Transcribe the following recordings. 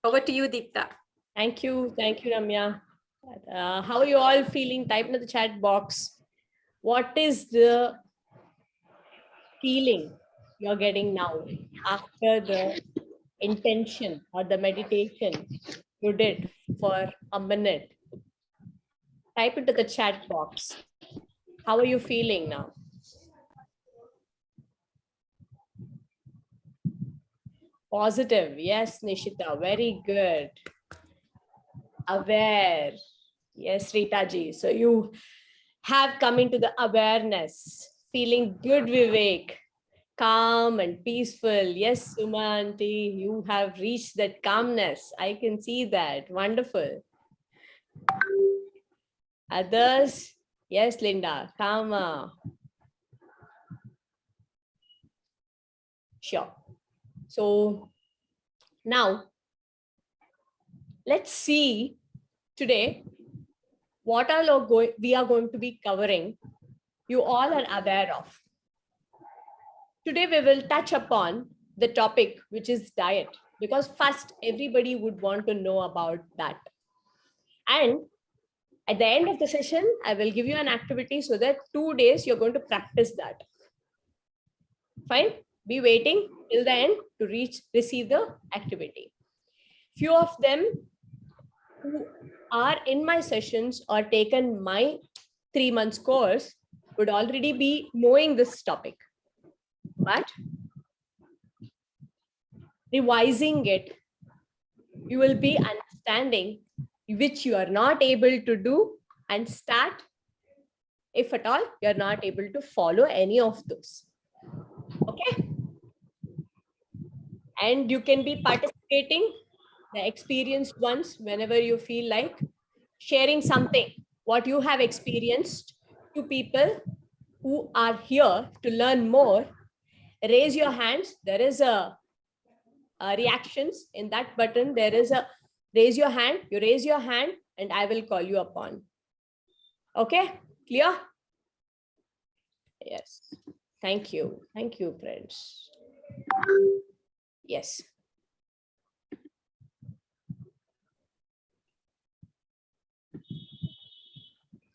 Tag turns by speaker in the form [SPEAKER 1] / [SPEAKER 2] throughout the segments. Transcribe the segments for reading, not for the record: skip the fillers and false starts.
[SPEAKER 1] Over to you, Deepta.
[SPEAKER 2] Thank you, Ramya. How are you all feeling? Type in the chat box. What is the feeling you're getting now after the intention or the meditation you did for a minute? Type into the chat box. How are you feeling now? Positive. Yes, Nishita. Very good. Aware. Yes, Rita ji. So you have come into the awareness. Feeling good, Vivek. Calm and peaceful. Yes, Suma auntie, you have reached that calmness. I can see that. Wonderful. Others? Yes, Linda. Calma. Sure. So now let's see today what we are going to be covering. You all are aware of. Today we will touch upon the topic, which is diet, because first everybody would want to know about that. And at the end of the session, I will give you an activity so that 2 days you're going to practice that. Fine? Be waiting till the end to receive the activity. Few of them who are in my sessions or taken my 3 months course would already be knowing this topic. But revising it, you will be understanding which you are not able to do and start, if at all, you're not able to follow any of those. Okay? And you can be participating, the experienced ones, whenever you feel like sharing something, what you have experienced to people who are here to learn more. Raise your hands. There is a reactions in that button. There is a raise your hand. You raise your hand and I will call you upon. Okay, clear? Yes. Thank you. Thank you, friends. Yes.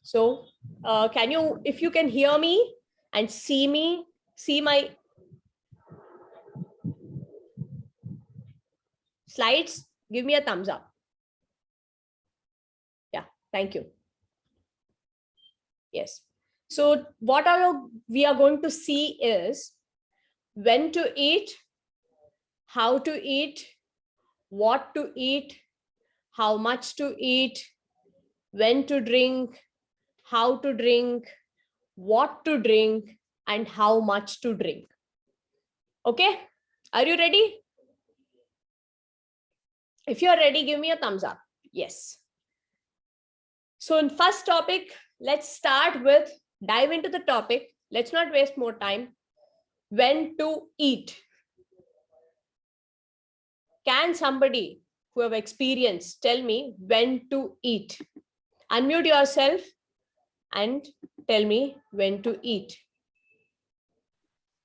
[SPEAKER 2] So can you, if you can hear me and see me, see my slides, give me a thumbs up. Yeah, thank you. Yes. So what we are going to see is when to eat, how to eat, what to eat, how much to eat, when to drink, how to drink, what to drink, and how much to drink. Okay, are you ready? If you're ready, give me a thumbs up. Yes. So in first topic, let's start with, dive into the topic. Let's not waste more time. When to eat. Can somebody who have experience tell me when to eat? Unmute yourself and tell me when to eat.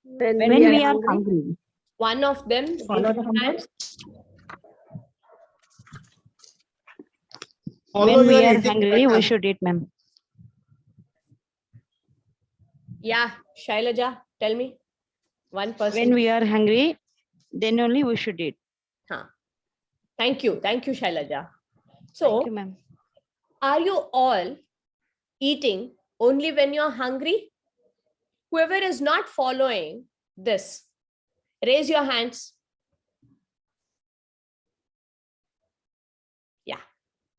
[SPEAKER 3] When we are hungry.
[SPEAKER 2] One of them.
[SPEAKER 3] Follow the
[SPEAKER 2] hands.
[SPEAKER 3] When we are hungry, we should eat, ma'am.
[SPEAKER 2] Yeah, Shailaja, tell me. One person.
[SPEAKER 3] When we are hungry, then only we should eat.
[SPEAKER 2] Huh. Thank you. Thank you, Shailaja. So,
[SPEAKER 3] thank you, ma'am.
[SPEAKER 2] Are you all eating only when you're hungry? Whoever is not following this, raise your hands. Yeah,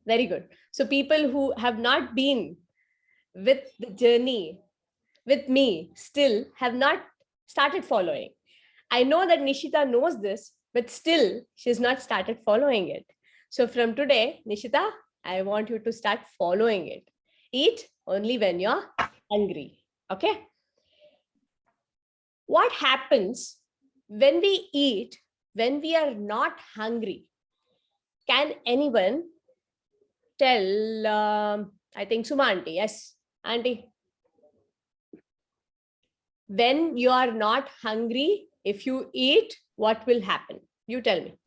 [SPEAKER 2] very good. So people who have not been with the journey with me still have not started following. I know that Nishita knows this, but still she's not started following it. So from today, Nishita, I want you to start following it. Eat only when you're hungry. Okay? What happens when we eat when we are not hungry? Can anyone tell? I think Suma auntie. Yes, auntie. When you are not hungry, if you eat, what will happen? You tell me.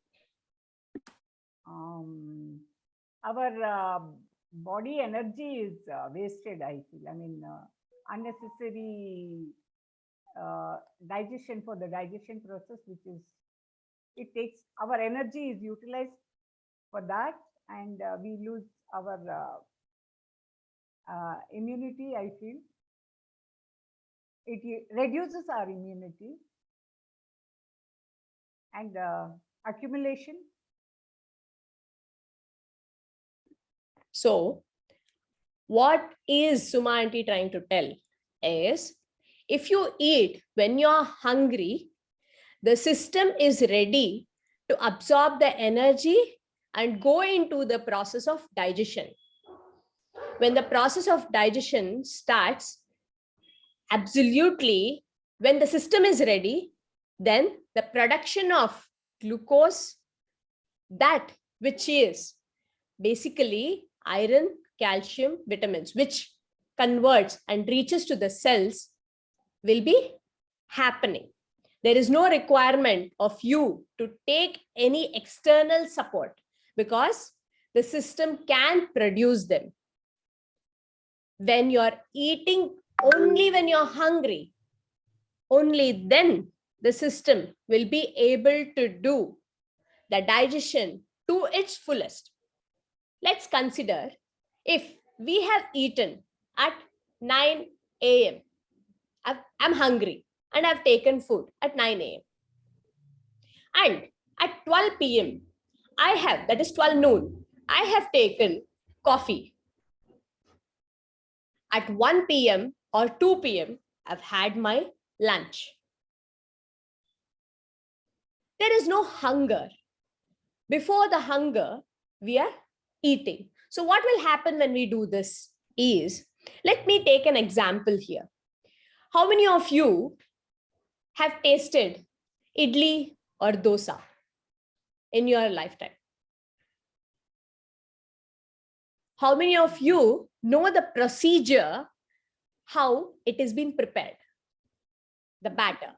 [SPEAKER 1] our body energy is wasted, I feel. I mean, unnecessary digestion for the digestion process, which is, it takes, our energy is utilized for that, and we lose our immunity, I feel. It reduces our immunity and accumulation.
[SPEAKER 2] So, what is Suma aunty trying to tell is, if you eat when you're hungry, the system is ready to absorb the energy and go into the process of digestion. When the process of digestion starts, absolutely, when the system is ready, then the production of glucose, that which is basically iron, calcium, vitamins, which converts and reaches to the cells, will be happening. There is no requirement of you to take any external support because the system can produce them. When you're eating only when you're hungry, only then the system will be able to do the digestion to its fullest. Let's consider if we have eaten at 9 a.m. I'm hungry and I've taken food at 9 a.m. And at 12 p.m., that is 12 noon, I have taken coffee. At 1 p.m. or 2 p.m., I've had my lunch. There is no hunger. Before the hunger, we are eating. So what will happen when we do this is, let me take an example here. How many of you have tasted idli or dosa in your lifetime? How many of you know the procedure, how it is being prepared, the batter?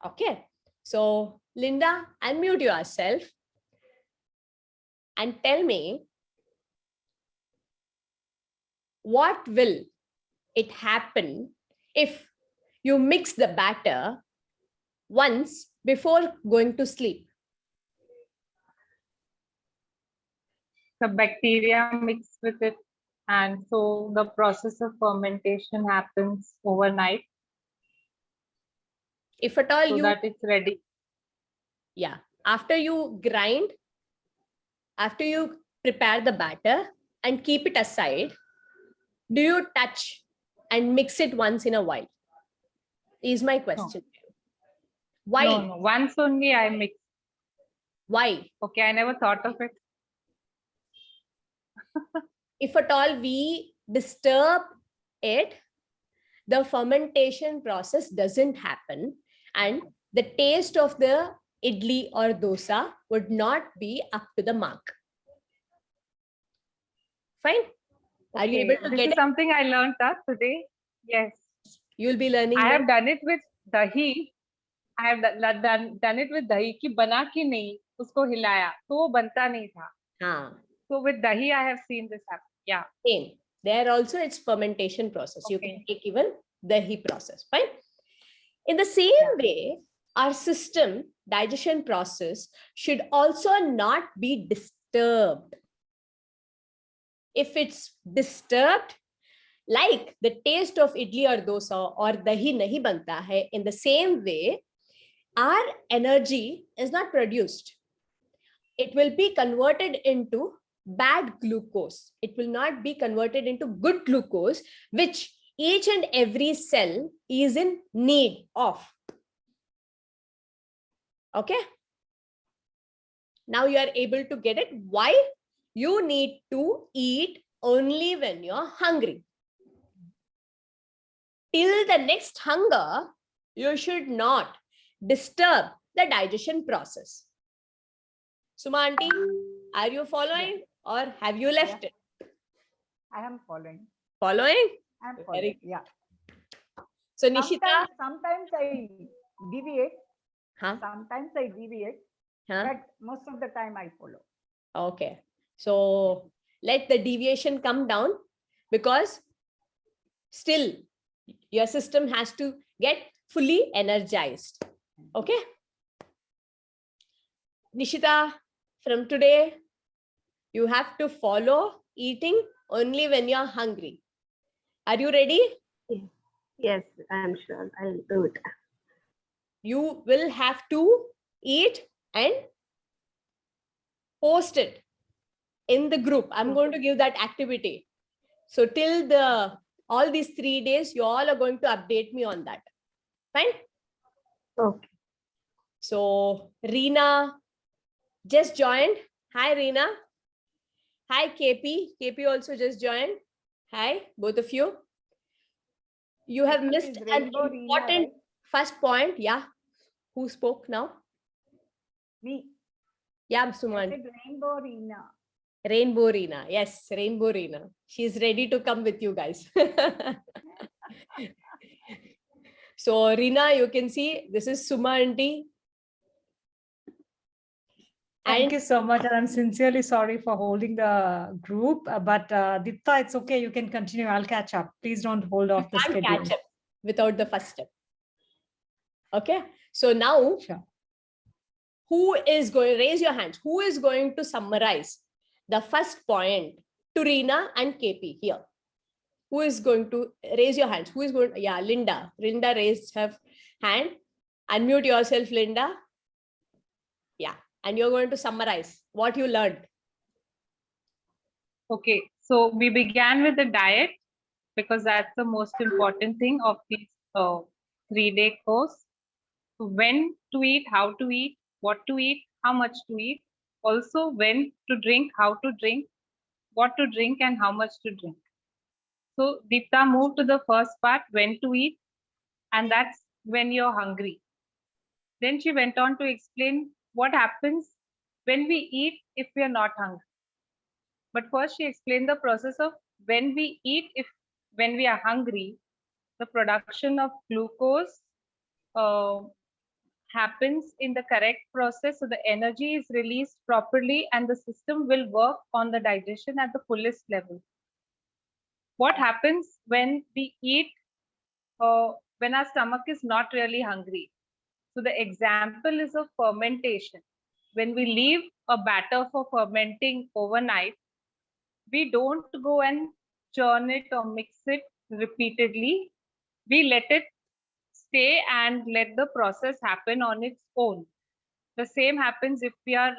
[SPEAKER 2] Okay, so Linda, unmute yourself and tell me, what will it happen if you mix the batter once before going to sleep?
[SPEAKER 4] The bacteria mix with it, and so the process of fermentation happens overnight.
[SPEAKER 2] If at all
[SPEAKER 4] so
[SPEAKER 2] you,
[SPEAKER 4] that it's ready.
[SPEAKER 2] Yeah, after you grind, after you prepare the batter and keep it aside, do you touch and mix it once in a while? Is my question. Why?
[SPEAKER 4] No, once only I mix.
[SPEAKER 2] Why?
[SPEAKER 4] Okay, I never thought of it.
[SPEAKER 2] If at all we disturb it, the fermentation process doesn't happen and the taste of the idli or dosa would not be up to the mark. Fine? Are you able to
[SPEAKER 4] This
[SPEAKER 2] get
[SPEAKER 4] is
[SPEAKER 2] it?
[SPEAKER 4] something I learned today. Yes.
[SPEAKER 2] You'll be learning.
[SPEAKER 4] I have done it with dahi. I have done it with dahi ki bana ke nahi, usko hilaya, to wo banta nahi tha. So with dahi, I have seen this happen. Yeah.
[SPEAKER 2] Same. There also it's fermentation process. You can take even dahi process. Fine. In the same way, our system digestion process should also not be disturbed. If it's disturbed, like the taste of idli or dosa or dahi nahi banta hai, in the same way, our energy is not produced. It will be converted into bad glucose. It will not be converted into good glucose, which each and every cell is in need of. Okay. Now you are able to get it. Why? You need to eat only when you're hungry. Till the next hunger, you should not disturb the digestion process. Suma aunty, are you following or have you left it?
[SPEAKER 1] I am following.
[SPEAKER 2] Following?
[SPEAKER 1] I am following. Yeah.
[SPEAKER 2] So Nishita,
[SPEAKER 1] Sometimes I deviate.
[SPEAKER 2] huh?
[SPEAKER 1] Sometimes I deviate.
[SPEAKER 2] Huh?
[SPEAKER 1] But most of the time I follow.
[SPEAKER 2] Okay. So let the deviation come down, because still your system has to get fully energized. Okay. Nishita, from today, you have to follow eating only when you're hungry. Are you ready?
[SPEAKER 5] Yes, I'm sure. I'll do it.
[SPEAKER 2] You will have to eat and post it in the group. I'm going to give that activity. So till all these 3 days, you all are going to update me on that. Fine?
[SPEAKER 5] Okay.
[SPEAKER 2] So Reena just joined. Hi, Reena. Hi, KP. KP also just joined. Hi, both of you. You have
[SPEAKER 1] It
[SPEAKER 2] missed
[SPEAKER 1] is
[SPEAKER 2] an
[SPEAKER 1] Rainbow Reena,
[SPEAKER 2] important
[SPEAKER 1] right?
[SPEAKER 2] first point. Yeah. Who spoke now?
[SPEAKER 1] Me.
[SPEAKER 2] Yeah,
[SPEAKER 1] I
[SPEAKER 2] Suman.
[SPEAKER 1] said Rainbow Reena.
[SPEAKER 2] Rainbow Reena. Yes, Rainbow Reena. She's ready to come with you guys. So, Reena, you can see this is Suma auntie.
[SPEAKER 6] Thank you so much. And I'm sincerely sorry for holding the group. But Dipta, it's okay. You can continue. I'll catch up. Please don't hold off the
[SPEAKER 2] You can't
[SPEAKER 6] schedule.
[SPEAKER 2] catch up without the first step. Okay. So now,
[SPEAKER 6] Sure.
[SPEAKER 2] who is going, raise your hands, who is going to summarize the first point to Reena and KP here? Who is going to raise your hands? Who is going? Yeah, Linda. Linda raised her hand. Unmute yourself, Linda. Yeah. And you're going to summarize what you learned.
[SPEAKER 4] Okay, so we began with the diet because that's the most important thing of this 3-day course. So when to eat, how to eat, what to eat, how much to eat. Also when to drink, how to drink, what to drink and how much to drink. So Deepta moved to the first part, when to eat, and that's when you're hungry. Then she went on to explain what happens when we eat if we are not hungry. But first she explained the process of when we eat, when we are hungry, the production of glucose happens in the correct process. So the energy is released properly and the system will work on the digestion at the fullest level. What happens when we eat when our stomach is not really hungry? So the example is of fermentation. When we leave a batter for fermenting overnight, we don't go and churn it or mix it repeatedly. We let it stay and let the process happen on its own. The same happens if we are,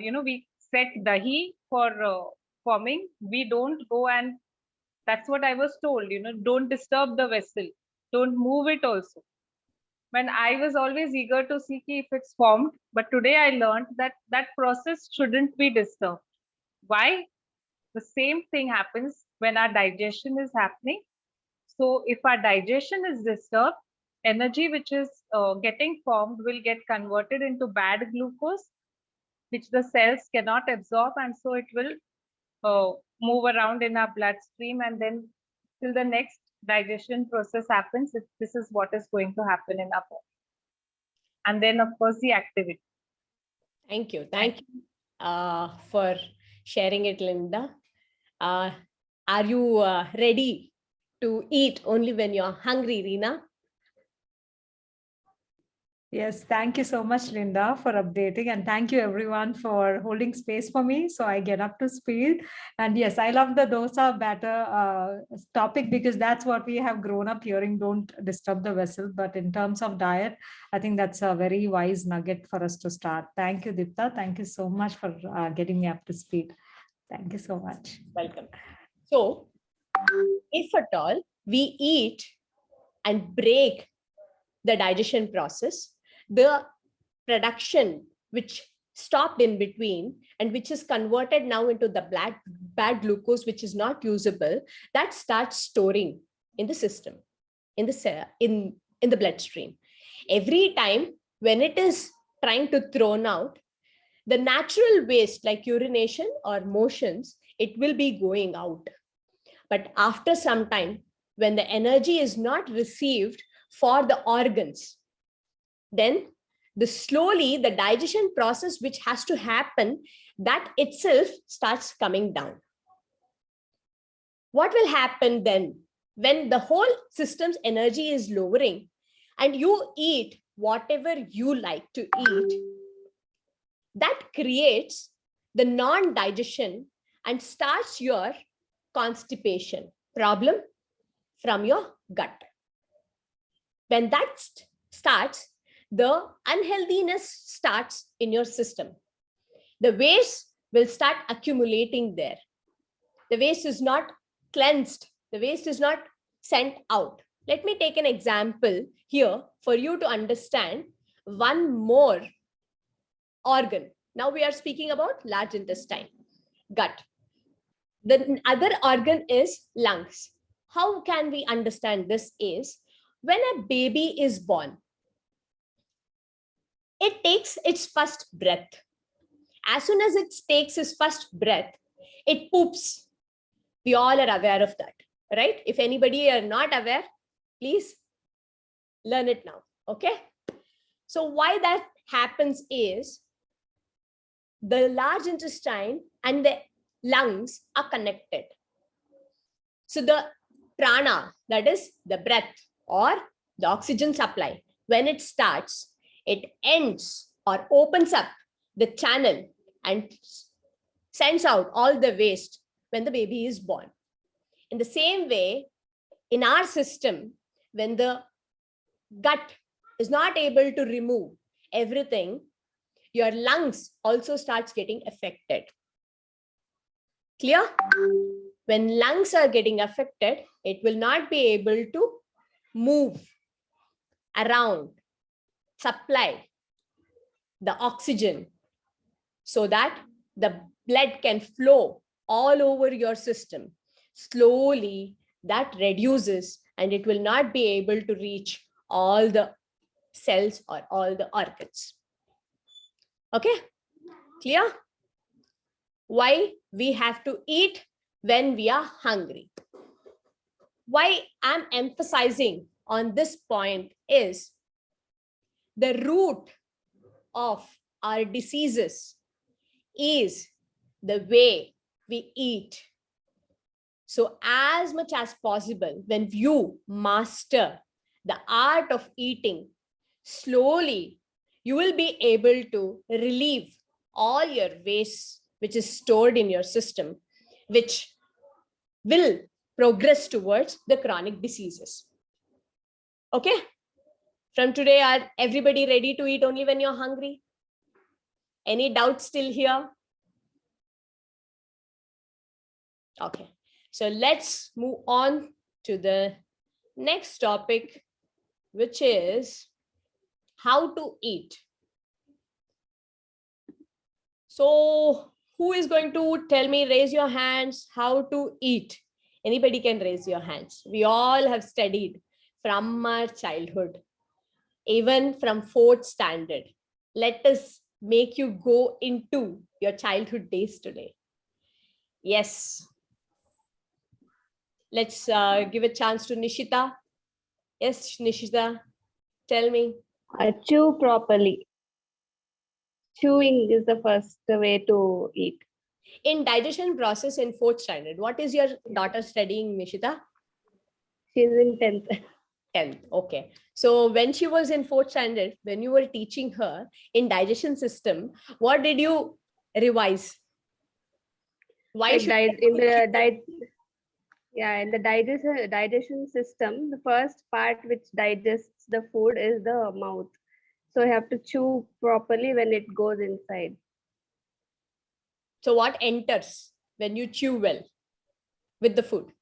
[SPEAKER 4] we set dahi for forming. We don't go and, that's what I was told, don't disturb the vessel. Don't move it also. When I was always eager to see if it's formed, but today I learned that that process shouldn't be disturbed. Why? The same thing happens when our digestion is happening. So if our digestion is disturbed, energy which is getting formed will get converted into bad glucose, which the cells cannot absorb, and so it will move around in our bloodstream, and then till the next digestion process happens, this is what is going to happen in our body. And then of course the activity.
[SPEAKER 2] Thank you. Thank you for sharing it, Linda. Are you ready to eat only when you're hungry, Reena?
[SPEAKER 6] Yes, thank you so much, Linda, for updating. And thank you everyone for holding space for me so I get up to speed. And yes, I love the dosa batter topic because that's what we have grown up hearing, don't disturb the vessel. But in terms of diet, I think that's a very wise nugget for us to start. Thank you, Dipta. Thank you so much for getting me up to speed. Thank you so much.
[SPEAKER 2] Welcome. So, if at all we eat and break the digestion process, the production which stopped in between and which is converted now into the bad glucose, which is not usable, that starts storing in the system, in the bloodstream. Every time when it is trying to thrown out, the natural waste like urination or motions, it will be going out. But after some time, when the energy is not received for the organs, then slowly the digestion process which has to happen, that itself starts coming down. What will happen then when the whole system's energy is lowering and you eat whatever you like to eat? That creates the non-digestion and starts your constipation problem from your gut. When that starts, the unhealthiness starts in your system. The waste will start accumulating there. The waste is not cleansed. The waste is not sent out. Let me take an example here for you to understand one more organ. Now we are speaking about large intestine, gut. The other organ is lungs. How can we understand this is, when a baby is born, it takes its first breath. As soon as it takes its first breath, it poops. We all are aware of that, right? If anybody are not aware, please learn it now, okay? So why that happens is, the large intestine and the lungs are connected. So the prana, that is the breath or the oxygen supply, when it starts, it ends or opens up the channel and sends out all the waste when the baby is born. In the same way, in our system, when the gut is not able to remove everything, your lungs also starts getting affected. Clear? When lungs are getting affected, it will not be able to move around, supply the oxygen so that the blood can flow all over your system. Slowly that reduces and it will not be able to reach all the cells or all the organs. Okay, clear? Why we have to eat when we are hungry. Why I'm emphasizing on this point is, the root of our diseases is the way we eat. So as much as possible, when you master the art of eating, slowly you will be able to relieve all your waste which is stored in your system, which will progress towards the chronic diseases. Okay? From today, are everybody ready to eat only when you're hungry? Any doubts still here? Okay, so let's move on to the next topic, which is how to eat. So who is going to tell me, raise your hands, how to eat? Anybody can raise your hands. We all have studied from our childhood, even from 4th standard. Let us make you go into your childhood days today. Yes. Let's give a chance to Nishita. Yes, Nishita, tell me.
[SPEAKER 5] Chew properly. Chewing is the first way to eat.
[SPEAKER 2] In digestion process in 4th standard, what is your daughter studying, Nishita?
[SPEAKER 5] She's in 10th.
[SPEAKER 2] 10th. Okay. So when she was in 4th standard, when you were teaching her in digestion system, what did you revise? Why
[SPEAKER 5] Like
[SPEAKER 2] should
[SPEAKER 5] in the digestion system, the first part which digests the food is the mouth. So you have to chew properly when it goes inside.
[SPEAKER 2] So what enters when you chew well with the food?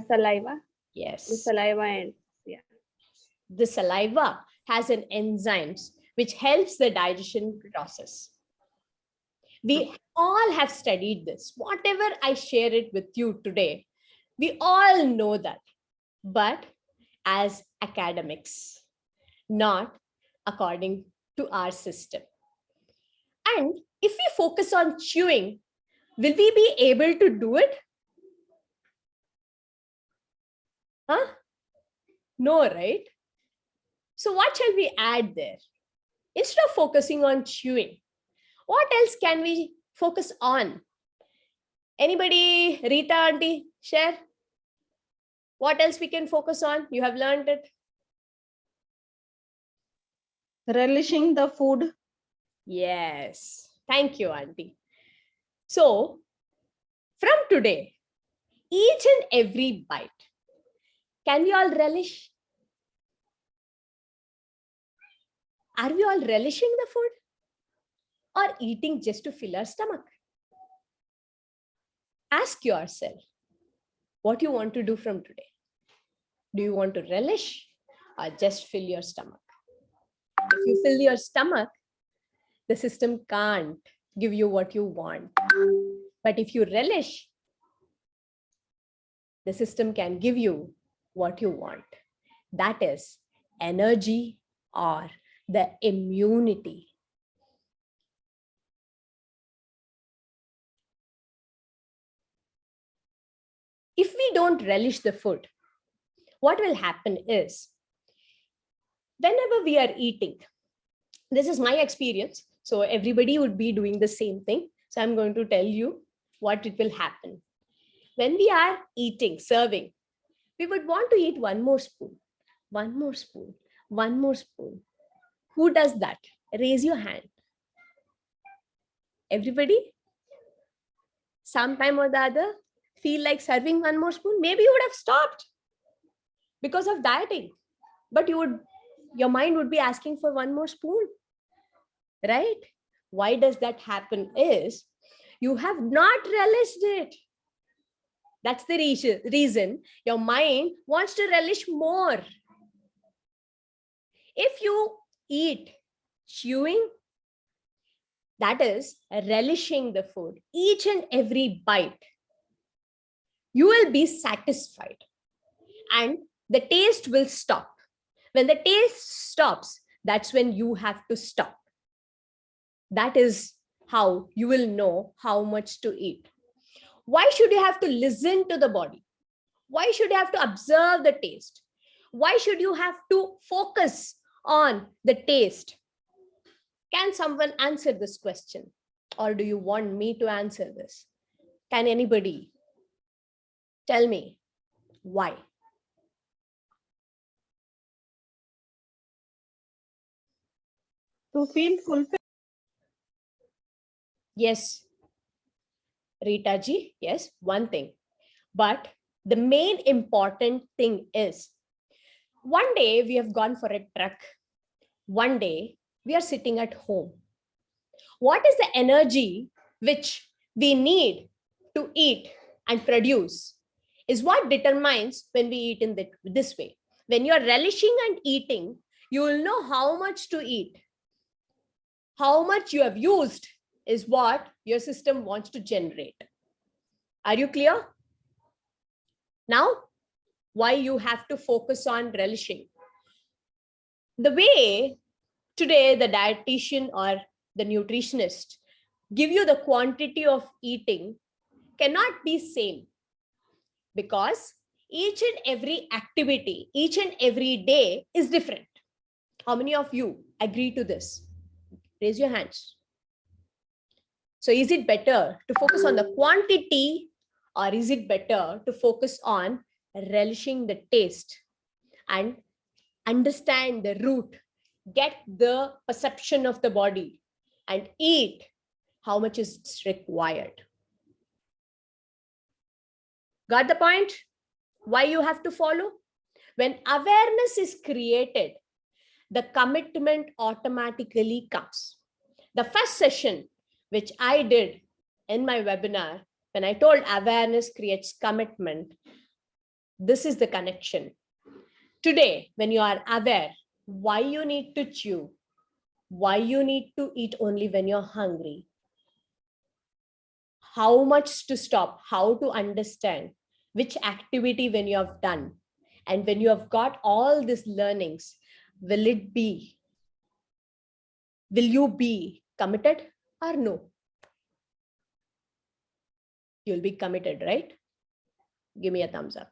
[SPEAKER 5] Saliva.
[SPEAKER 2] Yes.
[SPEAKER 5] The saliva and
[SPEAKER 2] The saliva has an enzymes which helps the digestion process. We all have studied this. Whatever I share it with you today, we all know that, but as academics, not according to our system. And if we focus on chewing, will we be able to do it? Huh? No, right? So what shall we add there? Instead of focusing on chewing, what else can we focus on? Anybody, Rita auntie, share? What else we can focus on? You have learned it.
[SPEAKER 7] Relishing the food.
[SPEAKER 2] Yes. Thank you, auntie. So from today, each and every bite, can we all relish? Are we all relishing the food or eating just to fill our stomach? Ask yourself what you want to do from today. Do you want to relish or just fill your stomach? If you fill your stomach, the system can't give you what you want. But if you relish, the system can give you what you want. That is energy or the immunity. If we don't relish the food, what will happen is, whenever we are eating, this is my experience, so everybody would be doing the same thing. So I'm going to tell you what it will happen. When we are eating, serving, we would want to eat one more spoon, one more spoon, one more spoon. Who does that? Raise your hand. Everybody? Sometime or the other, feel like serving one more spoon? Maybe you would have stopped because of dieting, but your mind would be asking for one more spoon, right? Why does that happen is you have not relished it. That's the reason your mind wants to relish more. If you eat chewing, that is relishing the food, each and every bite, you will be satisfied and the taste will stop. When the taste stops, that's when you have to stop. That is how you will know how much to eat. Why should you have to listen to the body? Why should you have to observe the taste? Why should you have to focus on the taste? Can someone answer this question? Or do you want me to answer this? Can anybody tell me why?
[SPEAKER 7] To feel fulfilled.
[SPEAKER 2] Yes, Rita ji, yes, one thing. But the main important thing is, one day we have gone for a trek. One day we are sitting at home. What is the energy which we need to eat and produce is what determines when we eat in this way. When you are relishing and eating, you will know how much to eat. How much you have used is what your system wants to generate. Are you clear? Now, why you have to focus on relishing? The way today the dietitian or the nutritionist give you the quantity of eating cannot be same, because each and every activity, each and every day is different. How many of you agree to this? Raise your hands. So is it better to focus on the quantity, or is it better to focus on relishing the taste and understand the root, get the perception of the body and eat how much is required? Got the point? Why you have to follow? When awareness is created, the commitment automatically comes. The first session which I did in my webinar, when I told awareness creates commitment, this is the connection. Today, when you are aware why you need to chew, why you need to eat only when you're hungry, how much to stop, how to understand which activity when you have done, and when you have got all these learnings, will you be committed or no? You'll be committed, right? Give me a thumbs up.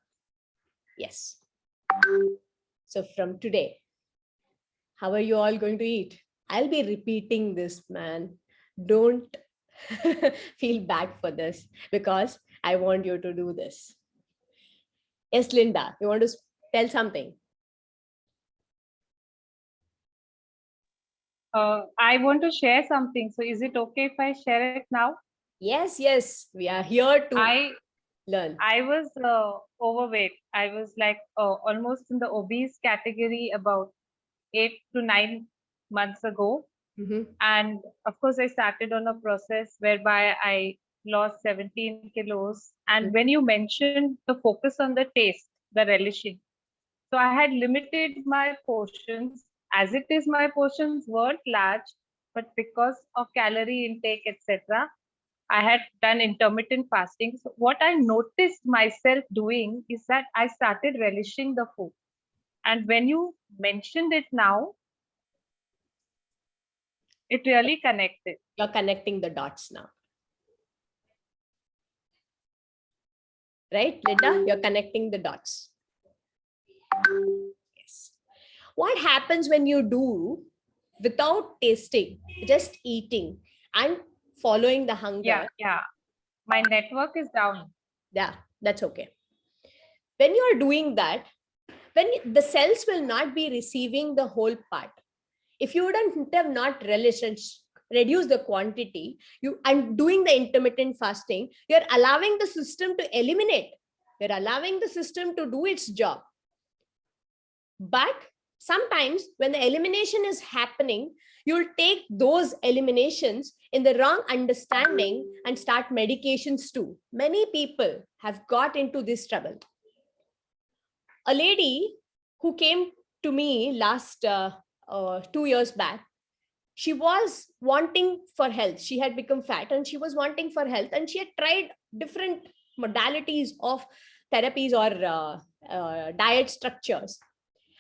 [SPEAKER 2] Yes. So from today, How are you all going to eat? I'll be repeating this, man. Don't feel bad for this because I want you to do this. Yes, Linda, you want to tell something?
[SPEAKER 4] I want to share something. So is it okay if I share it now?
[SPEAKER 2] Yes, yes. We are here to
[SPEAKER 4] I
[SPEAKER 2] learn.
[SPEAKER 4] was overweight. I was like almost in the obese category about 8 to 9 months ago.
[SPEAKER 2] Mhm.
[SPEAKER 4] And of course, I started on a process whereby I lost 17 kilos. And when you mentioned the focus on the taste, the relishing, so I had limited my portions. As it is, my portions weren't large, but because of calorie intake, etc., I had done intermittent fasting. So what I noticed myself doing is that I started relishing the food. And when you mentioned it now, it really connected.
[SPEAKER 2] You're connecting the dots now. Right, Linda? You're connecting the dots. Yes. What happens when you do without tasting, just eating and following the hunger?
[SPEAKER 4] Yeah. My network is down.
[SPEAKER 2] Yeah, that's okay. When you are doing that, the cells will not be receiving the whole part. If you wouldn't have not relished and reduce the quantity, you and doing the intermittent fasting, you're allowing the system to eliminate. You're allowing the system to do its job. But sometimes when the elimination is happening, you'll take those eliminations in the wrong understanding and start medications too. Many people have got into this trouble. A lady who came to me last 2 years back, she was wanting for health. She had become fat and she was wanting for health, and she had tried different modalities of therapies or diet structures.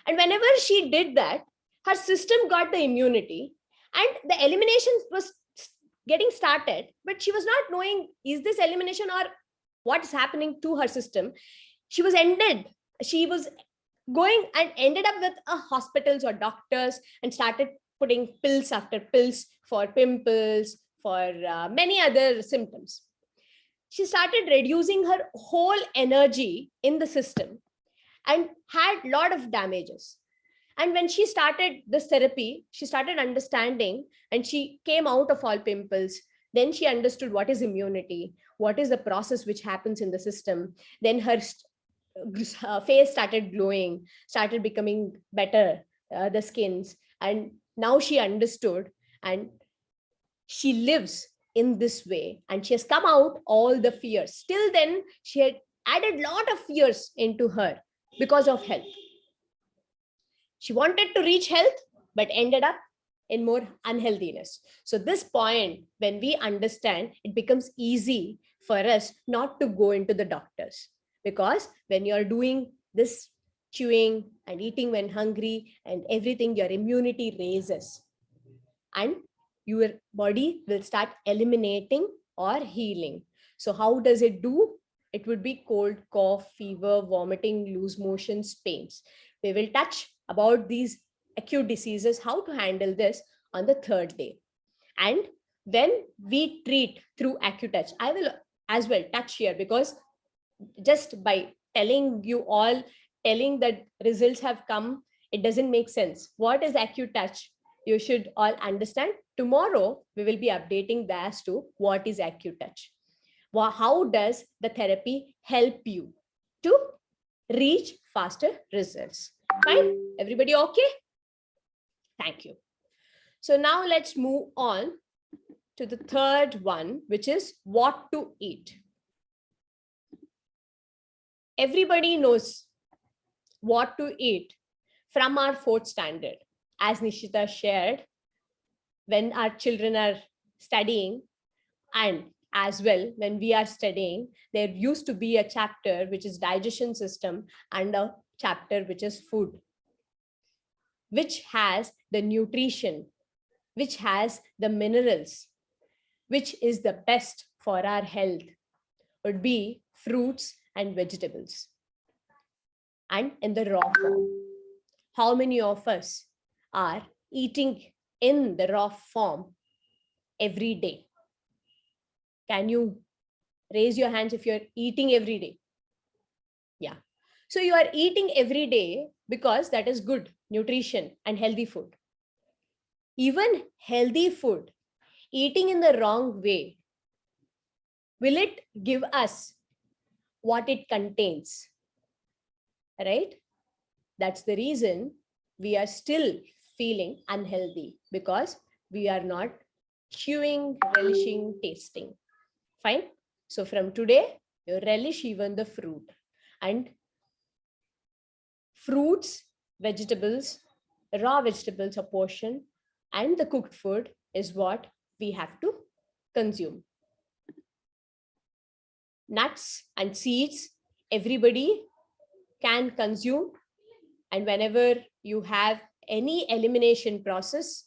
[SPEAKER 2] And whenever she did that, her system got the immunity and the elimination was getting started, but she was not knowing, is this elimination or what's happening to her system? She was ended. She was going and ended up with hospitals or doctors and started putting pills after pills for pimples, for many other symptoms. She started reducing her whole energy in the system and had a lot of damages. And when she started this therapy, she started understanding and she came out of all pimples. Then she understood what is immunity, what is the process which happens in the system. Then her face started glowing, started becoming better, the skins. And now she understood and she lives in this way. And she has come out all the fears. Till then, she had added a lot of fears into her because of health. She wanted to reach health, but ended up in more unhealthiness. So this point, when we understand, it becomes easy for us not to go into the doctors. Because when you're doing this chewing and eating when hungry and everything, your immunity raises. And your body will start eliminating or healing. So how does it do? It would be cold, cough, fever, vomiting, loose motions, pains. We will touch about these acute diseases, how to handle this on the third day. And when we treat through AccuTouch, I will as well touch here, because just by telling you all, telling that results have come, it doesn't make sense. What is AccuTouch? You should all understand. Tomorrow, we will be updating as to what is AccuTouch. How does the therapy help you to reach faster results? Fine? Everybody okay? Thank you. So now let's move on to the third one, which is what to eat. Everybody knows what to eat from our fourth standard. As Nishita shared, when our children are studying, and as well when we are studying, there used to be a chapter which is digestion system and a chapter which is food, which has the nutrition, which has the minerals, which is the best for our health, would be fruits and vegetables. And in the raw form, how many of us are eating in the raw form every day? Can you raise your hands if you're eating every day? Yeah. So you are eating every day because that is good nutrition and healthy food. Even healthy food, eating in the wrong way, will it give us what it contains? Right? That's the reason we are still feeling unhealthy, because we are not chewing, relishing, tasting. Fine. So from today, you relish even the fruit. And fruits, vegetables, raw vegetables a portion, and the cooked food is what we have to consume. Nuts and seeds, everybody can consume. And whenever you have any elimination process,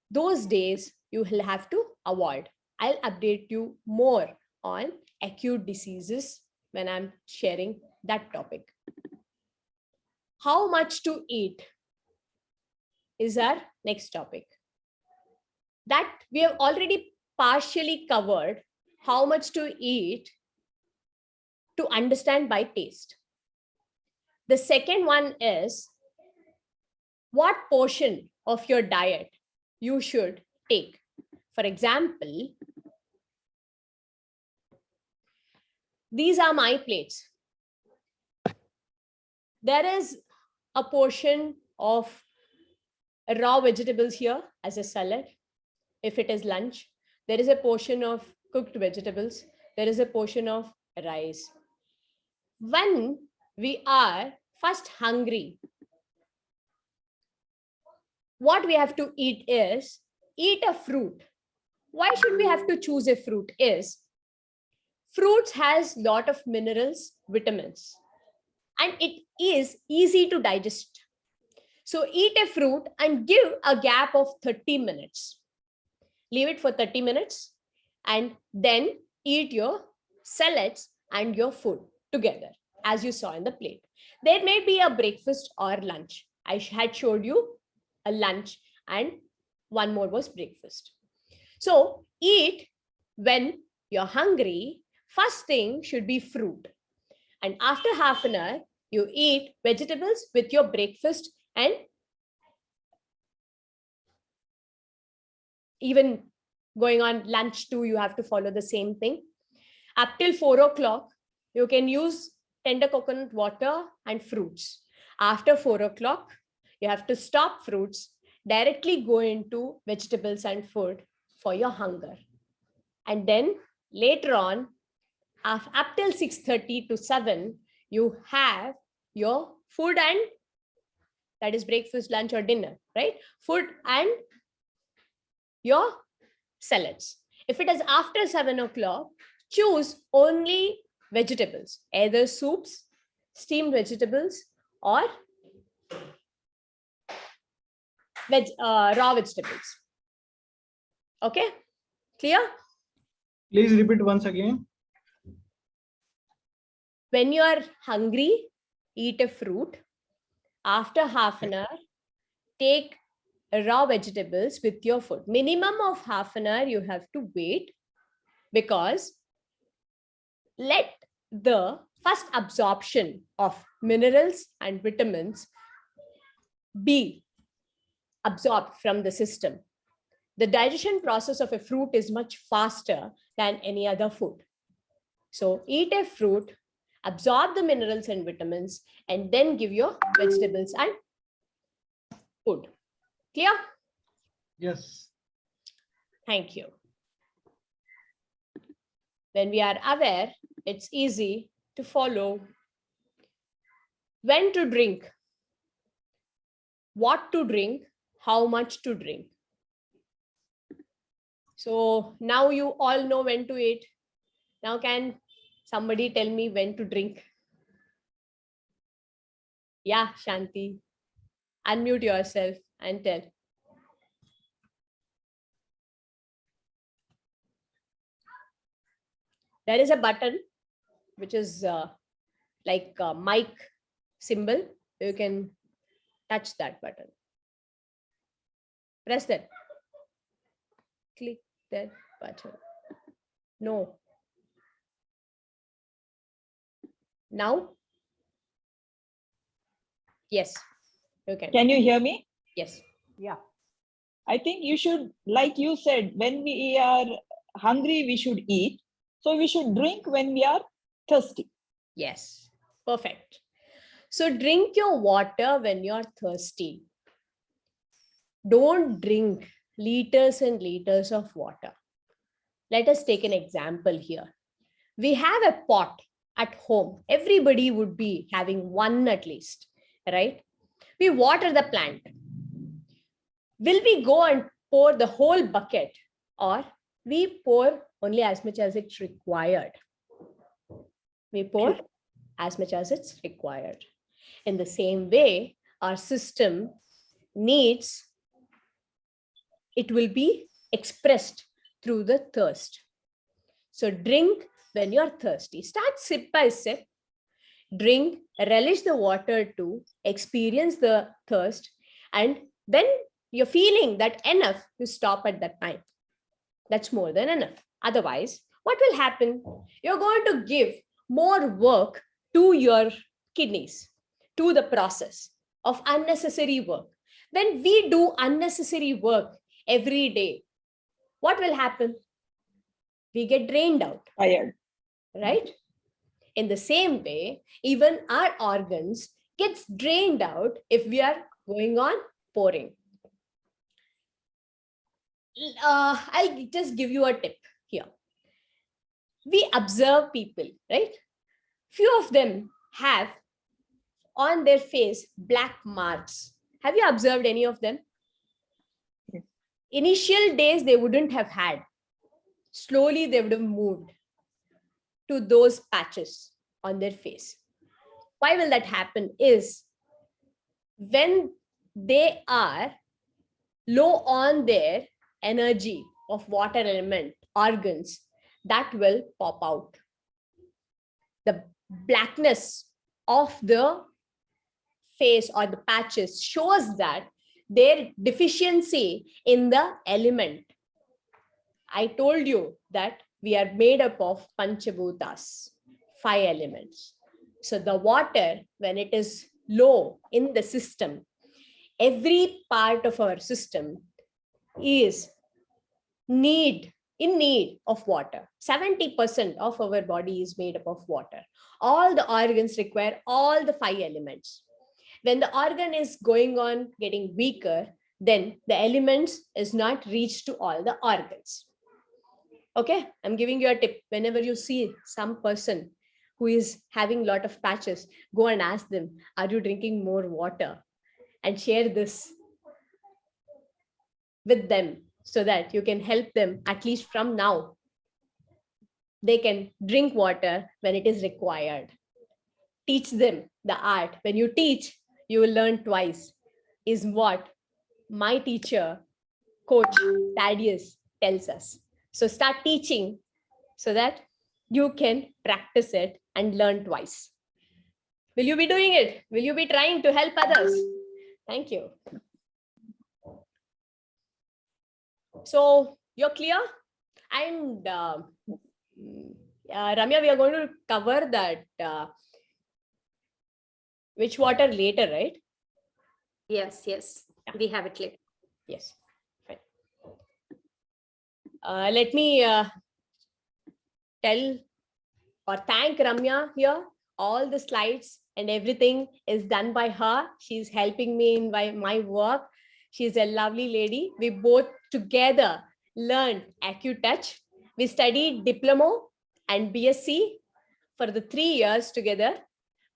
[SPEAKER 2] those days you will have to avoid. I'll update you more on acute diseases when I'm sharing that topic. How much to eat is our next topic. That we have already partially covered, how much to eat to understand by taste. The second one is what portion of your diet you should take. For example, these are my plates. There is a portion of raw vegetables here as a salad. If it is lunch, there is a portion of cooked vegetables. There is a portion of rice. When we are first hungry, what we have to eat is eat a fruit. Why should we have to choose a fruit? Is fruits has lot of minerals, vitamins, and it is easy to digest. So eat a fruit and give a gap of 30 minutes. Leave it for 30 minutes and then eat your salads and your food together, as you saw in the plate. There may be a breakfast or lunch. I had showed you a lunch and one more was breakfast. So eat when you're hungry. First thing should be fruit. And after half an hour, you eat vegetables with your breakfast, and even going on lunch too, you have to follow the same thing. Up till 4 o'clock, you can use tender coconut water and fruits. After 4 o'clock, you have to stop fruits, directly go into vegetables and food for your hunger. And then later on, up till 6:30 to 7, you have your food, and that is breakfast, lunch, or dinner, right? Food and your salads. If it is after 7 o'clock, choose only vegetables, either soups, steamed vegetables, or raw vegetables. Okay, clear?
[SPEAKER 8] Please repeat once again.
[SPEAKER 2] When you are hungry, eat a fruit. After half an hour, take raw vegetables with your food. Minimum of half an hour you have to wait, because let the first absorption of minerals and vitamins be absorbed from the system. The digestion process of a fruit is much faster than any other food. So eat a fruit, absorb the minerals and vitamins, and then give your vegetables and food. Clear?
[SPEAKER 8] Yes.
[SPEAKER 2] Thank you. When we are aware, it's easy to follow. When to drink, what to drink, how much to drink. So now you all know when to eat. Now can somebody tell me when to drink? Yeah, Shanti. Unmute yourself and tell. There is a button which is like a mic symbol. You can touch that button. Press that. Click that button. No. Now? Yes, you can.
[SPEAKER 9] Can you hear me?
[SPEAKER 2] Yes.
[SPEAKER 1] Yeah.
[SPEAKER 9] I think you should, like you said, when we are hungry, we should eat. So we should drink when we are thirsty.
[SPEAKER 2] Yes. Perfect. So drink your water when you're thirsty. Don't drink liters and liters of water. Let us take an example here. We have a pot at home. Everybody would be having one at least, right? We water the plant. Will we go and pour the whole bucket, or we pour only as much as it's required? We pour as much as it's required. In the same way, our system needs, it will be expressed through the thirst. So drink when you're thirsty. Start sip by sip. Drink, relish the water too, experience the thirst, and when you're feeling that enough, you stop at that time. That's more than enough. Otherwise, what will happen? You're going to give more work to your kidneys, to the process of unnecessary work. When we do unnecessary work every day, what will happen? We get drained out.
[SPEAKER 9] Tired.
[SPEAKER 2] Right? In the same way, even our organs gets drained out if we are going on pouring. I'll just give you a tip here. We observe people, right? Few of them have on their face black marks. Have you observed any of them?
[SPEAKER 9] Yes.
[SPEAKER 2] Initial days they wouldn't have had. Slowly they would have moved to those patches on their face. Why will that happen? Is when they are low on their energy of water element organs, that will pop out. The blackness of the face or the patches shows that their deficiency in the element. I told you that we are made up of Panchabhutas, 5 elements. So the water, when it is low in the system, every part of our system is in need of water. 70% of our body is made up of water. All the organs require all the 5 elements. When the organ is going on getting weaker, then the elements is not reached to all the organs. Okay, I'm giving you a tip. Whenever you see some person who is having a lot of patches, go and ask them, are you drinking more water? And share this with them so that you can help them, at least from now. They can drink water when it is required. Teach them the art. When you teach, you will learn twice, is what my teacher, Coach Thaddeus, tells us. So start teaching so that you can practice it and learn twice. Will you be doing it? Will you be trying to help others? Thank you. So you're clear? And Ramya, we are going to cover that which water later, right?
[SPEAKER 10] Yes, yes, we have it later.
[SPEAKER 2] Yes, fine. Let me tell or thank Ramya here. All the slides and everything is done by her. She's helping me in my work. She's a lovely lady. We both together learned AccuTouch. We studied Diploma and BSc for the 3 years together.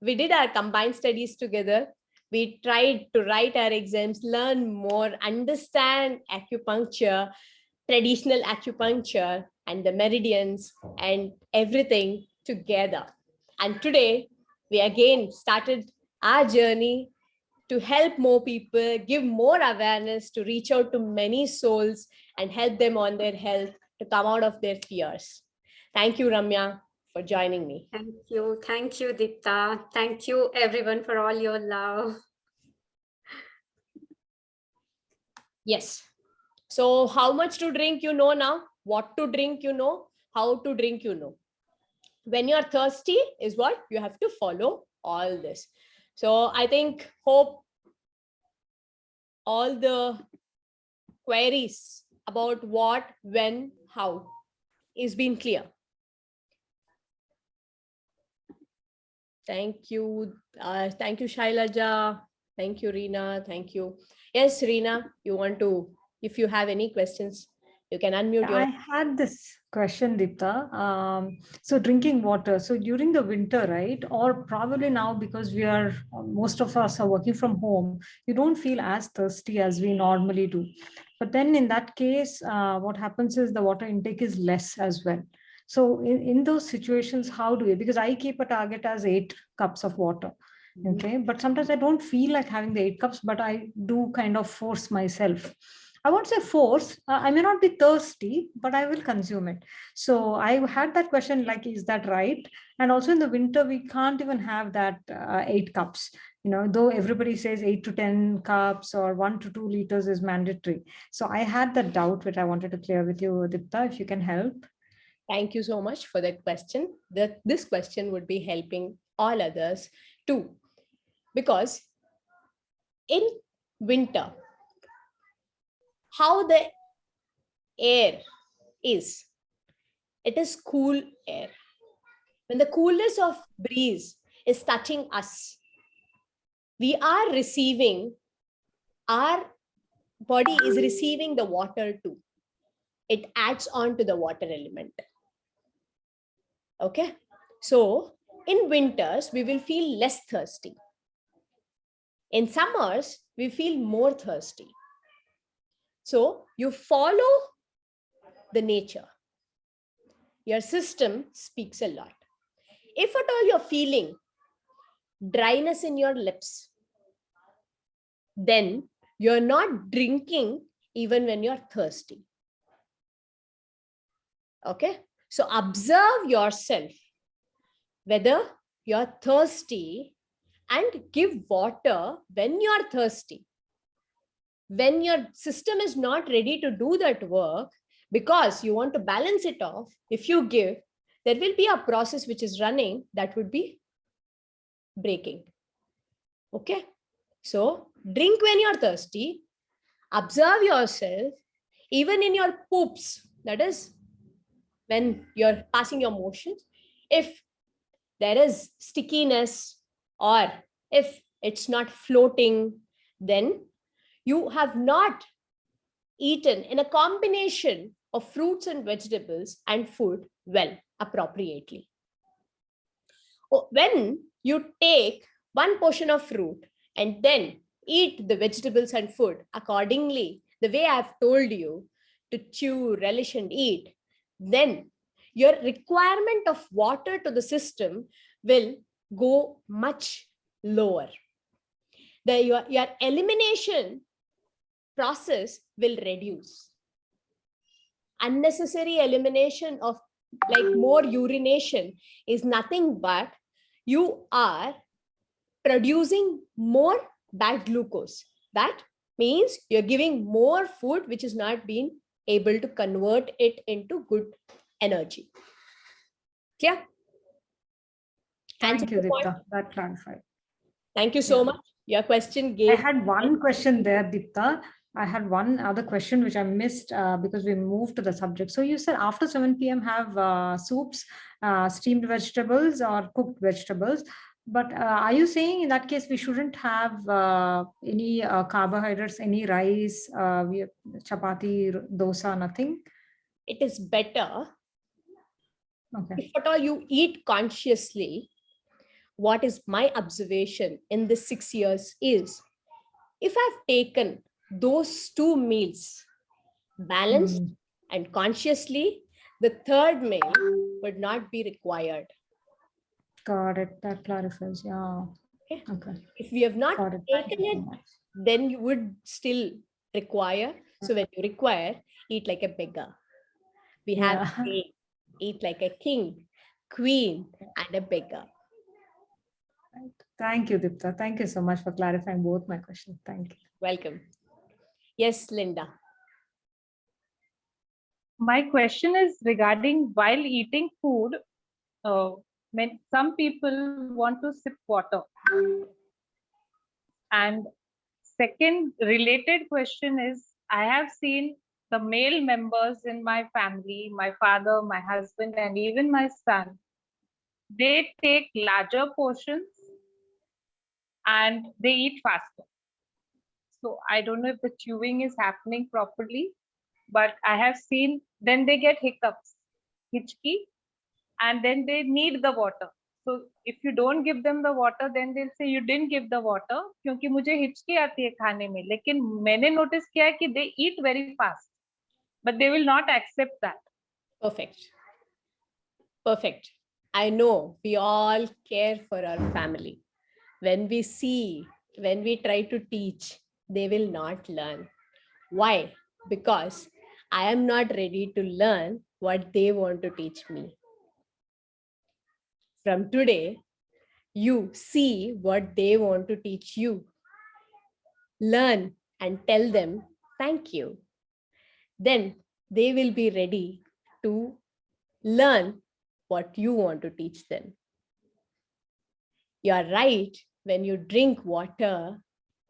[SPEAKER 2] We did our combined studies together. We tried to write our exams, learn more, understand acupuncture, traditional acupuncture, and the meridians and everything together. And today, we again started our journey to help more people, give more awareness, to reach out to many souls and help them on their health to come out of their fears. Thank you, Ramya, for joining me.
[SPEAKER 10] Thank you, Dipta. Thank you, everyone, for all your love.
[SPEAKER 2] Yes. So how much to drink, you know now. What to drink, you know. How to drink, you know. When you're thirsty is what you have to follow all this. So I think, hope all the queries about what, when, how is being clear. Thank you. Thank you, Shailaja. Thank you, Reena. Thank you. Yes, Reena, you want to, if you have any questions, you can unmute
[SPEAKER 6] I
[SPEAKER 2] your.
[SPEAKER 6] had this question, Deepta. So drinking water. So during the winter, right? Or probably now because we are, most of us are working from home, you don't feel as thirsty as we normally do. But then in that case, what happens is the water intake is less as well. So in those situations, how do we, because I keep a target as 8 cups of water. Okay. But sometimes I don't feel like having the 8 cups, but I do kind of force myself. I won't say force. I may not be thirsty, but I will consume it. So I had that question like, is that right? And also in the winter, we can't even have that 8 cups. Though everybody says 8 to 10 cups or 1 to 2 liters is mandatory. So I had that doubt, which I wanted to clear with you, Dipta, if you can help.
[SPEAKER 2] Thank you so much for that question. This question would be helping all others too. Because in winter, how the air is, it is cool air. When the coolness of breeze is touching us, we are receiving, our body is receiving the water too. It adds on to the water element. Okay. So in winters, we will feel less thirsty. In summers, we feel more thirsty. So you follow the nature. Your system speaks a lot. If at all you're feeling dryness in your lips, then you're not drinking even when you're thirsty. Okay. So observe yourself whether you're thirsty and give water when you're thirsty. When your system is not ready to do that work because you want to balance it off, if you give, there will be a process which is running that would be breaking. Okay. So drink when you're thirsty, observe yourself, even in your poops, that is when you're passing your motions. If there is stickiness or if it's not floating, then you have not eaten in a combination of fruits and vegetables and food well, appropriately. When you take one portion of fruit and then eat the vegetables and food accordingly, the way I've told you to chew, relish, and eat, then your requirement of water to the system will go much lower. Your elimination process will reduce. Unnecessary elimination of like more urination is nothing but you are producing more bad glucose. That means you're giving more food which is not being able to convert it into good energy. Yeah.
[SPEAKER 6] Thank you, Dipta. That clarified.
[SPEAKER 2] Thank you so much. Your question
[SPEAKER 6] I
[SPEAKER 2] gave.
[SPEAKER 6] had one question there, Dipta. I had one other question which I missed because we moved to the subject. So you said after 7 p.m. have soups, steamed vegetables or cooked vegetables. But are you saying in that case we shouldn't have any carbohydrates, any rice, chapati, dosa, nothing?
[SPEAKER 2] It is better.
[SPEAKER 6] Okay.
[SPEAKER 2] If at all you eat consciously, what is my observation in this 6 years is, if I've taken those 2 meals balanced and consciously, the third meal would not be required.
[SPEAKER 6] Got it. That clarifies. Yeah.
[SPEAKER 2] Okay. If we have not taken it, then you would still require. So when you require, eat like a beggar. We have to eat like a king, queen, and a beggar.
[SPEAKER 6] Thank you, Dipta. Thank you so much for clarifying both my questions. Thank you.
[SPEAKER 2] Welcome. Yes, Linda.
[SPEAKER 4] My question is regarding while eating food, when some people want to sip water. And second related question is, I have seen the male members in my family, my father, my husband, and even my son, they take larger portions and they eat faster. So I don't know if the chewing is happening properly, but I have seen then they get hiccups, hitchki, and then they need the water. So if you don't give them the water, then they'll say you didn't give the water क्योंकि मुझे हिचकी आती है खाने में. लेकिन मैंने notice किया है कि they eat very fast, but they will not accept that.
[SPEAKER 2] Perfect. Perfect. I know we all care for our family. When we see, when we try to teach, they will not learn. Why? Because I am not ready to learn what they want to teach me. From today, you see what they want to teach you. Learn and tell them thank you. Then they will be ready to learn what you want to teach them. You are right. When you drink water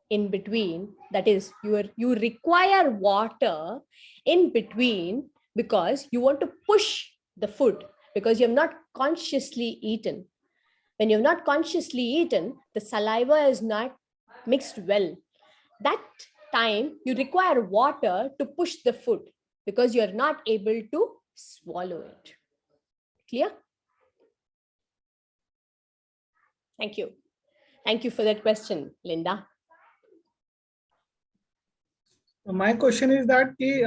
[SPEAKER 2] in between, that is, you require water in between because you want to push the food, because you have not consciously eaten. When you have not consciously eaten, the saliva is not mixed well. That time you require water to push the food because you are not able to swallow it. Clear? Thank you. Thank you for that question, Linda.
[SPEAKER 8] My question is that कि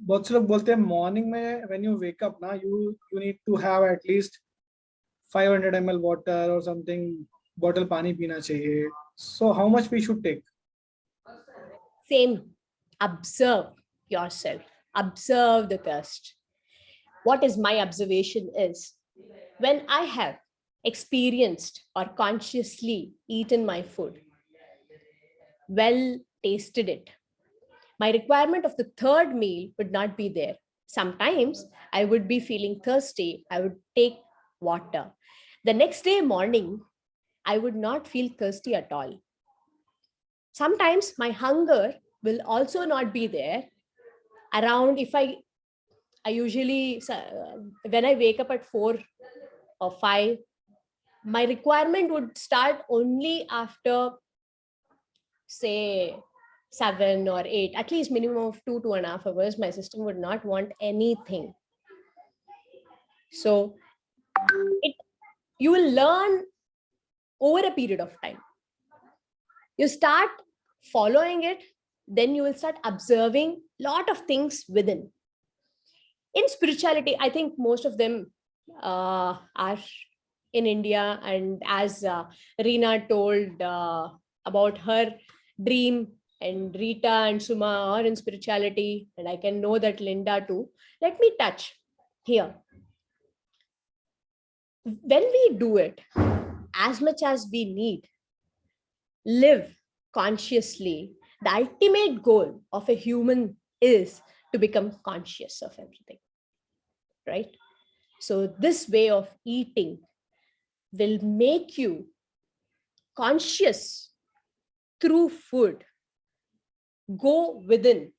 [SPEAKER 8] बहुत से लोग बोलते हैं morning में when you wake up ना you need to have at least 500 ml water or something, bottle पानी पीना चाहिए. So how much we should take?
[SPEAKER 2] Same. Observe yourself. Observe the thirst. What is my observation is, when I have experienced or consciously eaten my food, well tasted it, my requirement of the third meal would not be there. Sometimes I would be feeling thirsty. I would take water. The next day morning, I would not feel thirsty at all. Sometimes my hunger will also not be there. Around, if I usually, when I wake up at 4 or 5, my requirement would start only after, say, 7 or 8, at least minimum of 2.5 hours. My system would not want anything. So you will learn over a period of time. You start following it, then you will start observing a lot of things within. In spirituality, I think most of them are in India, and as Reena told about her dream, and Rita and Suma are in spirituality, and I can know that Linda too. Let me touch here. When we do it as much as we need, live consciously, the ultimate goal of a human is to become conscious of everything, right? So this way of eating will make you conscious through food. Go within,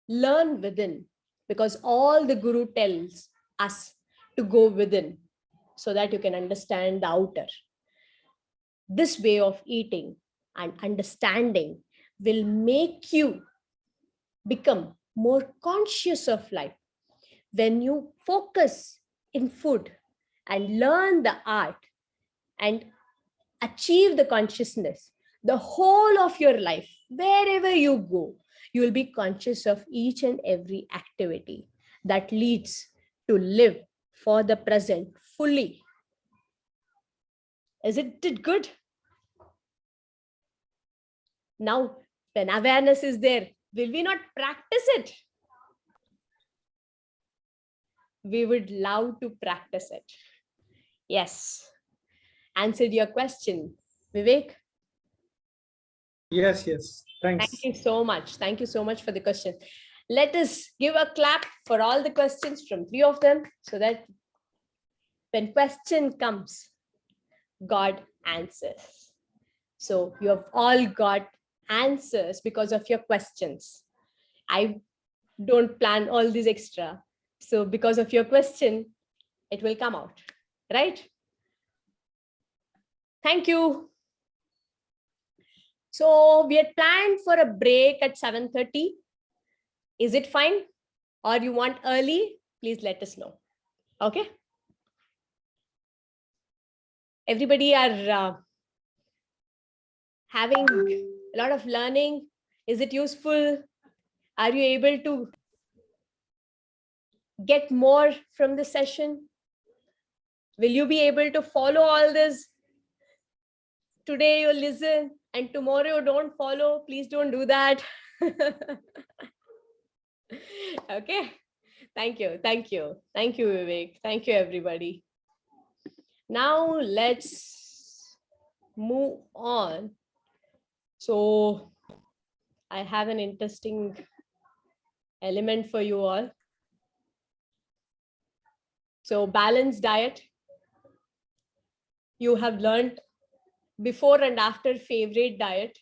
[SPEAKER 2] learn within, because all the Guru tells us to go within so that you can understand the outer. This way of eating and understanding will make you become more conscious of life. When you focus in food and learn the art and achieve the consciousness, the whole of your life, wherever you go, you will be conscious of each and every activity that leads to live for the present fully. Isn't it good? Now, when awareness is there, will we not practice it? We would love to practice it. Yes. Answered your question, Vivek?
[SPEAKER 8] Yes, yes. Thanks.
[SPEAKER 2] Thank you so much. Thank you so much for the question. Let us give a clap for all the questions from 3 of them, so that when question comes, God answers. So you have all got answers because of your questions. I don't plan all this extra. So because of your question, it will come out, right? Thank you. So we had planned for a break at 7:30. Is it fine? Or you want early? Please let us know. Okay. Everybody are having a lot of learning. Is it useful? Are you able to get more from the session? Will you be able to follow all this? Today you listen and tomorrow you don't follow. Please don't do that. Okay. Thank you. Thank you. Thank you, Vivek. Thank you, everybody. Now let's move on. So I have an interesting element for you all. So balanced diet. You have learned before and after favorite diet.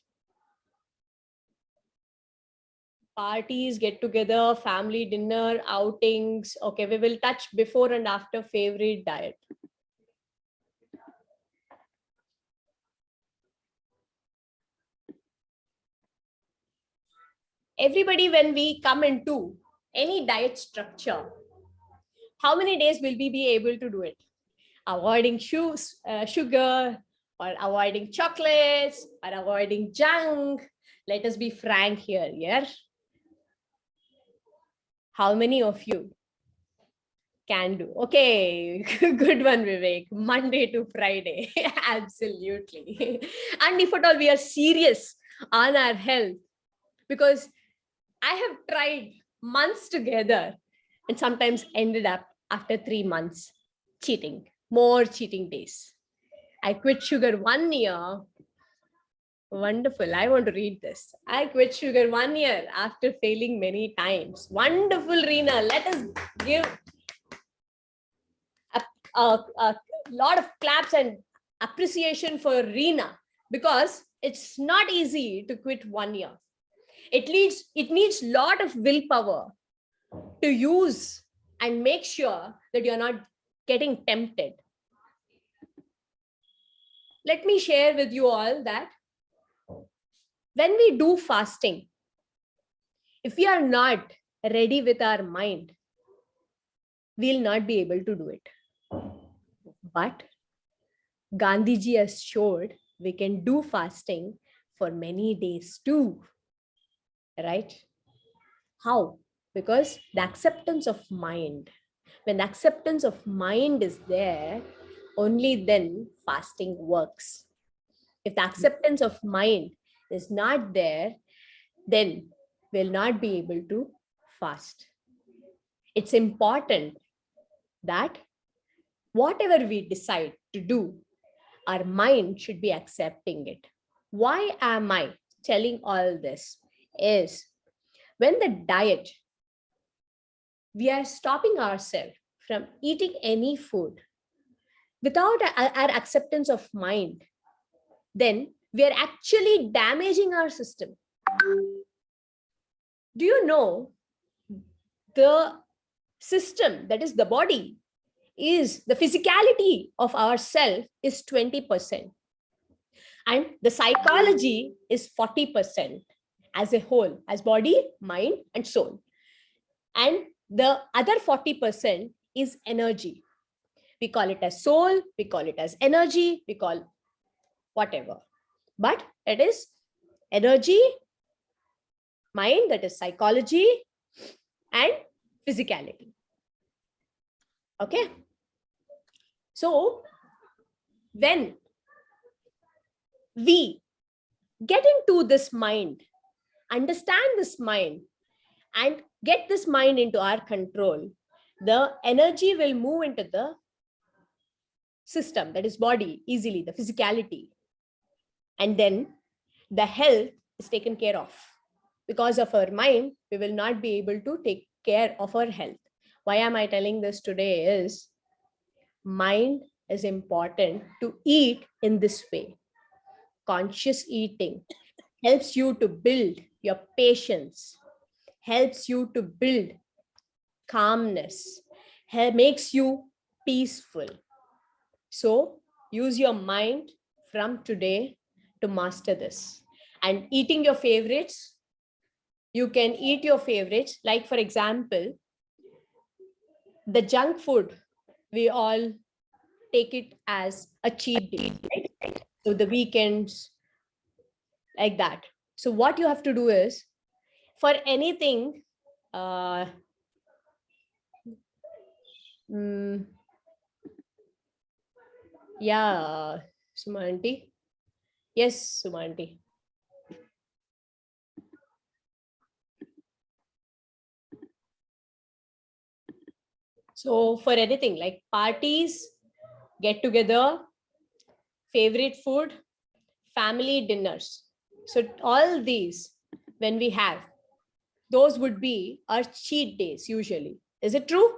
[SPEAKER 2] Parties, get together, family dinner, outings. Okay, we will touch before and after favorite diet. Everybody, when we come into any diet structure, how many days will we be able to do it? Avoiding sugar, or avoiding chocolates, or avoiding junk. Let us be frank here, yeah? How many of you can do? Okay, good one, Vivek. Monday to Friday, absolutely. And if at all we are serious on our health, because I have tried months together and sometimes ended up after 3 months cheating, more cheating days. I quit sugar 1 year. Wonderful. I want to read this. I quit sugar 1 year after failing many times. Wonderful, Reena. Let us give a lot of claps and appreciation for Reena, because it's not easy to quit 1 year. It needs a lot of willpower to use and make sure that you're not getting tempted. Let me share with you all that when we do fasting, if we are not ready with our mind, we'll not be able to do it. But Gandhiji has showed we can do fasting for many days too, right? How? Because the acceptance of mind. When the acceptance of mind is there, only then fasting works. If the acceptance of mind is not there, then we'll not be able to fast. It's important that whatever we decide to do, our mind should be accepting it. Why am I telling all this? Is when the diet, we are stopping ourselves from eating any food without our acceptance of mind, then we are actually damaging our system. Do you know the system, that is the body, is the physicality of ourself is 20%, and the psychology is 40% as a whole, as body, mind, and soul. And the other 40% is energy. We call it as soul, we call it as energy, we call whatever. But it is energy, mind, that is psychology, and physicality. Okay. So when we get into this mind, understand this mind, and get this mind into our control, the energy will move into the system, that is body, easily, the physicality. And then the health is taken care of. because of our mind, we will not be able to take care of our health. Why am I telling this today is mind is important to eat in this way. Conscious eating helps you to build your patience, helps you to build calmness, makes you peaceful. So use your mind from today to master this. And eating your favorites, you can eat your favorites. Like for example, the junk food, we all take it as a cheat day, right? So the weekends, like that. So what you have to do is, for anything, yeah, Sumanti. Yes, Sumanti. So for anything like parties, get together, favorite food, family dinners. So all these, when we have, those would be our cheat days usually. Is it true?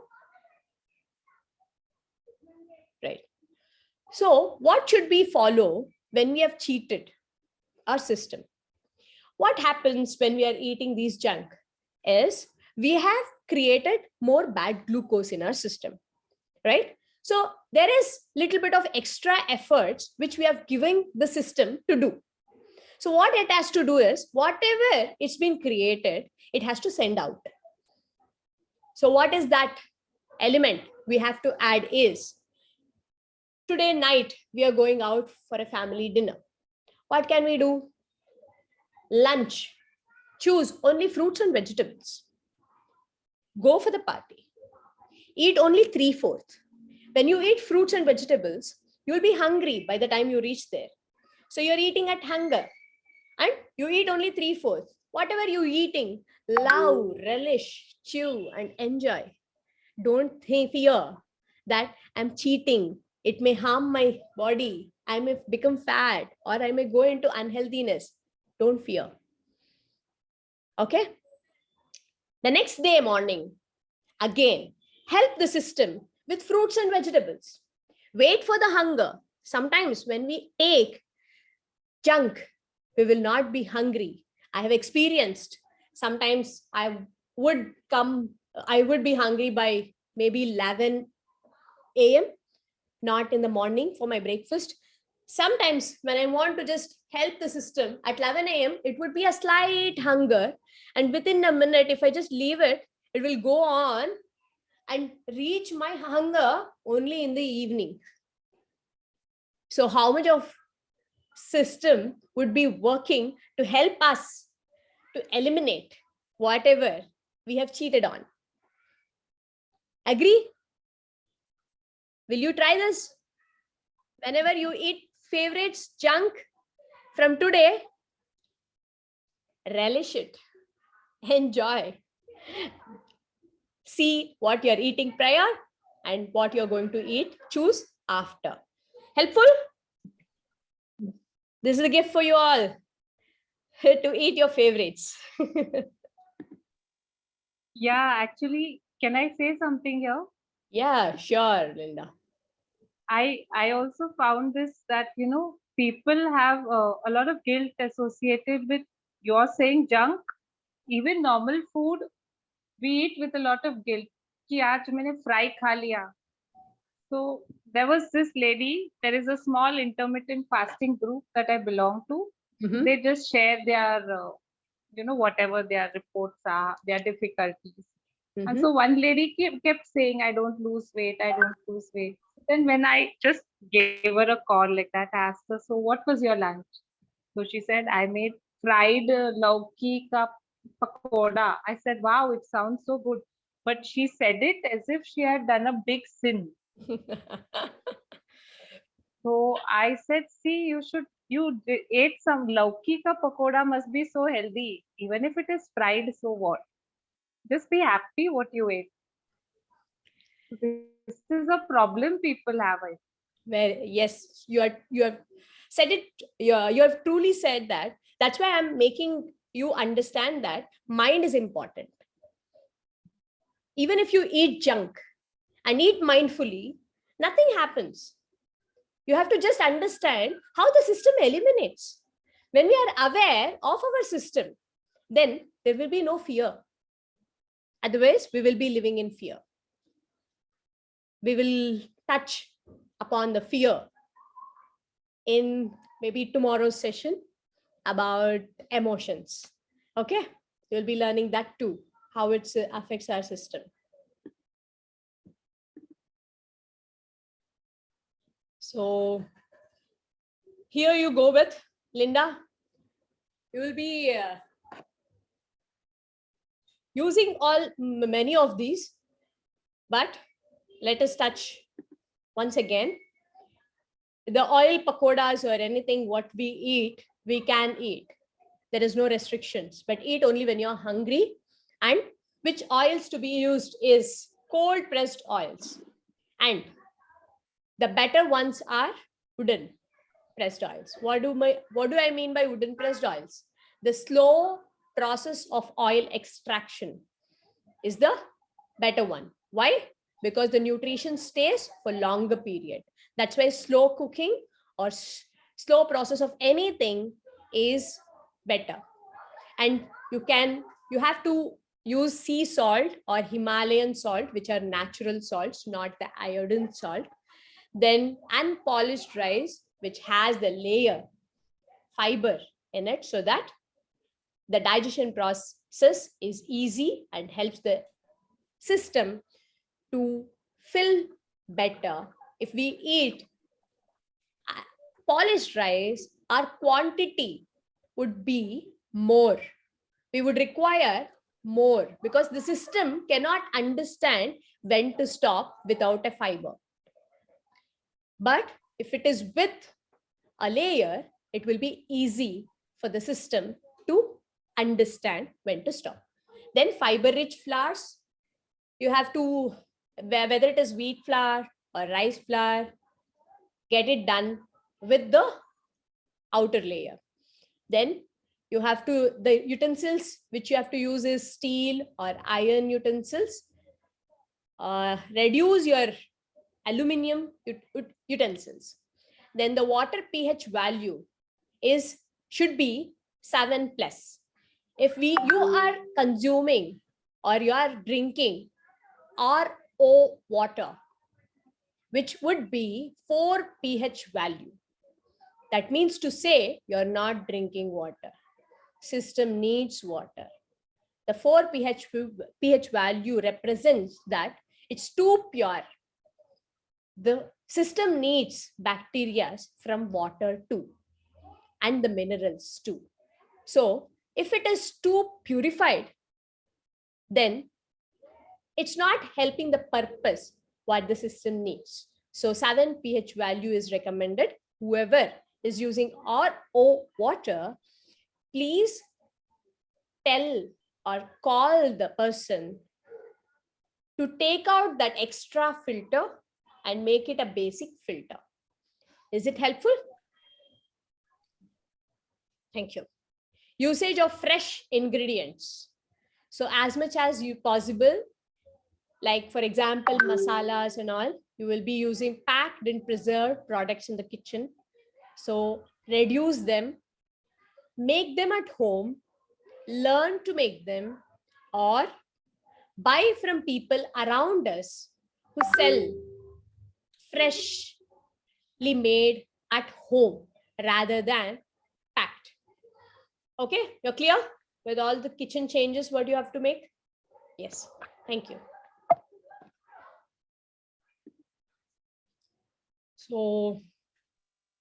[SPEAKER 2] Right. So what should we follow when we have cheated our system? What happens when we are eating these junk is we have created more bad glucose in our system, right? So there is little bit of extra efforts which we have given the system to do. So what it has to do is whatever it's been created, it has to send out. So what is that element we have to add is, today night we are going out for a family dinner. What can we do? Lunch. Choose only fruits and vegetables. Go for the party. Eat only 3/4. When you eat fruits and vegetables, you'll be hungry by the time you reach there. So you're eating at hunger and you eat only 3/4. Whatever you're eating, love, relish, chew, and enjoy. Don't fear that I'm cheating. It may harm my body. I may become fat or I may go into unhealthiness. Don't fear. Okay? The next day morning, again, help the system with fruits and vegetables. Wait for the hunger. Sometimes when we take junk, we will not be hungry. I have experienced, sometimes I would be hungry by maybe 11 a.m., not in the morning for my breakfast. Sometimes when I want to just help the system at 11 a.m., it would be a slight hunger. And within a minute, if I just leave it, it will go on and reach my hunger only in the evening. So how much of system would be working to help us to eliminate whatever we have cheated on? Agree? Will you try this? Whenever you eat favorites, junk, from today, relish it, enjoy. See what you're eating prior and what you're going to eat, choose after. Helpful? This is a gift for you all to eat your favorites.
[SPEAKER 4] Yeah, actually, can I say something here?
[SPEAKER 2] Yeah, sure, Linda.
[SPEAKER 4] I also found this that, people have a lot of guilt associated with you're saying junk, even normal food, we eat with a lot of guilt. कि आज मैंने fry खा लिया. So there was this lady, there is a small intermittent fasting group that I belong to.
[SPEAKER 2] Mhm.
[SPEAKER 4] They just share their, whatever their reports are, their difficulties. And so one lady kept saying, I don't lose weight, I don't lose weight. Then when I just gave her a call like that, I asked her, so what was your lunch? So she said, I made fried lauki ka pakoda. I said, wow, it sounds so good. But she said it as if she had done a big sin. So I said, see, you ate some lauki ka pakoda must be so healthy. Even if it is fried, so what? Just be happy what you ate. This is a problem people have.
[SPEAKER 2] Well, yes, you have said it. You have truly said that. That's why I'm making you understand that mind is important. Even if you eat junk and eat mindfully, nothing happens. You have to just understand how the system eliminates. When we are aware of our system, then there will be no fear. Otherwise, we will be living in fear. We will touch upon the fear in maybe tomorrow's session about emotions. Okay, you'll be learning that too, how it affects our system. So here you go with Linda. You will be using many of these, but let us touch once again. The oil pakoras or anything what we eat, we can eat. There is no restrictions, but eat only when you're hungry. And which oils to be used is cold pressed oils. And the better ones are wooden pressed oils. What do I mean by wooden pressed oils? The slow process of oil extraction is the better one. Why? Because the nutrition stays for longer period. That's why slow cooking or slow process of anything is better. And you have to use sea salt or Himalayan salt, which are natural salts, not the iodine salt. Then unpolished rice, which has the layer fiber in it, so that the digestion process is easy and helps the system to fill better. If we eat polished rice, our quantity would be more. We would require more because the system cannot understand when to stop without a fiber. But if it is with a layer, it will be easy for the system to understand when to stop. Then fiber-rich flours, you have to, whether it is wheat flour or rice flour, get it done with the outer layer. Then you have to, the utensils which you have to use is steel or iron utensils. Reduce your aluminum utensils. Then the water pH value should be 7+. If you are consuming or you are drinking RO water, which would be 4 pH value, that means to say you're not drinking water. System needs water. The 4 pH value represents that it's too pure. The system needs bacteria from water too, and the minerals too. So if it is too purified, then it's not helping the purpose what the system needs. So 7 pH value is recommended. Whoever is using RO water, please tell or call the person to take out that extra filter and make it a basic filter. Is it helpful? Thank you. Usage of fresh ingredients. So as much as possible, like for example, masalas and all, you will be using packed and preserved products in the kitchen. So reduce them, make them at home, learn to make them, or buy from people around us who sell freshly made at home rather than packed. Okay, you're clear with all the kitchen changes what you have to make? Yes, thank you. So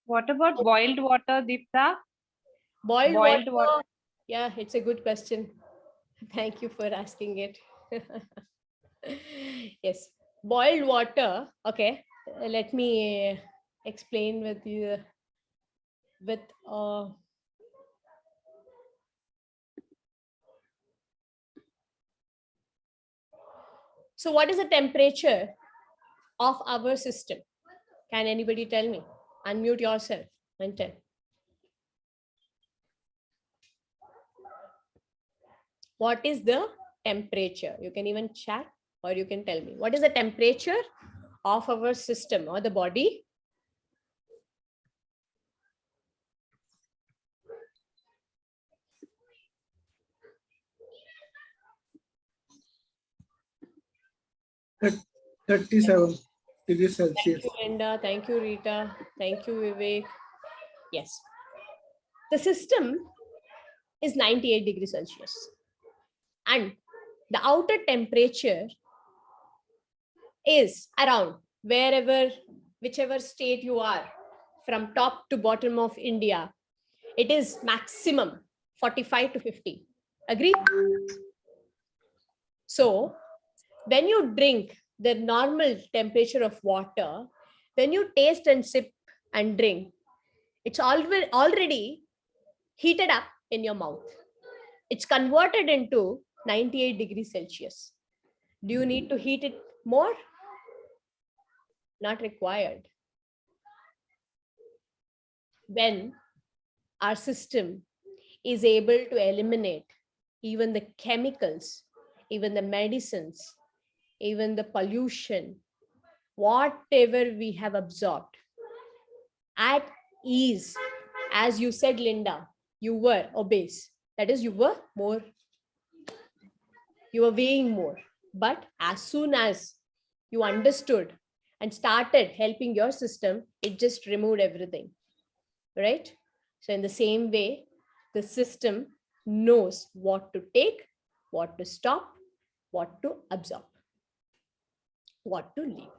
[SPEAKER 4] What about boiled water, Deepta?
[SPEAKER 2] Boiled water. Yeah, it's a good question. Thank you for asking it. Yes, boiled water. Okay, let me explain with you with so what is the temperature of our system? Can anybody tell me? Unmute yourself and tell. what is the temperature? You can even chat or you can tell me. What is the temperature of our system or the body?
[SPEAKER 8] Thir- 37 degrees
[SPEAKER 2] Thank
[SPEAKER 8] Celsius.
[SPEAKER 2] you, Linda. Thank you, Rita. Thank you, Vivek. Yes. The system is 98 degrees Celsius. And the outer temperature is around whichever state you are, from top to bottom of India. It is maximum 45 to 50. Agree? So when you drink the normal temperature of water, when you taste and sip and drink, it's already heated up in your mouth. It's converted into 98 degrees Celsius. Do you need to heat it more? Not required. When our system is able to eliminate even the chemicals, even the medicines, even the pollution, whatever we have absorbed, at ease, as you said, Linda, you were obese. That is, you were weighing more. But as soon as you understood and started helping your system, it just removed everything, right? So in the same way, the system knows what to take, what to stop, what to absorb, what to leave.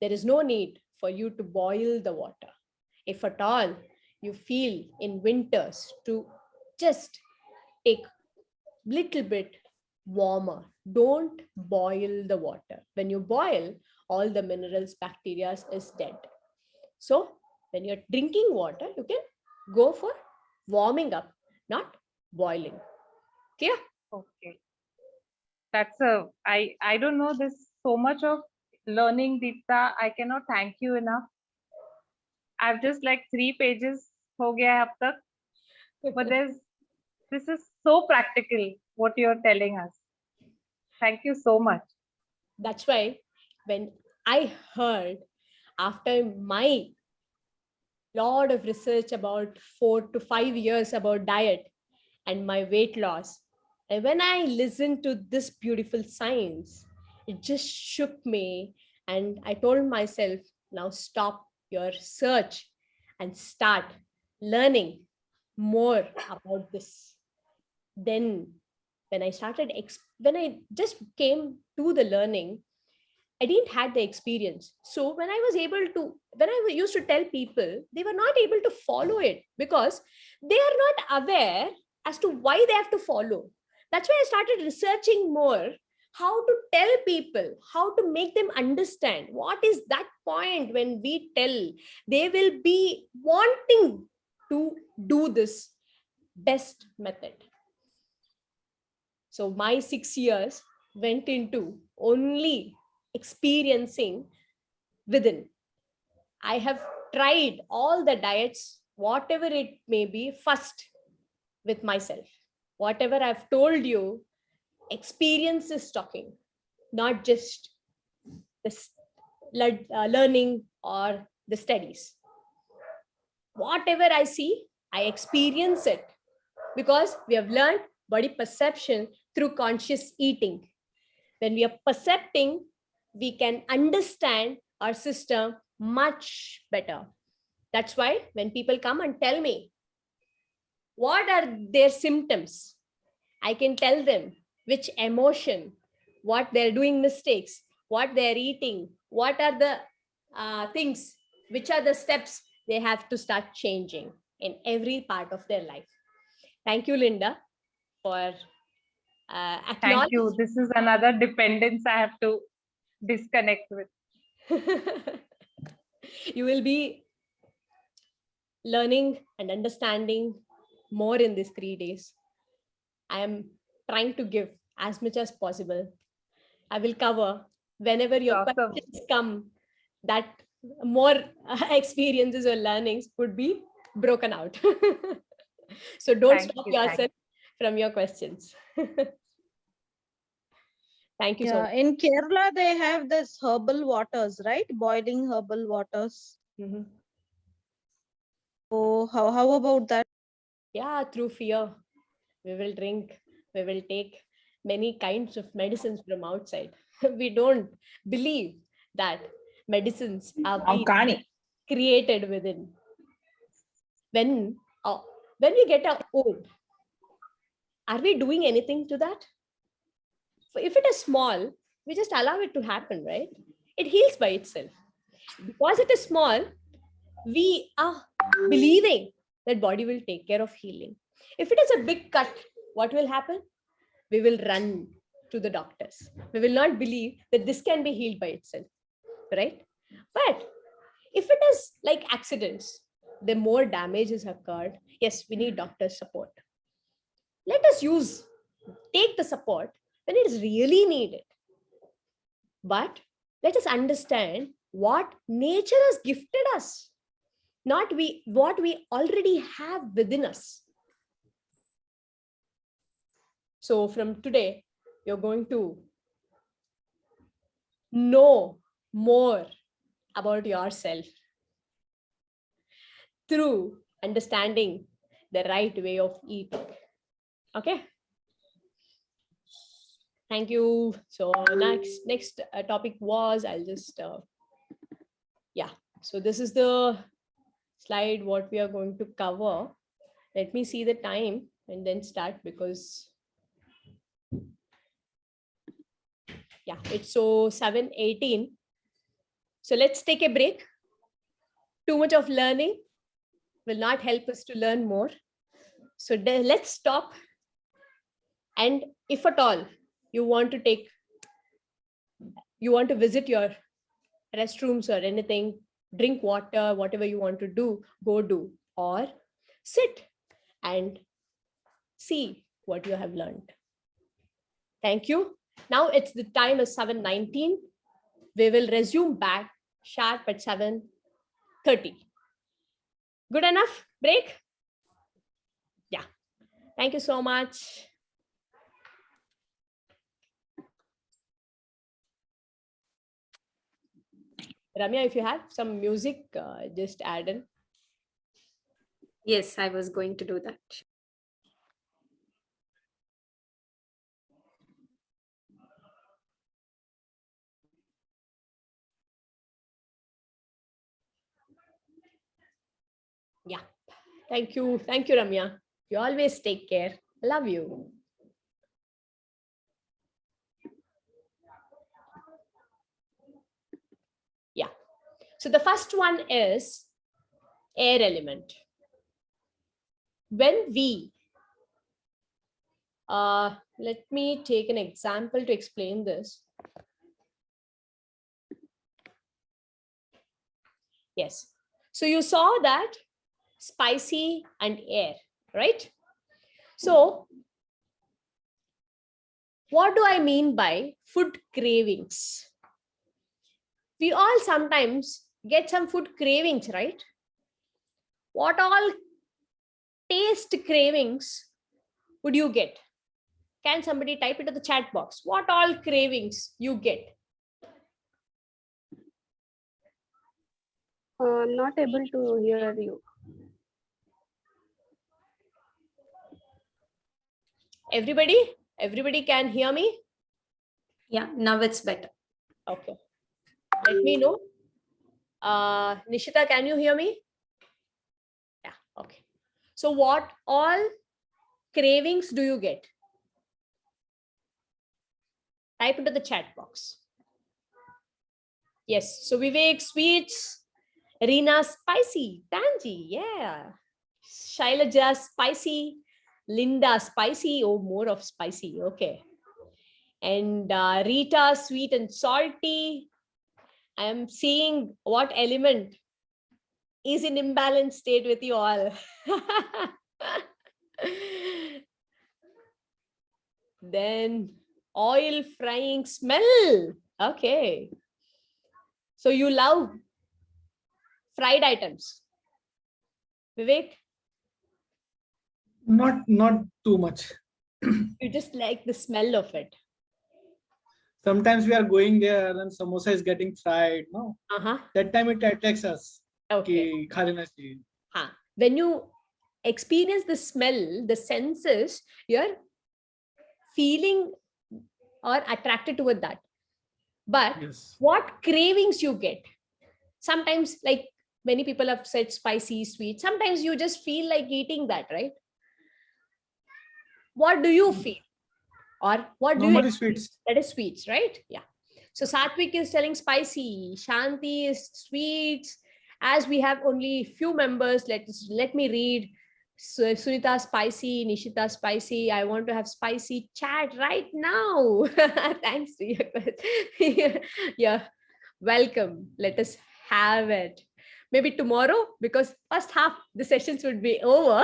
[SPEAKER 2] There is no need for you to boil the water. If at all you feel in winters to just take little bit warmer, don't boil the water. When you boil, all the minerals, bacteria is dead. So when you're drinking water, you can go for warming up, not boiling. Clear?
[SPEAKER 4] Okay. I don't know, there's so much of learning, Deepta. I cannot thank you enough. I've just like 3 pages ho gaya hai ab tak. But this is so practical what you're telling us. Thank you so much.
[SPEAKER 2] That's why when I heard after my lot of research about 4 to 5 years about diet and my weight loss, and when I listened to this beautiful science, it just shook me. And I told myself, now stop your search and start learning more about this. Then when I started, when I just came to the learning, I didn't had the experience. So when I used to tell people, they were not able to follow it because they are not aware as to why they have to follow. That's why I started researching more how to tell people, how to make them understand what is that point when we tell, they will be wanting to do this best method. So my 6 years went into only experiencing within. I have tried all the diets, whatever it may be, first with myself. Whatever I've told you, experience is talking, not just the learning or the studies. Whatever I see, I experience it because we have learned body perception through conscious eating. When we are percepting, we can understand our system much better. That's why when people come and tell me what are their symptoms, I can tell them which emotion, what they're doing mistakes, what they're eating, what are the things, which are the steps they have to start changing in every part of their life. Thank you, Linda, for
[SPEAKER 4] Thank you. This is another dependence I have to disconnect with.
[SPEAKER 2] You will be learning and understanding more in these 3 days. I am trying to give as much as possible. I will cover whenever your questions come, that more experiences or learnings would be broken out. So don't stop yourself. from your questions. Thank you so
[SPEAKER 7] Yeah,
[SPEAKER 2] much.
[SPEAKER 7] in Kerala, they have this herbal waters, right? Boiling herbal waters.
[SPEAKER 2] Mhm.
[SPEAKER 7] So how about that?
[SPEAKER 2] Yeah, through fear, we will drink, we will take many kinds of medicines from outside. We don't believe that medicines are being
[SPEAKER 9] Kani.
[SPEAKER 2] created within. When, uh, when we get a wound, are we doing anything to that? So if it is small, we just allow it to happen, right? It heals by itself. Because it is small, we are believing that body will take care of healing. If it is a big cut, what will happen? We will run to the doctors. We will not believe that this can be healed by itself, right? But if it is like accidents, the more damage is occurred, yes, we need doctor support. Let us take the support when it is really needed. But let us understand what nature has gifted us, not what we already have within us. So from today, you're going to know more about yourself through understanding the right way of eating. Okay. Thank you. So next topic was, I'll just yeah. So this is the slide what we are going to cover. Let me see the time and then start, because yeah, it's so 7:18. So let's take a break. Too much of learning will not help us to learn more. So let's stop. And if at all you want to visit your restrooms or anything, drink water, whatever you want to do, go do, or sit and see what you have learned. Thank you. Now it's the time is 7:19. We will resume back sharp at 7:30. Good enough? Break? Yeah. Thank you so much. Ramya, if you have some music, just add in.
[SPEAKER 10] Yes, I was going to do that.
[SPEAKER 2] Yeah. Thank you. Thank you, Ramya. You always take care. Love you. Yeah. So the first one is air element. When we, let me take an example to explain this. Yes. So you saw that spicy and air, right? So what do I mean by food cravings? We all sometimes get some food cravings, right? What all taste cravings would you get? Can somebody type into the chat box? What all cravings you get?
[SPEAKER 5] I'm not able to hear you.
[SPEAKER 2] Everybody can hear me?
[SPEAKER 10] Yeah, now it's better.
[SPEAKER 2] Okay. Let me know. Nishita, can you hear me? Yeah, okay. So what all cravings do you get? Type into the chat box. Yes, so Vivek, sweets. Reena, spicy. Tanji, yeah. Shailaja, spicy. Linda, spicy. Oh, more of spicy. Okay. And Rita, sweet and salty. I am seeing what element is in imbalance state with you all. Then oil frying smell. Okay. So you love fried items. Vivek?
[SPEAKER 8] Not too much.
[SPEAKER 2] You just like the smell of it.
[SPEAKER 8] Sometimes we are going there and samosa is getting fried. No,
[SPEAKER 2] Uh-huh.
[SPEAKER 8] that time it attracts us.
[SPEAKER 2] Okay.
[SPEAKER 8] कि खाना चाहिए.
[SPEAKER 2] When you experience the smell, the senses, you're feeling or attracted toward that. But
[SPEAKER 8] Yes.
[SPEAKER 2] what cravings you get? Sometimes, like many people have said, spicy, sweet. Sometimes you just feel like eating that, right? What do you feel? Or what do you
[SPEAKER 8] Normally sweets.
[SPEAKER 2] That is sweets, right? Yeah. So Satvik is telling spicy, Shanti is sweets. As we have only few members, let me read. Sunita spicy, Nishita spicy. I want to have spicy chat right now. Thanks to you. Yeah, welcome. Let us have it. Maybe tomorrow, because first half the sessions would be over.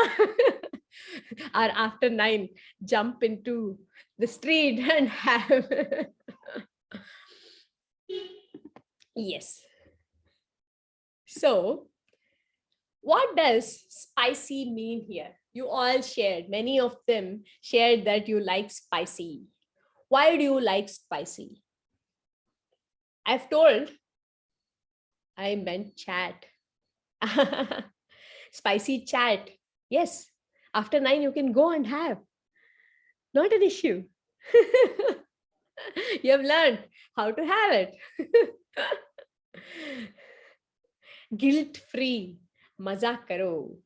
[SPEAKER 2] Or after 9, jump into the street and have. Yes. So, what does spicy mean here? You all shared, many of them shared that you like spicy. Why do you like spicy? I've told I meant chat. Spicy chat. Yes. After 9, you can go and have. Not an issue. You have learned how to have it. Guilt free. Maza karo.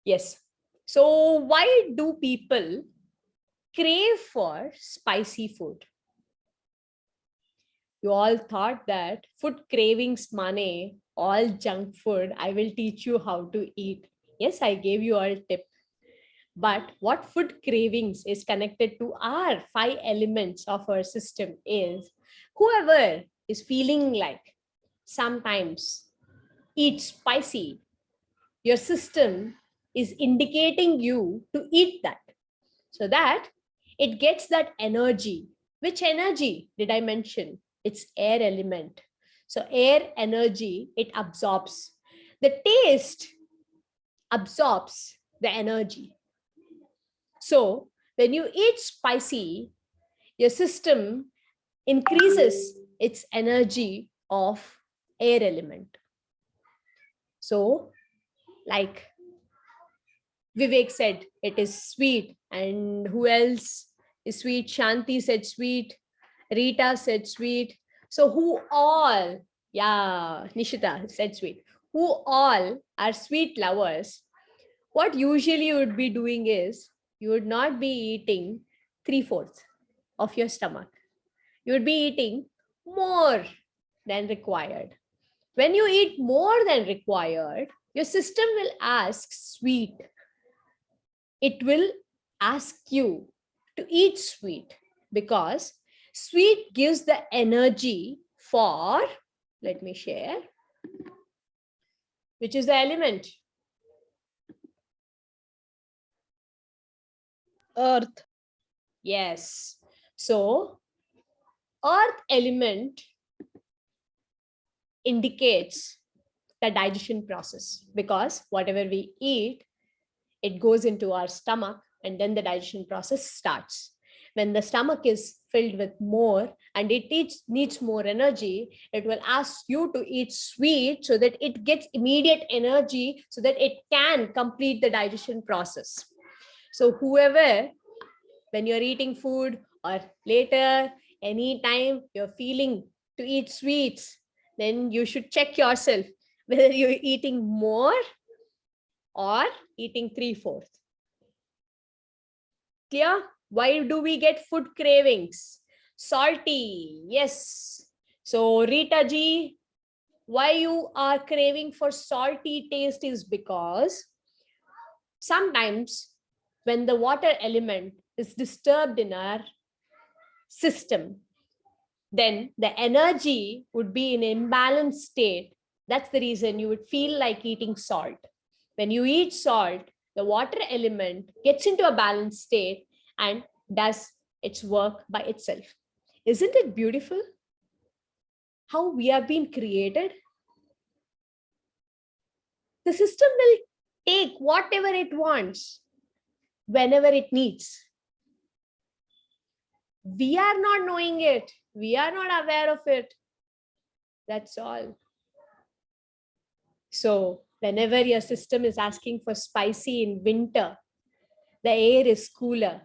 [SPEAKER 2] Yes. So, why do people crave for spicy food? You all thought that food cravings money, all junk food. I will teach you how to eat. Yes, I gave you all tip. But what food cravings is connected to our 5 elements of our system is whoever is feeling like sometimes eat spicy, your system is indicating you to eat that so that it gets that energy. Which energy did I mention? It's air element. So air energy, it absorbs. The taste absorbs the energy. So when you eat spicy, your system increases its energy of air element. So like Vivek said, it is sweet. And who else is sweet? Shanti said sweet. Rita said sweet. So who all, yeah, Nishita said sweet. Who all are sweet lovers? What usually you would be doing is you would not be eating 3/4 of your stomach. You would be eating more than required. When you eat more than required, your system will ask sweet. It will ask you to eat sweet because sweet gives the energy for, let me share, which is the element?
[SPEAKER 7] Earth.
[SPEAKER 2] Yes. So, earth element indicates the digestion process because whatever we eat, it goes into our stomach and then the digestion process starts. When the stomach is filled with more and it needs more energy, it will ask you to eat sweet so that it gets immediate energy so that it can complete the digestion process. So whoever, when you're eating food or later, anytime you're feeling to eat sweets, then you should check yourself whether you're eating more or eating 3/4. Clear? Why do we get food cravings? Salty, yes. So Rita ji, why you are craving for salty taste is because sometimes when the water element is disturbed in our system, then the energy would be in imbalanced state. That's the reason you would feel like eating salt. When you eat salt, the water element gets into a balanced state and does its work by itself. Isn't it beautiful how we have been created? The system will take whatever it wants whenever it needs. We are not knowing it. We are not aware of it. That's all. So whenever your system is asking for spicy in winter, the air is cooler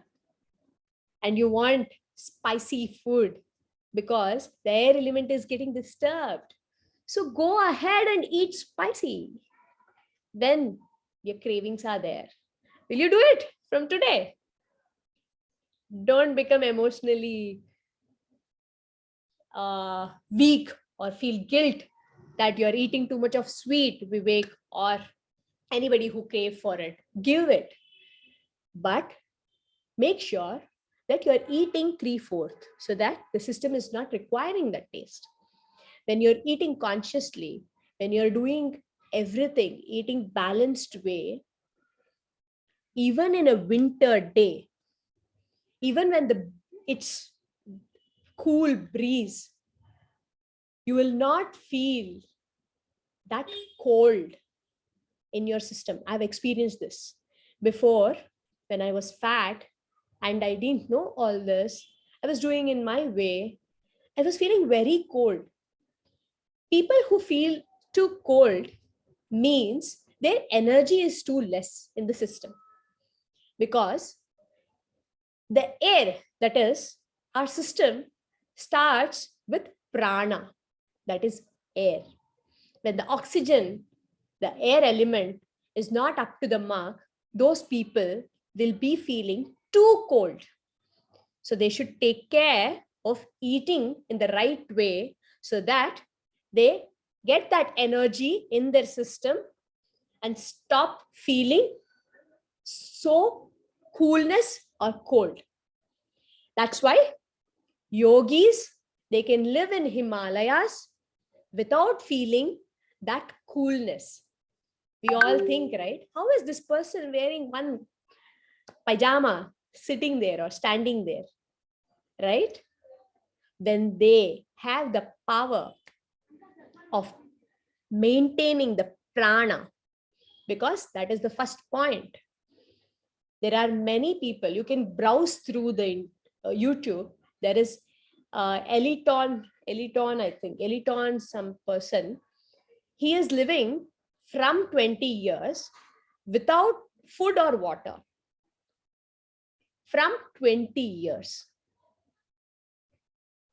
[SPEAKER 2] and you want spicy food because the air element is getting disturbed. So go ahead and eat spicy. Then your cravings are there. Will you do it from today? Don't become emotionally weak or feel guilt that you're eating too much of sweet, Vivek, or anybody who crave for it. Give it. But make sure that you're eating 3/4 so that the system is not requiring that taste. When you're eating consciously, when you're doing everything, eating balanced way, even in a winter day, even when it's cool breeze, you will not feel that cold in your system. I've experienced this before. When I was fat and I didn't know all this, I was doing in my way. I was feeling very cold. People who feel too cold means their energy is too less in the system, because the air, that is our system, starts with prana, that is air. When the oxygen, the air element, is not up to the mark, those people will be feeling too cold. So they should take care of eating in the right way so that they get that energy in their system and stop feeling so coolness or cold. That's why yogis, they can live in Himalayas without feeling that coolness. We all think, right? How is this person wearing one pajama sitting there or standing there, right? Then they have the power of maintaining the prana, because that is the first point. There are many people, you can browse through the YouTube. There is Eliton, I think, Eliton, some person. He is living from 20 years without food or water. From 20 years.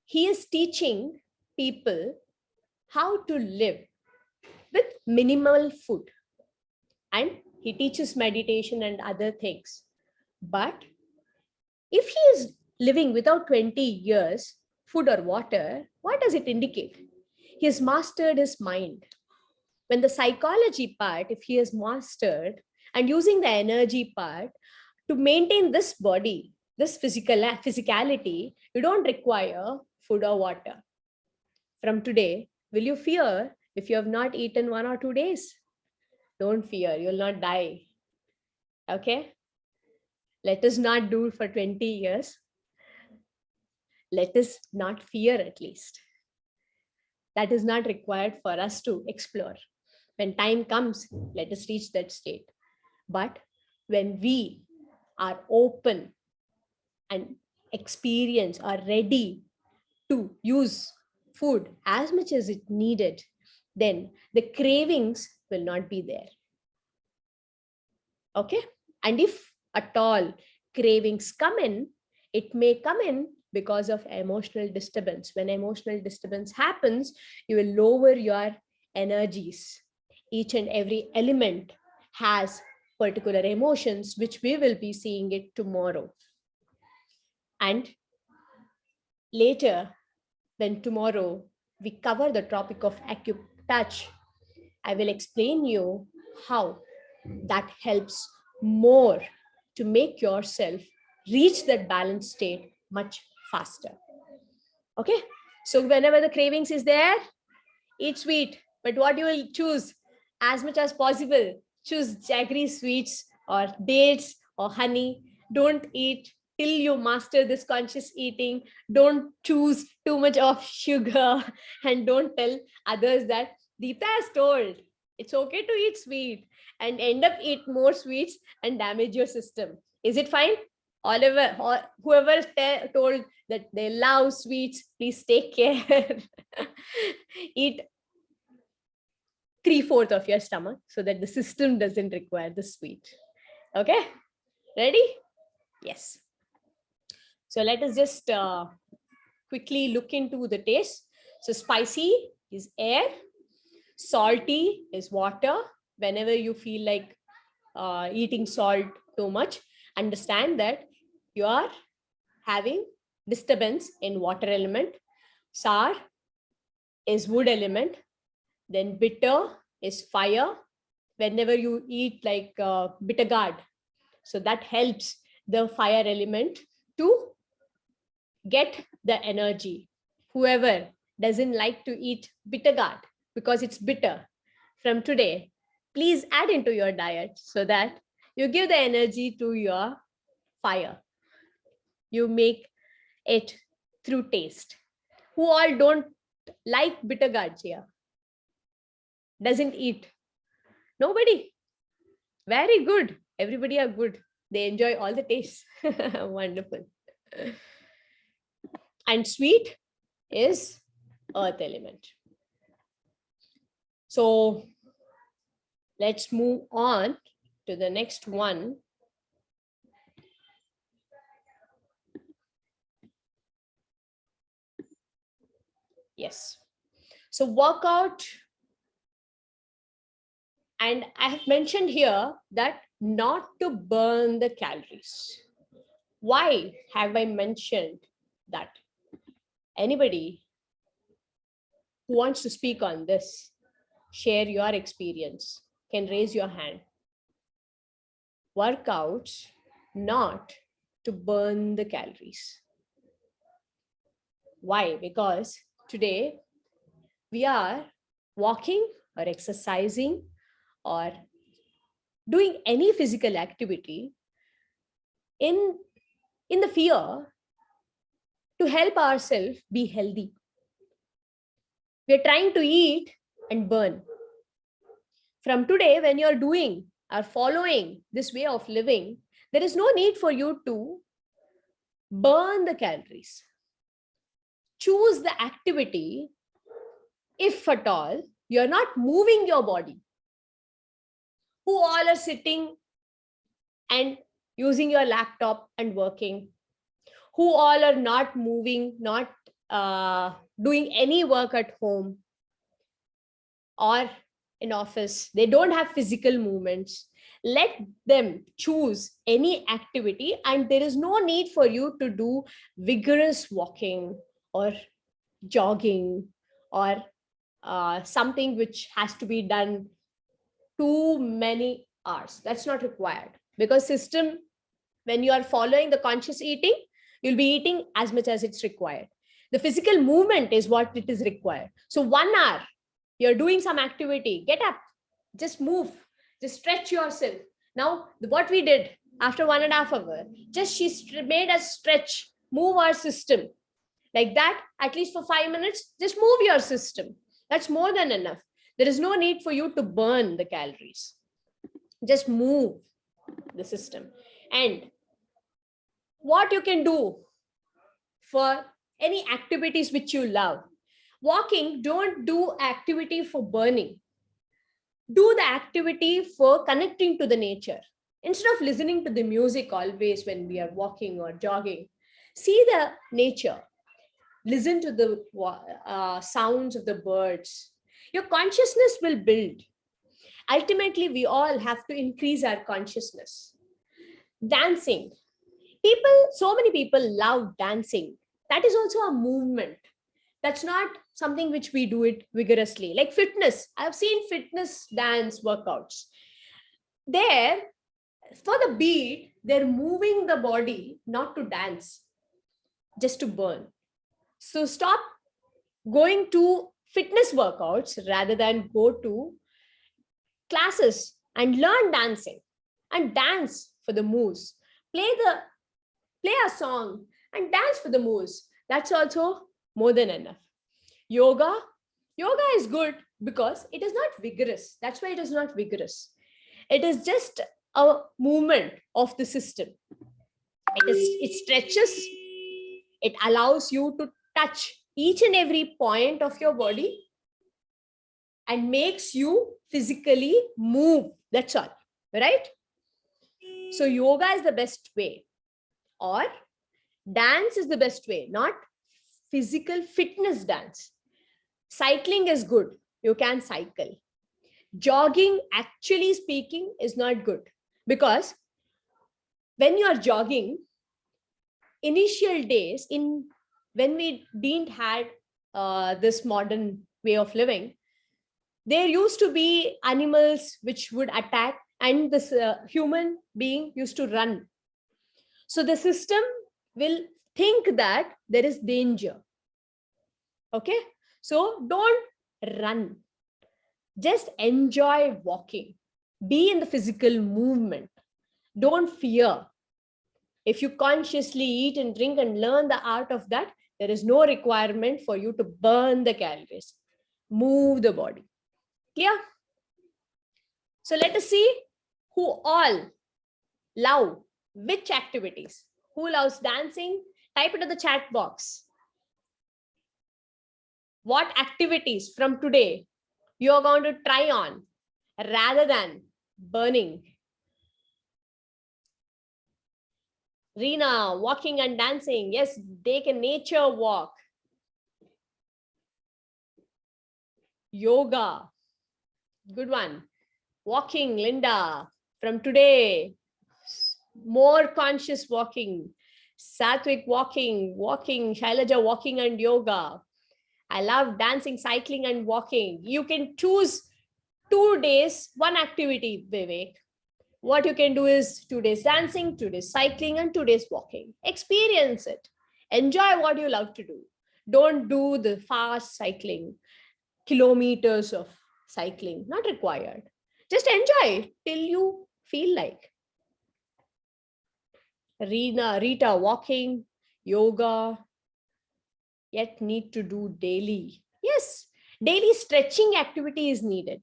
[SPEAKER 2] He is teaching people how to live with minimal food. And he teaches meditation and other things. But if he is living without 20 years food or water, what does it indicate? He has mastered his mind. When the psychology part, if he has mastered and using the energy part to maintain this body, this physicality, you don't require food or water. From today, will you fear if you have not eaten 1 or 2 days? Don't fear, you'll not die. Okay? Let us not do for 20 years. Let us not fear, at least. That is not required for us to explore. When time comes, let us reach that state. But when we are open and experience, are ready to use food as much as it needed, then the cravings will not be there. Okay? And if at all cravings come in, it may come in because of emotional disturbance. When emotional disturbance happens, you will lower your energies. Each and every element has particular emotions, which we will be seeing it tomorrow. And later, when tomorrow we cover the topic of AcuTouch, I will explain you how that helps more to make yourself reach that balanced state much faster. Okay, so whenever the cravings is there, eat sweet, but what you will choose as much as possible, choose jaggery sweets or dates or honey. Don't eat till you master this conscious eating. Don't choose too much of sugar and don't tell others that Deepta has told it's okay to eat sweet and end up eat more sweets and damage your system. Is it fine? Oliver or whoever told that they love sweets, please take care. Eat 3/4 of your stomach so that the system doesn't require the sweet. Okay, ready? Yes. So let us just quickly look into the taste. So spicy is air, salty is water. Whenever you feel like eating salt too much, understand that you are having disturbance in water element. Sour is wood element. Then bitter is fire. Whenever you eat like bitter gourd, so that helps the fire element to get the energy. Whoever doesn't like to eat bitter gourd because it's bitter, from today, please add into your diet so that you give the energy to your fire. You make it through taste. Who all don't like bitter gourd here? Doesn't eat? Nobody. Very good. Everybody are good. They enjoy all the tastes. Wonderful. And sweet is earth element. So let's move on to the next one. Yes. So workout. And I have mentioned here that not to burn the calories. Why have I mentioned that? Anybody who wants to speak on this, share your experience, can raise your hand. Workouts not to burn the calories. Why? Because today we are walking or exercising or doing any physical activity in the fear to help ourselves be healthy. We are trying to eat and burn. From today, when you're doing or following this way of living, there is no need for you to burn the calories. Choose the activity if at all you're not moving your body. Who all are sitting and using your laptop and working? Who all are not moving, not doing any work at home or in office? They don't have physical movements. Let them choose any activity, and there is no need for you to do vigorous walking or jogging or something which has to be done too many hours. That's not required, because system, when you are following the conscious eating, you'll be eating as much as it's required. The physical movement is what it is required. So 1 hour, you're doing some activity, get up, just move, just stretch yourself. Now, what we did after 1.5 hours, just she made us stretch, move our system. Like that, at least for 5 minutes, just move your system. That's more than enough. There is no need for you to burn the calories. Just move the system. And what you can do for any activities which you love. Walking, don't do activity for burning. Do the activity for connecting to the nature. Instead of listening to the music always when we are walking or jogging, see the nature. Listen to the sounds of the birds. Your consciousness will build. Ultimately, we all have to increase our consciousness. Dancing. So many people love dancing. That is also a movement. That's not something which we do it vigorously. Like fitness. I've seen fitness dance workouts. There, for the beat, they're moving the body not to dance, just to burn. So stop going to fitness workouts rather than go to classes and learn dancing and dance for the moves. Play a song and dance for the moves. That's also more than enough. Yoga is good because it is not vigorous. That's why it is not vigorous. It is just a movement of the system. It stretches. It allows you to touch each and every point of your body and makes you physically move. That's all, right? So yoga is the best way, or dance is the best way, not physical fitness dance. Cycling is good. You can cycle. Jogging, actually speaking, is not good, because when you are jogging, initial days, when we didn't had this modern way of living, there used to be animals which would attack, and this human being used to run. So the system will think that there is danger. Okay, so don't run. Just enjoy walking. Be in the physical movement. Don't fear. If you consciously eat and drink and learn the art of that, there is no requirement for you to burn the calories. Move the body. Clear? So let us see who all love which activities. Who loves dancing? Type it in the chat box. What activities from today you are going to try on rather than burning? Reena, walking and dancing. Yes, take a nature walk. Yoga. Good one. Walking, Linda. From today, more conscious walking. Sattvic walking, Shailaja walking and yoga. I love dancing, cycling and walking. You can choose 2 days, one activity, Vivek. What you can do is 2 days dancing, 2 days cycling, and 2 days walking. Experience it. Enjoy what you love to do. Don't do the fast cycling, kilometers of cycling, not required. Just enjoy till you feel like. Rita, walking, yoga, yet need to do daily. Yes, daily stretching activity is needed.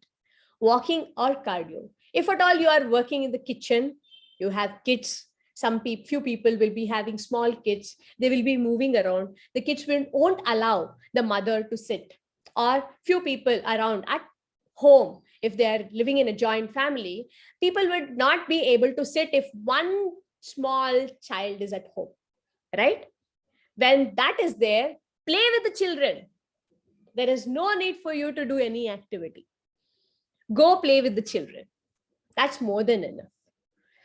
[SPEAKER 2] Walking or cardio. If at all you are working in the kitchen, you have kids, few people will be having small kids, they will be moving around. The kids won't allow the mother to sit, or few people around at home. If they are living in a joint family, people would not be able to sit if one small child is at home, right? When that is there, play with the children. There is no need for you to do any activity. Go play with the children. That's more than enough.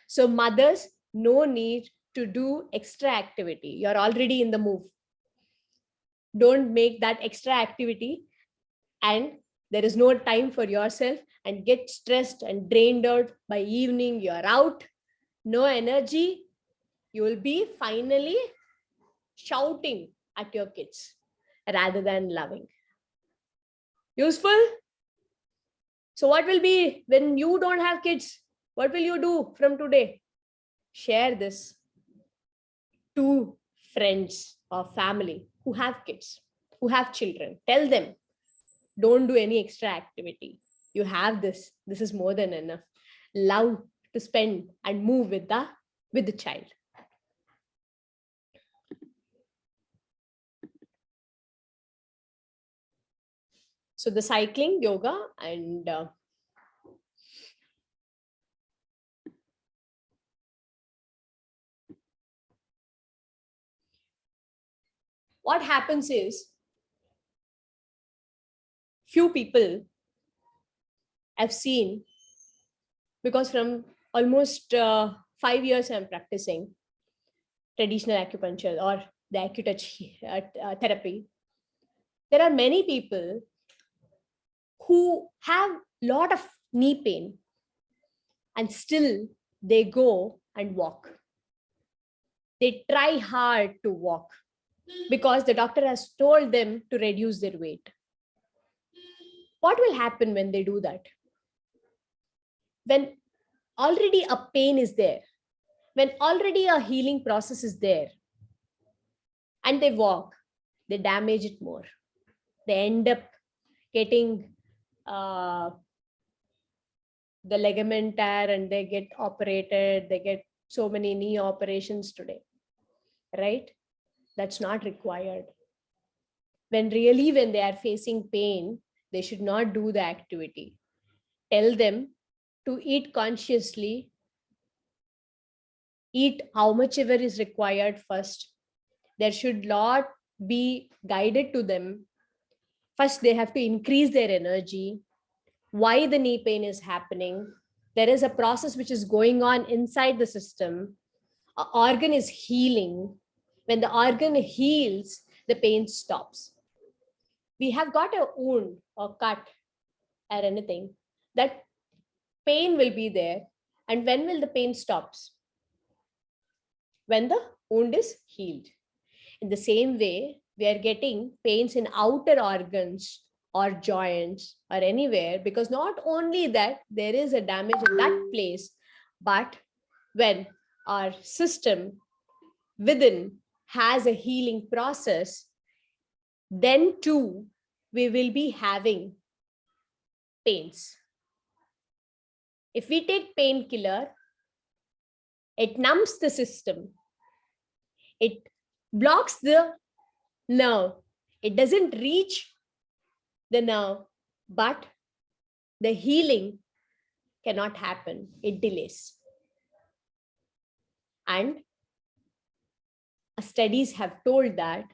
[SPEAKER 2] So mothers, no need to do extra activity. You're already in the move. Don't make that extra activity and there is no time for yourself and get stressed and drained out. By evening, you're out, no energy. You will be finally shouting at your kids rather than loving. Useful? So what will be when you don't have kids? What will you do from today? Share this to friends or family who have kids, who have children. Tell them, don't do any extra activity. You have this. This is more than enough. Love to spend and move with the child. So the cycling, yoga, and what happens is, few people I've seen, because from almost 5 years I'm practicing traditional acupuncture or the acutouch therapy. There are many people who have a lot of knee pain and still they go and walk. They try hard to walk because the doctor has told them to reduce their weight. What will happen when they do that? When already a pain is there, when already a healing process is there, and they walk, they damage it more. They end up getting the ligament tear and they get operated. They get so many knee operations today. right? That's not required. When they are facing pain, they should not do the activity. Tell them to eat consciously, eat how much ever is required first. There should not be guided to them. First, they have to increase their energy. Why the knee pain is happening? There is a process which is going on inside the system. An organ is healing. When the organ heals, the pain stops. We have got a wound or cut or anything, that pain will be there. And when will the pain stops? When the wound is healed. In the same way, we are getting pains in outer organs or joints or anywhere, because not only that there is a damage in that place, but when our system within has a healing process, then too we will be having pains. If we take painkiller, it numbs the system. It blocks the nerve. It doesn't reach the nerve, but the healing cannot happen. It delays. And studies have told that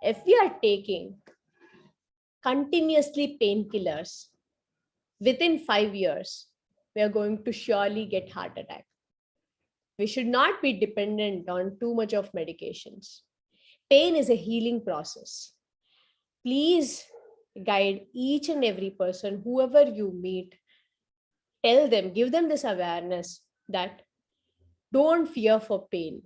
[SPEAKER 2] if we are taking continuously painkillers, within 5 years, we are going to surely get heart attack. We should not be dependent on too much of medications. Pain is a healing process. Please guide each and every person, whoever you meet, tell them, give them this awareness that don't fear for pain.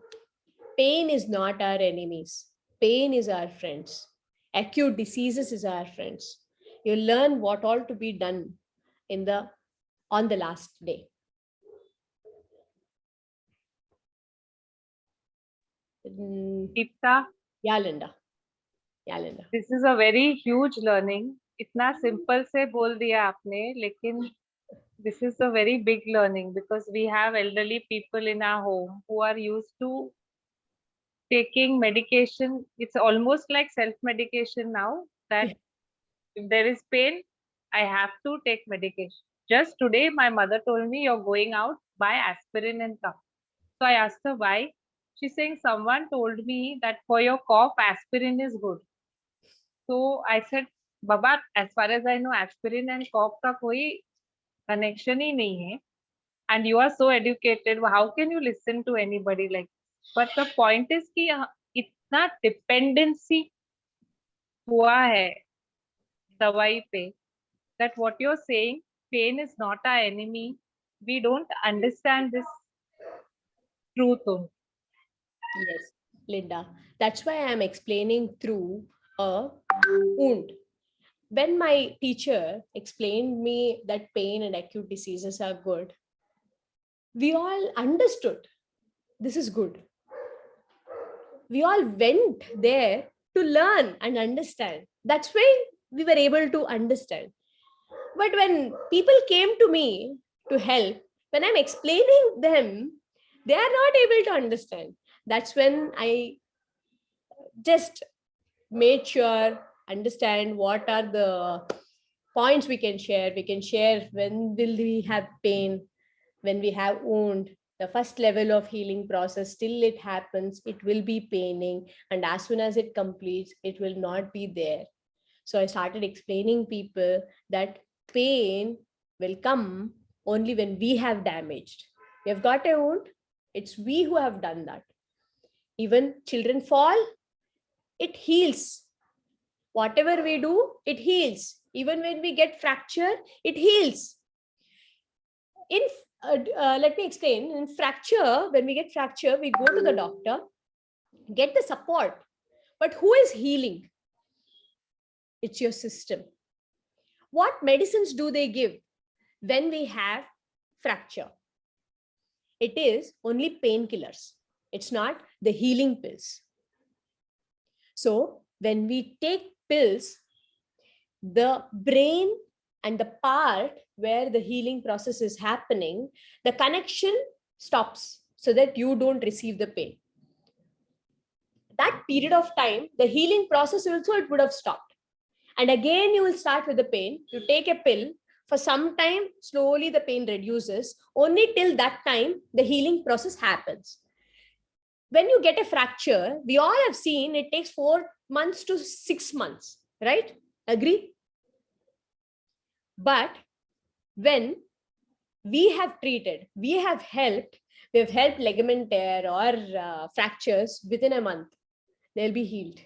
[SPEAKER 2] Pain is not our enemies. Pain is our friends. Acute diseases is our friends. You learn what all to be done on the last day.
[SPEAKER 4] Deepta,
[SPEAKER 2] Yeah, Linda.
[SPEAKER 4] this is a very huge learning. इतना simple से बोल दिया आपने, लेकिन this is a very big learning because we have elderly people in our home who are used to taking medication. It's almost like self-medication now, that if there is pain, I have to take medication. Just today, my mother told me, you're going out, buy aspirin and come. So I asked her why. She's saying, someone told me that for your cough, aspirin is good. So I said, Baba, as far as I know, aspirin and cough का कोई connection ही नहीं है. And you are so educated. How can you listen to anybody like? But the point is कि इतना dependency हुआ है दवाई पे, that what you're saying, pain is not our enemy. We don't understand this truth only.
[SPEAKER 2] Yes, Linda. That's why I'm explaining through a wound. When my teacher explained me that pain and acute diseases are good, we all understood this is good. We all went there to learn and understand. That's why we were able to understand. But when people came to me to help, when I'm explaining them, they are not able to understand. That's when I just made sure understand what are the points we can share. We can share when will we have pain, when we have wound, the first level of healing process, till it happens, it will be paining. And as soon as it completes, it will not be there. So I started explaining people that pain will come only when we have damaged. We have got a wound. It's we who have done that. Even children fall, it heals. Whatever we do, it heals. Even when we get fracture, it heals. Let me explain. In fracture, when we get fracture, we go to the doctor, get the support. But who is healing? It's your system. What medicines do they give when we have fracture? It is only painkillers. It's not the healing pills. So when we take pills, the brain and the part where the healing process is happening, the connection stops so that you don't receive the pain. that period of time, the healing process also, it would have stopped. And again, you will start with the pain. You take a pill. For some time, slowly the pain reduces. Only till that time, the healing process happens. When you get a fracture, we all have seen it takes 4 months to 6 months, right? Agree? But when we have treated, we have helped ligament tear or fractures within a month, they'll be healed.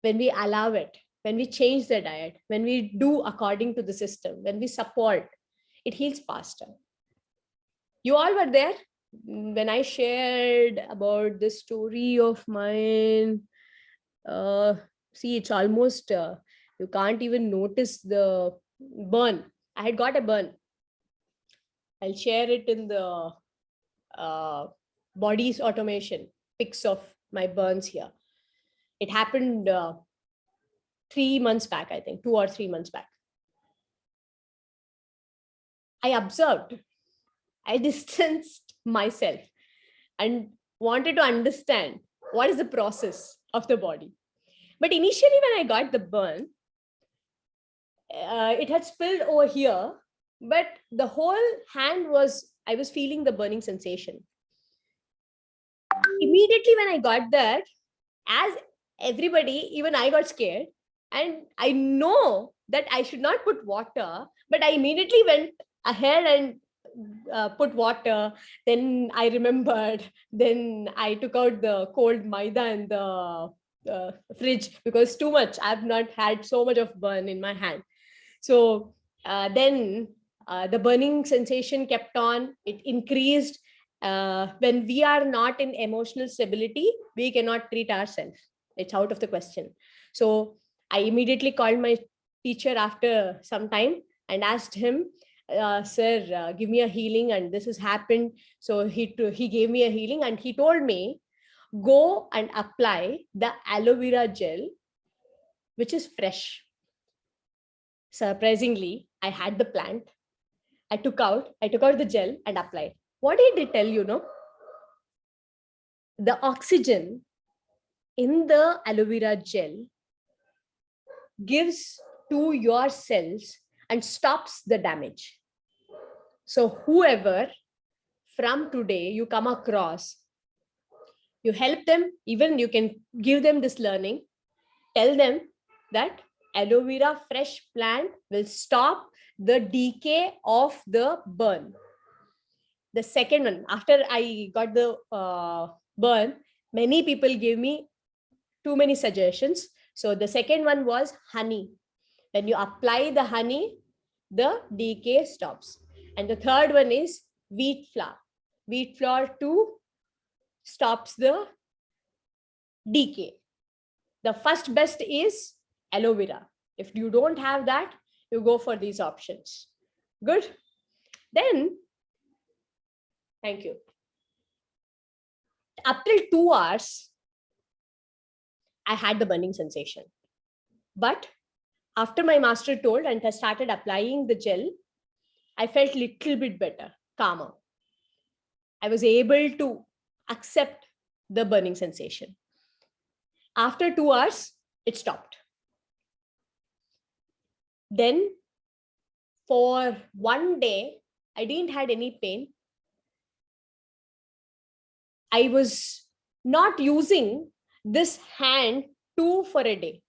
[SPEAKER 2] When we allow it, when we change the diet, when we do according to the system, when we support, it heals faster. You all were there when I shared about the story of mine. See, it's almost, you can't even notice the burn. I had got a burn. I'll share it in the bodies automation, pics of my burns here. It happened 3 months back, I think, 2 or 3 months back. I observed, I distanced myself and wanted to understand what is the process of the body. But initially, when I got the burn, it had spilled over here, but the whole hand was, I was feeling the burning sensation. Immediately when I got that, as everybody, even I got scared, and I know that I should not put water, but I immediately went ahead and put water. Then I remembered, then I took out the cold maida in the fridge because too much. I've not had so much of burn in my hand. So then the burning sensation kept on, it increased. When we are not in emotional stability, we cannot treat ourselves. It's out of the question. So I immediately called my teacher after some time and asked him, sir, give me a healing, and this has happened. So he gave me a healing, and he told me, go and apply the aloe vera gel, which is fresh. Surprisingly, I had the plant. I took out the gel and applied. What did it tell you? No, the oxygen in the aloe vera gel gives to your cells and stops the damage. So whoever from today you come across, you help them, even you can give them this learning, tell them that aloe vera fresh plant will stop the decay of the burn. The second one, after I got the burn, many people gave me too many suggestions. So the second one was honey. When you apply the honey, the decay stops. And the third one is wheat flour. Wheat flour too stops the decay. The first best is aloe vera. If you don't have that, you go for these options. Good. Then, thank you. Up till 2 hours, I had the burning sensation. But after my master told and I started applying the gel, I felt little bit better, calmer. I was able to accept the burning sensation. After 2 hours, it stopped. Then for 1 day, I didn't had any pain. I was not using this hand too for a day.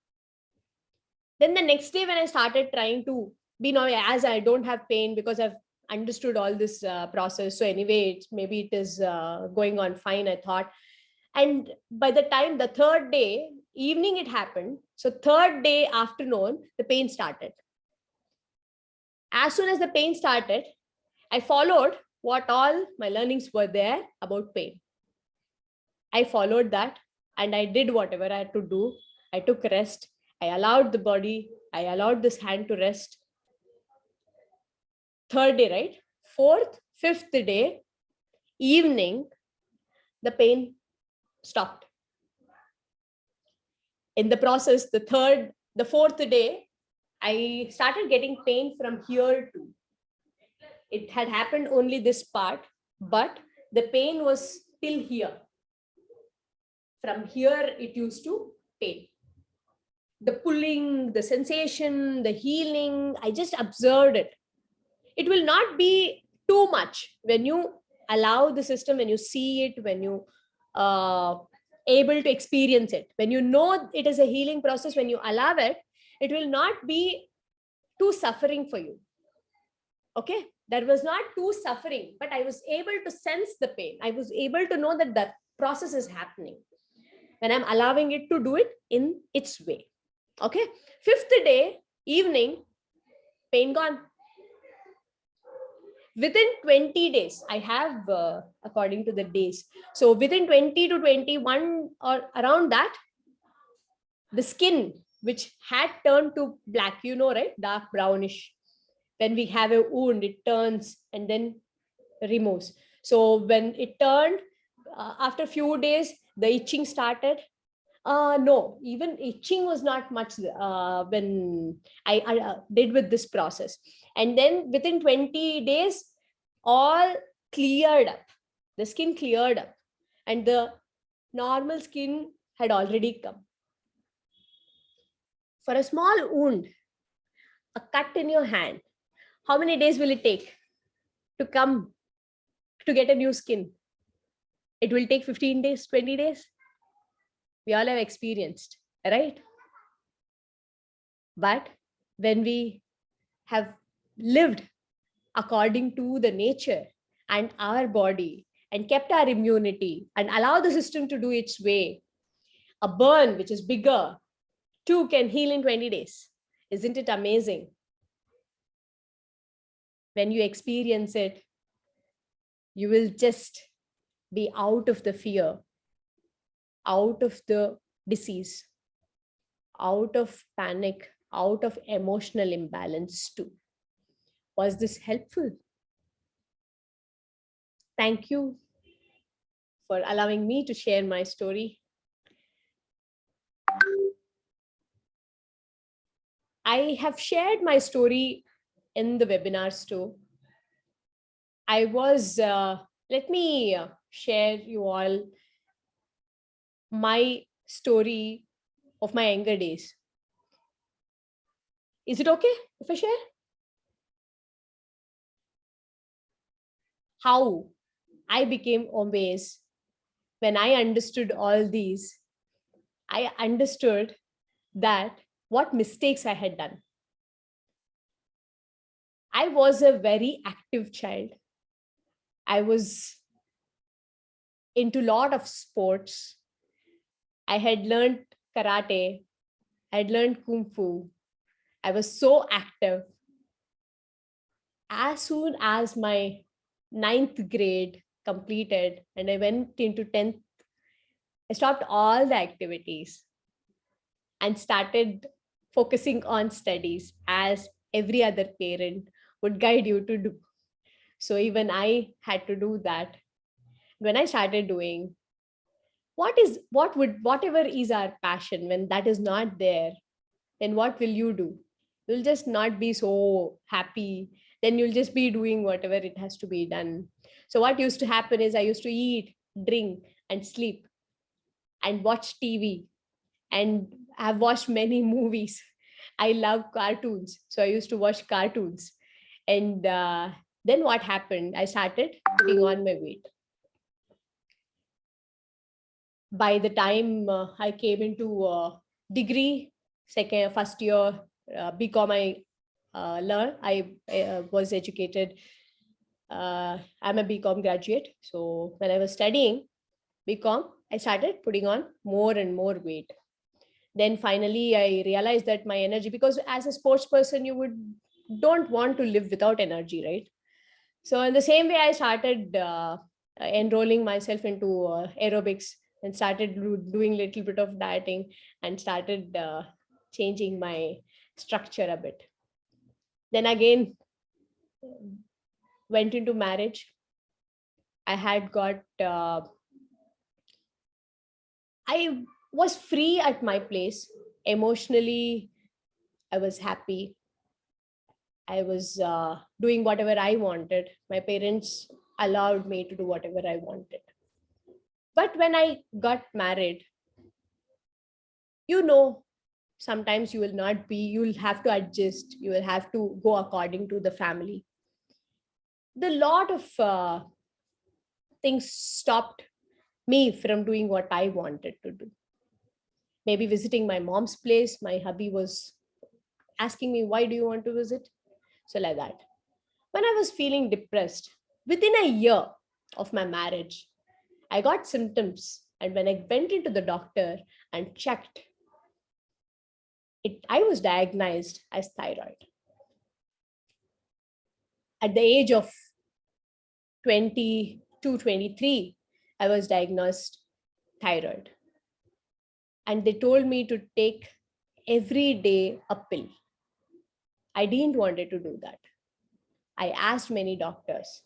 [SPEAKER 2] Then the next day when I started trying to be now, as I don't have pain because I've understood all this process. So anyway, maybe it is going on fine, I thought. And by the time the third day, evening it happened. So third day afternoon, the pain started. As soon as the pain started, I followed what all my learnings were there about pain. I followed that and I did whatever I had to do. I took rest. I allowed the body, I allowed this hand to rest. Third day, right? Fourth, fifth day, evening, the pain stopped. In the process, the fourth day, I started getting pain from here too. It had happened only this part, but the pain was still here. From here, it used to pain. The pulling, the sensation, the healing, I just observed it. It will not be too much when you allow the system, when you see it, when you able to experience it, when you know it is a healing process, when you allow it, it will not be too suffering for you. Okay, that was not too suffering, but I was able to sense the pain. I was able to know that the process is happening when I'm allowing it to do it in its way. Okay, fifth day evening, pain gone. Within 20 days, I have according to the days, so within 20 to 21 or around that, the skin which had turned to black, you know, right, dark brownish, when we have a wound, it turns and then removes. So when it turned, after a few days, the itching started. No, even itching was not much when I did with this process. And then within 20 days, all cleared up. The skin cleared up and the normal skin had already come. For a small wound, a cut in your hand, how many days will it take to come to get a new skin? It will take 15 days, 20 days. We all have experienced, right? But when we have lived according to the nature and our body and kept our immunity and allow the system to do its way, a burn which is bigger too can heal in 20 days. Isn't it amazing? When you experience it, you will just be out of the fear, out of the disease, out of panic, out of emotional imbalance too. Was this helpful? Thank you for allowing me to share my story. I have shared my story in the webinars too. I was, let me share you all my story of my younger days. Is it okay if I share? How I became obese. When I understood all these, I understood that what mistakes I had done. I was a very active child. I was into a lot of sports. I had learned karate. I had learned kung fu. I was so active. As soon as my 9th grade completed and I went into 10th, I stopped all the activities and started focusing on studies as every other parent would guide you to do. So even I had to do that. When I started doing whatever is our passion, when that is not there, then what will you do? You'll just not be so happy. Then you'll just be doing whatever it has to be done. So what used to happen is I used to eat, drink, and sleep and watch TV, and I've watched many movies. I love cartoons, so I used to watch cartoons. And then what happened? I started putting on my weight. By the time I came into degree, first year, BCom, I was educated. I'm a BCom graduate. So when I was studying BCom, I started putting on more and more weight. Then finally, I realized that my energy, because as a sports person, you don't want to live without energy, right? So in the same way, I started enrolling myself into aerobics and started doing a little bit of dieting and started changing my structure a bit. Then again, went into marriage. I had got, I was free at my place. Emotionally, I was happy. I was doing whatever I wanted. My parents allowed me to do whatever I wanted. But when I got married, you know, sometimes you will not be, you will have to adjust, you will have to go according to the family. The lot of things stopped me from doing what I wanted to do. Maybe visiting my mom's place, my hubby was asking me, why do you want to visit? So like that. When I was feeling depressed, within a year of my marriage, I got symptoms. And when I went into the doctor and checked, I was diagnosed as thyroid. At the age of 22, 23, I was diagnosed thyroid. And they told me to take every day a pill. I didn't want to do that. I asked many doctors.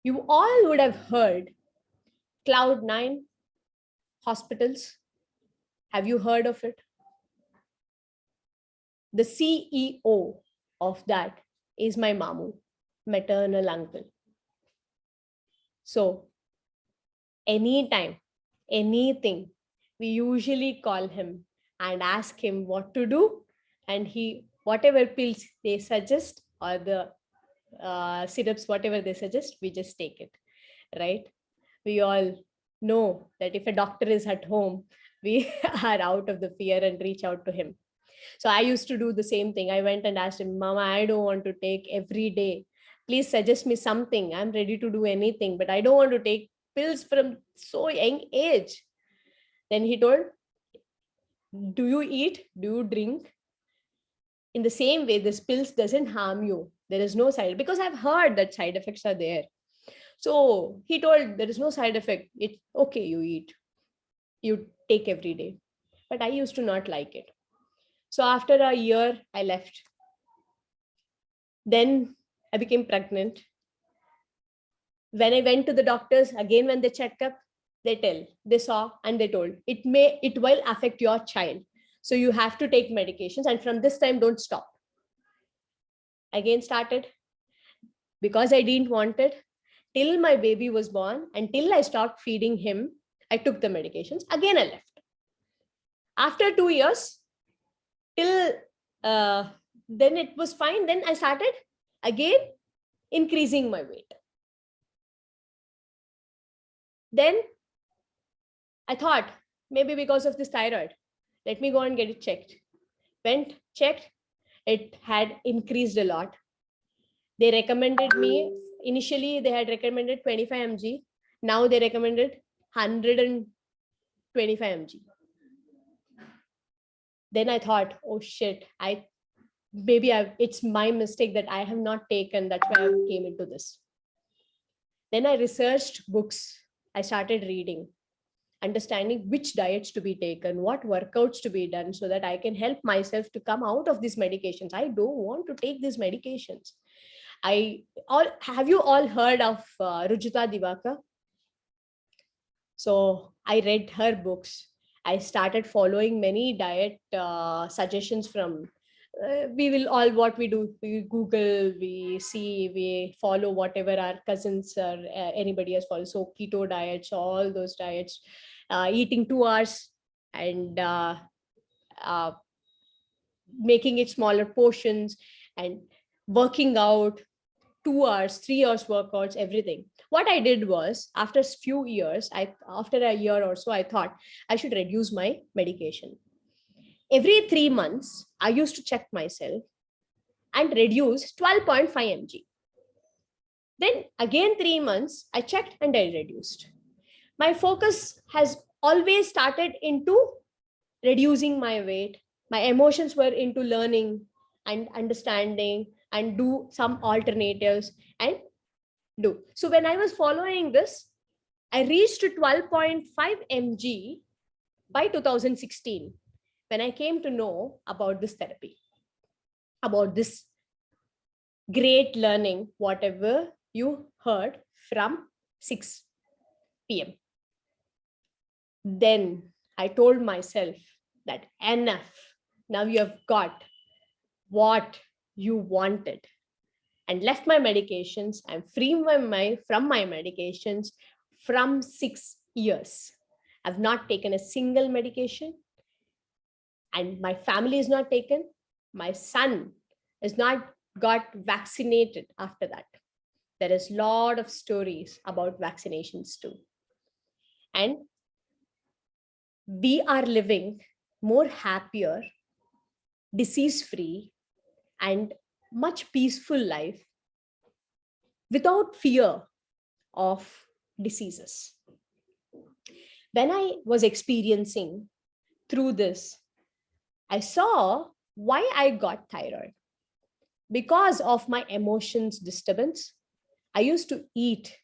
[SPEAKER 2] You all would have heard Cloud9 hospitals. Have you heard of it? The CEO of that is my mamu, maternal uncle. So anytime, anything, we usually call him and ask him what to do. And he, whatever pills they suggest or the syrups, whatever they suggest, we just take it, right? We all know that if a doctor is at home, we are out of the fear and reach out to him. So I used to do the same thing. I went and asked him, Mama, I don't want to take every day. Please suggest me something. I'm ready to do anything, but I don't want to take pills from so young age. Then he told, do you eat? Do you drink? In the same way, this pills doesn't harm you. There is no side, because I've heard that side effects are there. So he told, there is no side effect. It's okay, you eat. You take every day. But I used to not like it. So after a year, I left. Then I became pregnant. When I went to the doctors, again, when they check up, they saw and they told, it will affect your child. So you have to take medications. And from this time, don't stop. Again started, because I didn't want it, till my baby was born, until I stopped feeding him, I took the medications. Again, I left. After 2 years, till then it was fine. Then I started again increasing my weight. Then I thought, maybe because of this thyroid, let me go and get it checked. Went, checked, it had increased a lot. They recommended me, initially they had recommended 25 mg. Now they recommended 125 mg. Then I thought, oh shit, it's my mistake that I have not taken. That's why I came into this. Then I researched books. I started reading, understanding which diets to be taken, what workouts to be done, so that I can help myself to come out of these medications. I don't want to take these medications. Have you all heard of Rujita Divakar? So I read her books. I started following many diet suggestions from, what we do, we Google, we see, we follow whatever our cousins or anybody has followed. So keto diets, all those diets, eating 2 hours and making it smaller portions, and working out 2 hours, 3 hours workouts, everything. What I did was, after a few years, after a year or so, I thought I should reduce my medication. Every 3 months, I used to check myself and reduce 12.5 mg. Then again 3 months, I checked and I reduced. My focus has always started into reducing my weight. My emotions were into learning and understanding and do some alternatives and do. So when I was following this, I reached to 12.5 mg by 2016, when I came to know about this therapy, about this great learning, whatever you heard from 6 p.m. Then I told myself that enough. Now you have got what you wanted, and left my medications. I'm free from my medications from 6 years. I've not taken a single medication, and my family is not taken. My son is not got vaccinated after that. There is a lot of stories about vaccinations too. And we are living more happier, disease-free, and much peaceful life without fear of diseases. When I was experiencing through this, I saw why I got thyroid. Because of my emotions disturbance, I used to eat.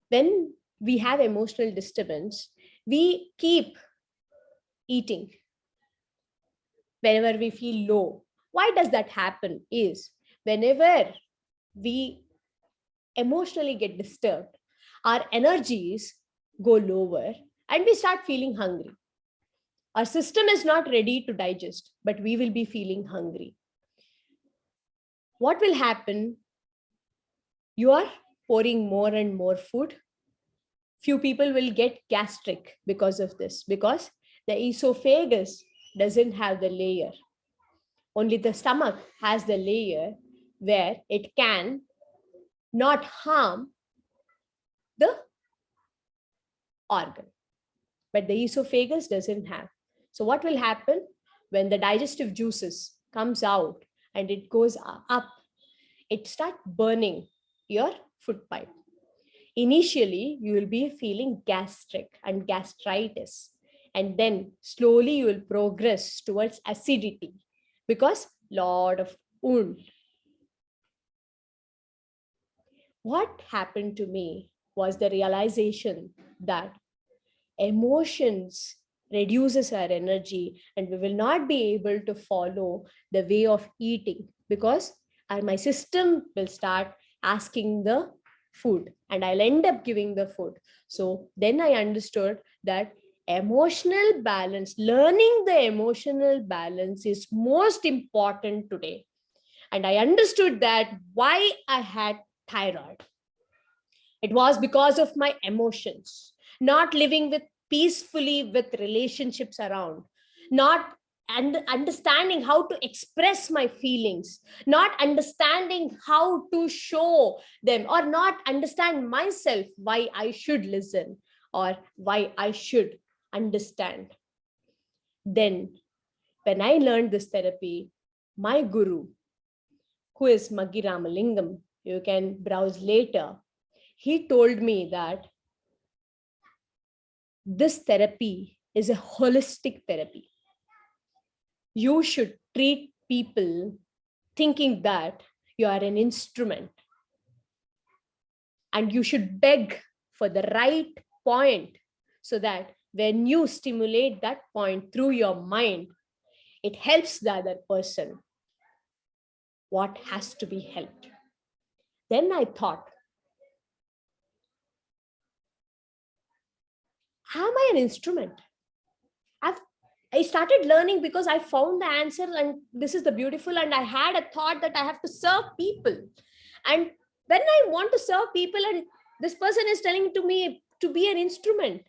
[SPEAKER 2] When we have emotional disturbance, we keep eating whenever we feel low. Why does that happen? Is whenever we emotionally get disturbed, our energies go lower and we start feeling hungry. Our system is not ready to digest, but we will be feeling hungry. What will happen? You are pouring more and more food. Few people will get gastric because of this, because the esophagus doesn't have the layer. Only the stomach has the layer where it can not harm the organ, but the esophagus doesn't have. So what will happen when the digestive juices comes out and it goes up, it starts burning your food pipe. Initially, you will be feeling gastric and gastritis, and then slowly you will progress towards acidity because lot of wound. What happened to me was the realization that emotions reduces our energy and we will not be able to follow the way of eating because my system will start asking the food and I'll end up giving the food. So then I understood that emotional balance, learning the emotional balance is most important today. And I understood that why I had thyroid. It was because of my emotions, not living with peacefully with relationships around, not understanding how to express my feelings, not understanding how to show them, or not understand myself why I should listen or why I should understand. Then, when I learned this therapy, my guru, who is Maggi Ramalingam, you can browse later, he told me that this therapy is a holistic therapy. You should treat people thinking that you are an instrument, and you should beg for the right point so that when you stimulate that point through your mind, it helps the other person what has to be helped. Then I thought, am I an instrument? I started learning because I found the answer, and this is the beautiful, and I had a thought that I have to serve people. And when I want to serve people and this person is telling to me to be an instrument,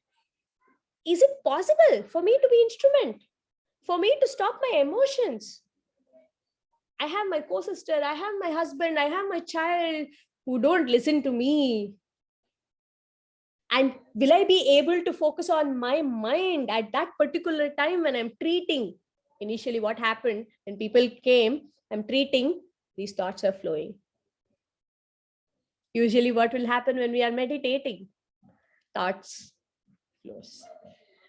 [SPEAKER 2] is it possible for me to be instrument? For me to stop my emotions? I have my co-sister, I have my husband, I have my child who don't listen to me. And will I be able to focus on my mind at that particular time when I'm treating? Initially, what happened when people came, I'm treating, these thoughts are flowing. Usually what will happen when we are meditating? Thoughts flows.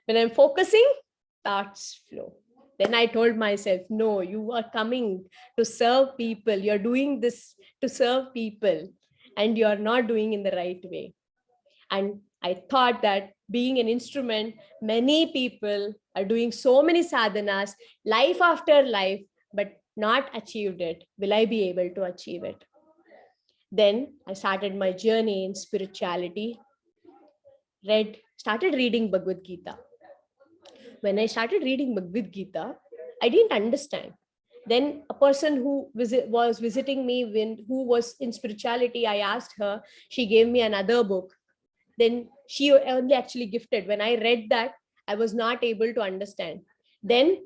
[SPEAKER 2] When I'm focusing, thoughts flow. Then I told myself, no, you are coming to serve people. You're doing this to serve people and you're not doing in the right way. And I thought that being an instrument, many people are doing so many sadhanas, life after life, but not achieved it. Will I be able to achieve it? Then I started my journey in spirituality, started reading Bhagavad Gita. When I started reading Bhagavad Gita, I didn't understand. Then a person who was visiting me who was in spirituality, I asked her, she gave me another book. Then she only actually gifted. When I read that, I was not able to understand. Then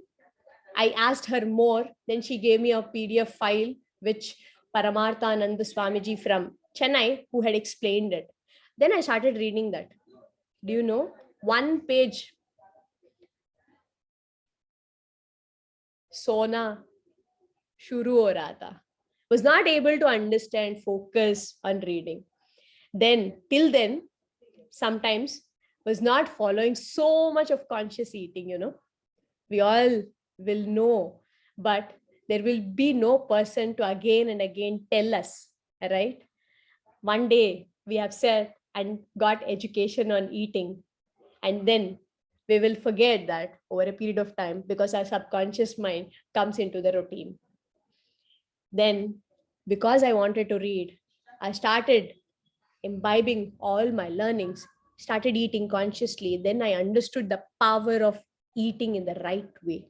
[SPEAKER 2] I asked her more. Then she gave me a PDF file, which Paramarthananda Swamiji from Chennai, who had explained it. Then I started reading that. Do you know? One page. Sona shuru ho raha tha. Was not able to understand, focus on reading. Then, till then, sometimes was not following so much of conscious eating, we all will know, but there will be no person to again and again tell us, right? One day we have said and got education on eating, and then we will forget that over a period of time because our subconscious mind comes into the routine. Then, because I wanted to read, I started imbibing all my learnings, started eating consciously. Then I understood the power of eating in the right way.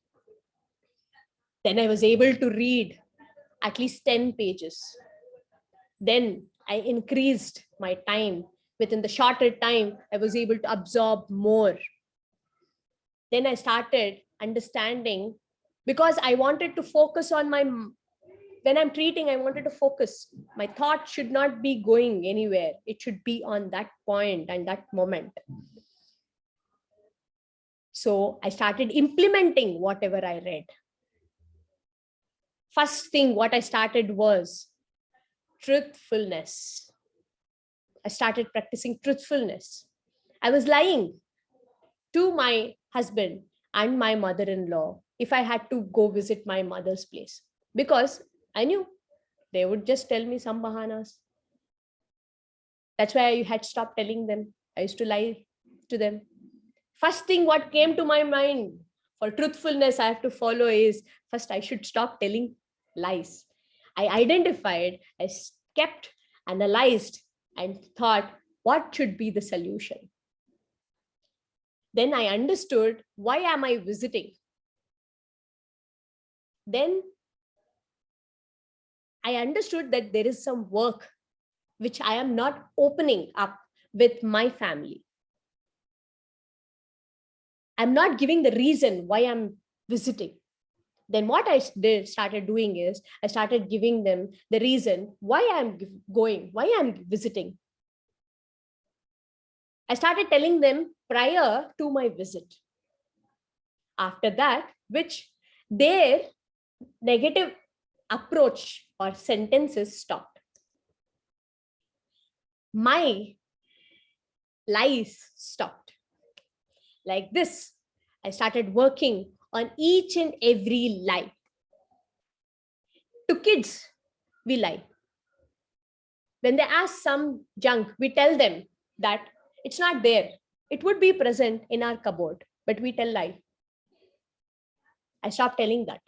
[SPEAKER 2] Then I was able to read at least 10 pages. Then I increased my time. Within the shorter time, I was able to absorb more. Then I started understanding, because I wanted to focus on when I'm treating, I wanted to focus. My thought should not be going anywhere. It should be on that point and that moment. So I started implementing whatever I read. First thing what I started was truthfulness. I started practicing truthfulness. I was lying to my husband and my mother-in-law if I had to go visit my mother's place, because I knew they would just tell me some bahanas. That's why I had stopped telling them. I used to lie to them. First thing what came to my mind for truthfulness I have to follow is, first I should stop telling lies. I identified, I kept, analyzed, and thought, what should be the solution? Then I understood, why am I visiting? Then I understood that there is some work which I am not opening up with my family. I'm not giving the reason why I'm visiting. Then what I started doing is, I started giving them the reason why I'm going, why I'm visiting. I started telling them prior to my visit. After that, which their negative approach or sentences stopped. My lies stopped. Like this, I started working on each and every lie. To kids, we lie. When they ask some junk, we tell them that it's not there. It would be present in our cupboard, but we tell lie. I stopped telling that.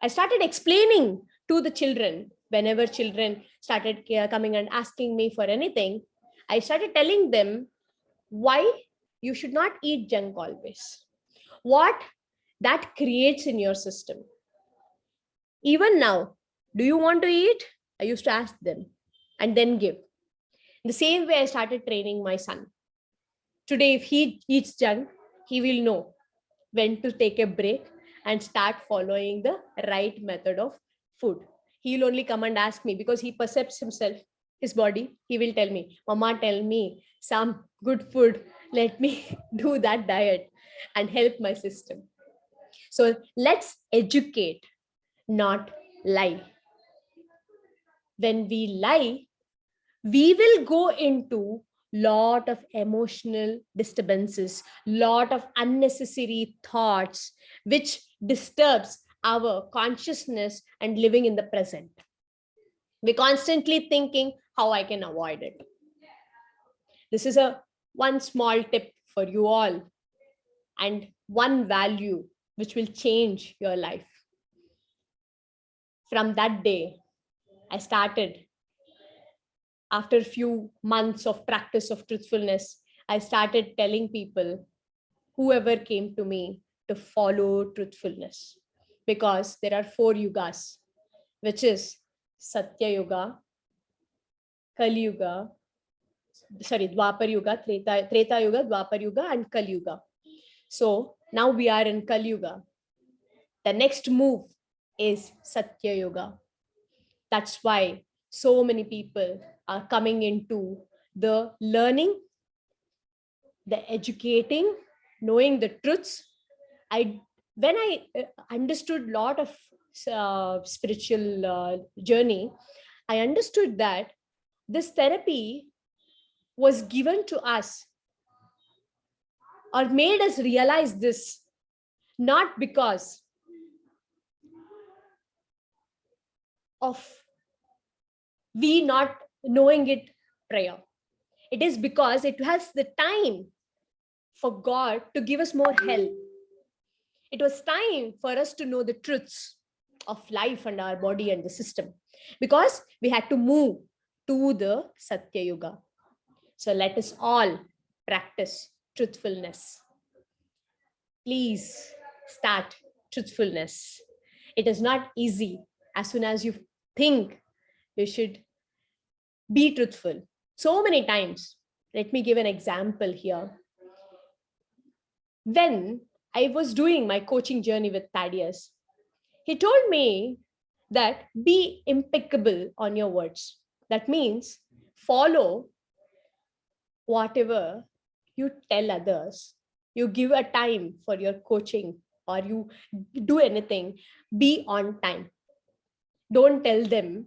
[SPEAKER 2] I started explaining to the children. Whenever children started coming and asking me for anything, I started telling them why you should not eat junk always. What that creates in your system. Even now, do you want to eat? I used to ask them and then give. In the same way, I started training my son. Today, if he eats junk, he will know when to take a break and start following the right method of food. He'll only come and ask me because he perceives himself, his body. He will tell me, Mama, tell me some good food. Let me do that diet and help my system. So let's educate, not lie. When we lie, we will go into lot of emotional disturbances, lot of unnecessary thoughts, which disturbs our consciousness and living in the present. We're constantly thinking how I can avoid it. This is one small tip for you all, and one value which will change your life. From that day, I started, after a few months of practice of truthfulness, I started telling people, whoever came to me, to follow truthfulness. Because there are 4 yugas, which is Satya Yuga, Kali Yuga, Dwapar Yuga, Treta Yuga, Dwapar Yuga, and Kali Yuga. So now we are in Kali Yuga. The next move is Satya Yuga. That's why so many people are coming into the learning, the educating, knowing the truths. When I understood a lot of spiritual journey, I understood that this therapy was given to us or made us realize this not because of we not knowing it prior. It is because it has the time for God to give us more help. It was time for us to know the truths of life and our body and the system, because we had to move to the Satya Yuga. So let us all practice truthfulness. Please start truthfulness. It is not easy. As soon as you think, you should be truthful. So many times, let me give an example here. When I was doing my coaching journey with Thaddeus, he told me that be impeccable on your words. That means follow whatever you tell others. You give a time for your coaching or you do anything, be on time. Don't tell them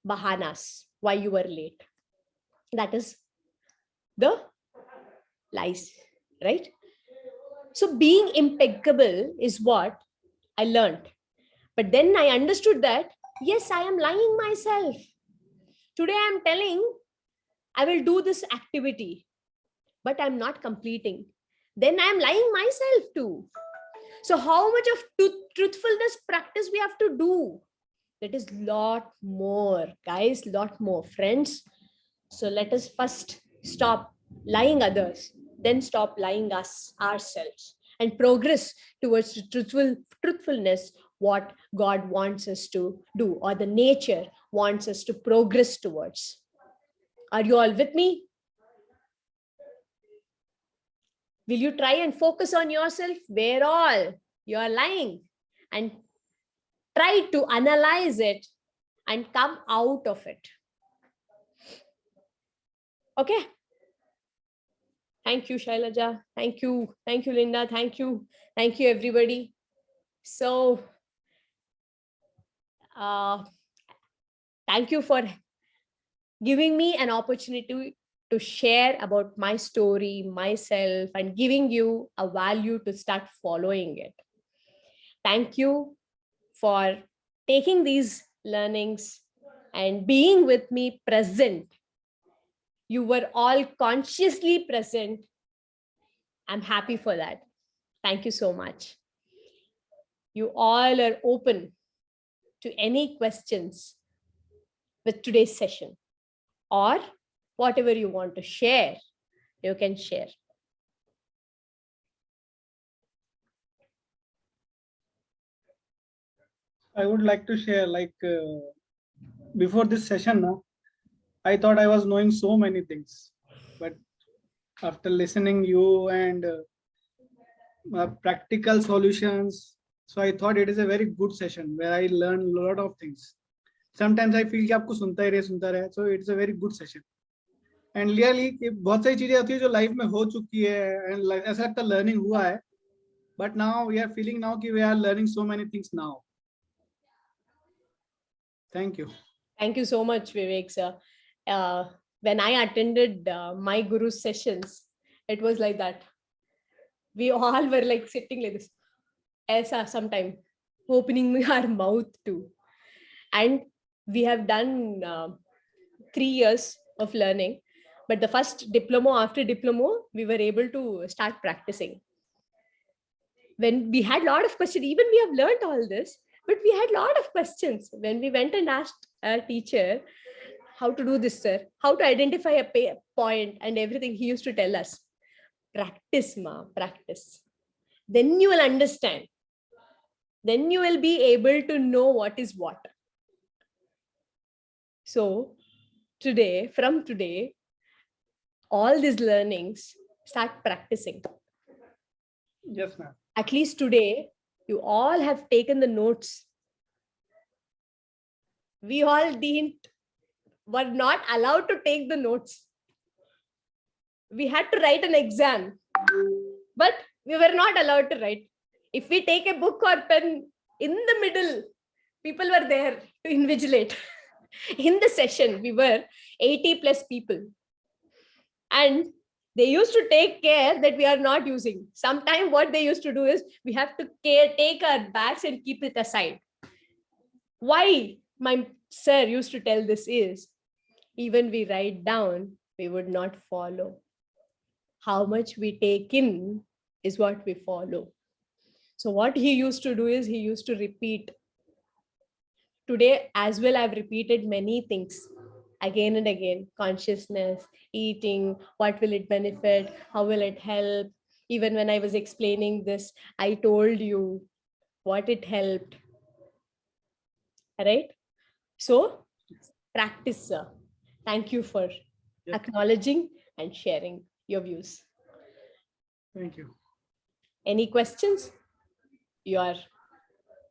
[SPEAKER 2] bahanas why you were late. That is the lies, right? So being impeccable is what I learned. But then I understood that, yes, I am lying myself. Today I am telling I will do this activity, but I'm not completing. Then I am lying myself too. So how much of truthfulness practice we have to do? That is lot more, guys, lot more, friends. So let us first stop lying others, then stop lying ourselves, and progress towards truthfulness, what God wants us to do, or the nature wants us to progress towards. Are you all with me? Will you try and focus on yourself where all you are lying, and try to analyze it and come out of it? Okay. Thank you, Shailaja. Thank you. Thank you, Linda. Thank you. Thank you, everybody. So, thank you for giving me an opportunity to share about my story, myself, and giving you a value to start following it. Thank you for taking these learnings and being with me present. You were all consciously present. I'm happy for that. Thank you so much. You all are open to any questions with today's session, or whatever you want to share, you can share.
[SPEAKER 8] I would like to share, before this session, I thought I was knowing so many things, but after listening you and practical solutions, so I thought it is a very good session where I learned a lot of things. Sometimes I feel कि आपको सुनता रहे, so it's a very good session. And really कि बहुत सारी चीजें होती है जो लाइफ में हो चुकी है, and ऐसा लगता है learning हुआ है, but now we are feeling now कि we are learning so many things now. Thank you.
[SPEAKER 2] Thank you so much, Vivek sir. When I attended my guru's sessions, it was like that. We all were like sitting like this, aisa sometime, opening our mouth too. And we have done 3 years of learning, but the first diploma, after diploma, we were able to start practicing. When we had a lot of questions, even we have learned all this, but we had a lot of questions. When we went and asked a teacher, how to do this, sir, how to identify a point and everything, he used to tell us, practice, ma, practice. Then you will understand. Then you will be able to know what is what. So today, from today, all these learnings, start practicing.
[SPEAKER 8] Yes, ma'am.
[SPEAKER 2] At least today, you all have taken the notes. We all were not allowed to take the notes. We had to write an exam, but we were not allowed to write. If we take a book or pen in the middle, people were there to invigilate. In the session, we were 80 plus people. And they used to take care that we are not using. Sometimes what they used to do is we have to take our bags and keep it aside. Why my sir used to tell this is, even we write down, we would not follow. How much we take in is what we follow. So what he used to do is he used to repeat. Today as well, I've repeated many things again and again. Consciousness, eating, what will it benefit, how will it help. Even when I was explaining this, I told you what it helped. Right? So practice, sir. Thank you for acknowledging and sharing your views.
[SPEAKER 8] Thank you.
[SPEAKER 2] Any questions? You are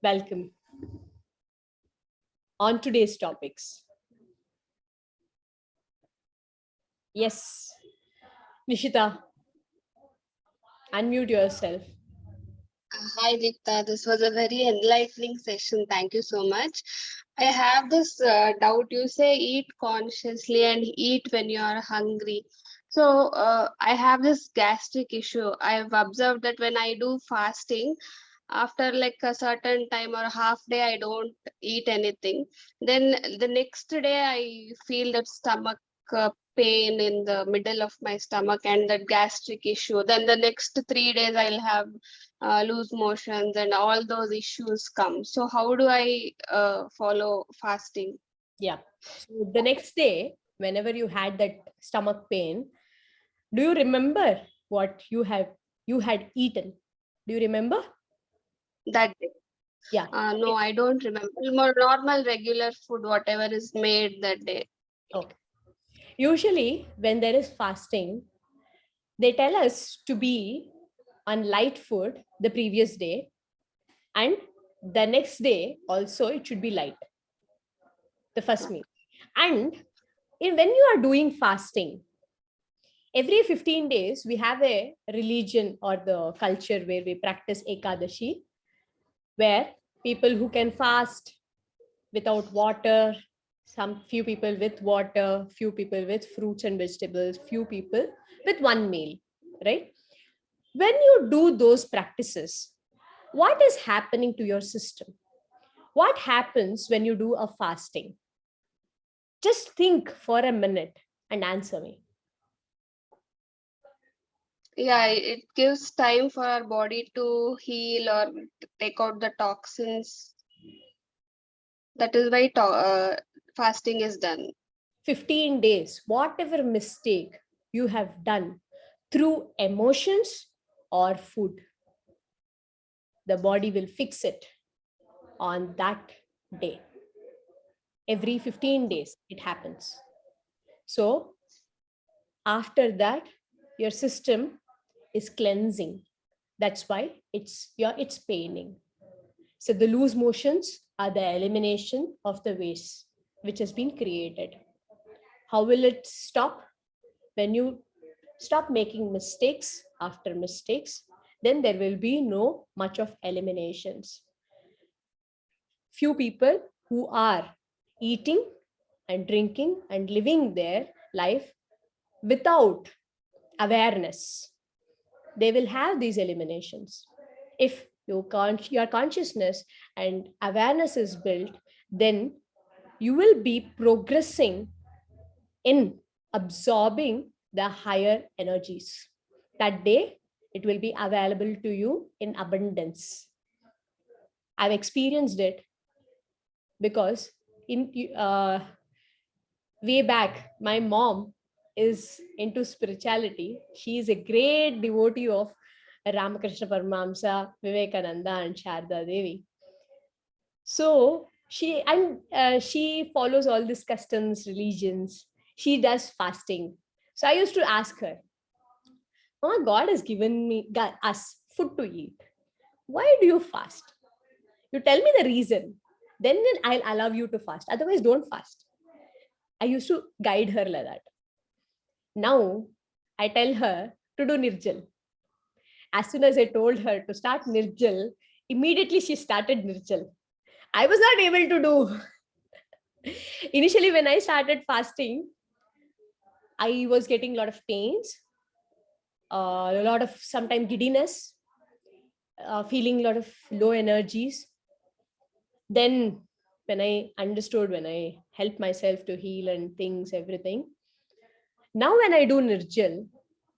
[SPEAKER 2] welcome. On today's topics. Yes, Nishita, unmute yourself.
[SPEAKER 5] Hi, Deepta. This was a very enlightening session. Thank you so much. I have this doubt. You say eat consciously and eat when you are hungry. So I have this gastric issue. I've observed that when I do fasting, after like a certain time or half day, I don't eat anything. Then the next day, I feel that stomach pain in the middle of my stomach and that gastric issue. Then the next 3 days, I'll have loose motions and all those issues come. So how do I follow fasting?
[SPEAKER 2] Yeah. So the next day, whenever you had that stomach pain, do you remember what you had eaten? Do you remember?
[SPEAKER 5] That day.
[SPEAKER 2] Yeah.
[SPEAKER 5] No, I don't remember. More normal, regular food, whatever is made that day.
[SPEAKER 2] Okay. Usually, when there is fasting, they tell us to be on light food the previous day, and the next day also it should be light, the first meal. And when you are doing fasting, every 15 days we have a religion or the culture where we practice Ekadashi, where people who can fast without water, some few people with water, few people with fruits and vegetables, few people with one meal, right? When you do those practices, what is happening to your system? What happens when you do a fasting? Just think for a minute and answer me.
[SPEAKER 5] Yeah, it gives time for our body to heal or take out the toxins. That is why fasting is done.
[SPEAKER 2] 15 days, whatever mistake you have done through emotions or food, the body will fix it on that day. Every 15 days it happens. So after that, your system is cleansing. That's why it's paining. So the loose motions are the elimination of the waste which has been created. How will it stop? When you stop making mistakes after mistakes, then there will be no much of eliminations. Few people who are eating and drinking and living their life without awareness, they will have these eliminations. If your consciousness and awareness is built, then you will be progressing in absorbing the higher energies. That day, it will be available to you in abundance. I've experienced it because way back, my mom is into spirituality. She is a great devotee of Ramakrishna Paramahamsa, Vivekananda, and Sharda Devi. So she follows all these customs, religions. She does fasting. So I used to ask her, Mama, God has given us food to eat. Why do you fast? You tell me the reason. Then I'll allow you to fast. Otherwise, don't fast. I used to guide her like that. Now I tell her to do Nirjal. As soon as I told her to start Nirjal, immediately she started Nirjal. I was not able to do. Initially, when I started fasting, I was getting a lot of pains, a lot of sometimes giddiness, feeling a lot of low energies. Then when I understood, when I helped myself to heal and things, everything, now when I do Nirjal,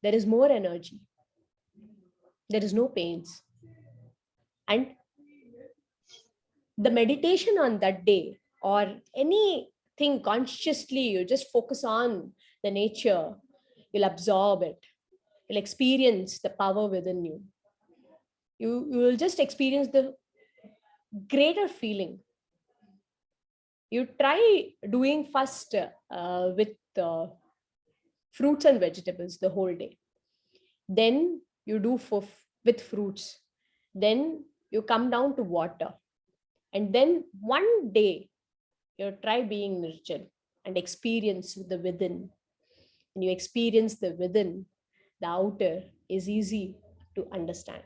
[SPEAKER 2] there is more energy. There is no pains. And the meditation on that day or anything consciously, you just focus on the nature, you'll absorb it, you'll experience the power within you. You will just experience the greater feeling. You try doing first with fruits and vegetables the whole day. Then you do with fruits. Then you come down to water. And then one day you try being nurtured and experience the within. When you experience the within, the outer is easy to understand.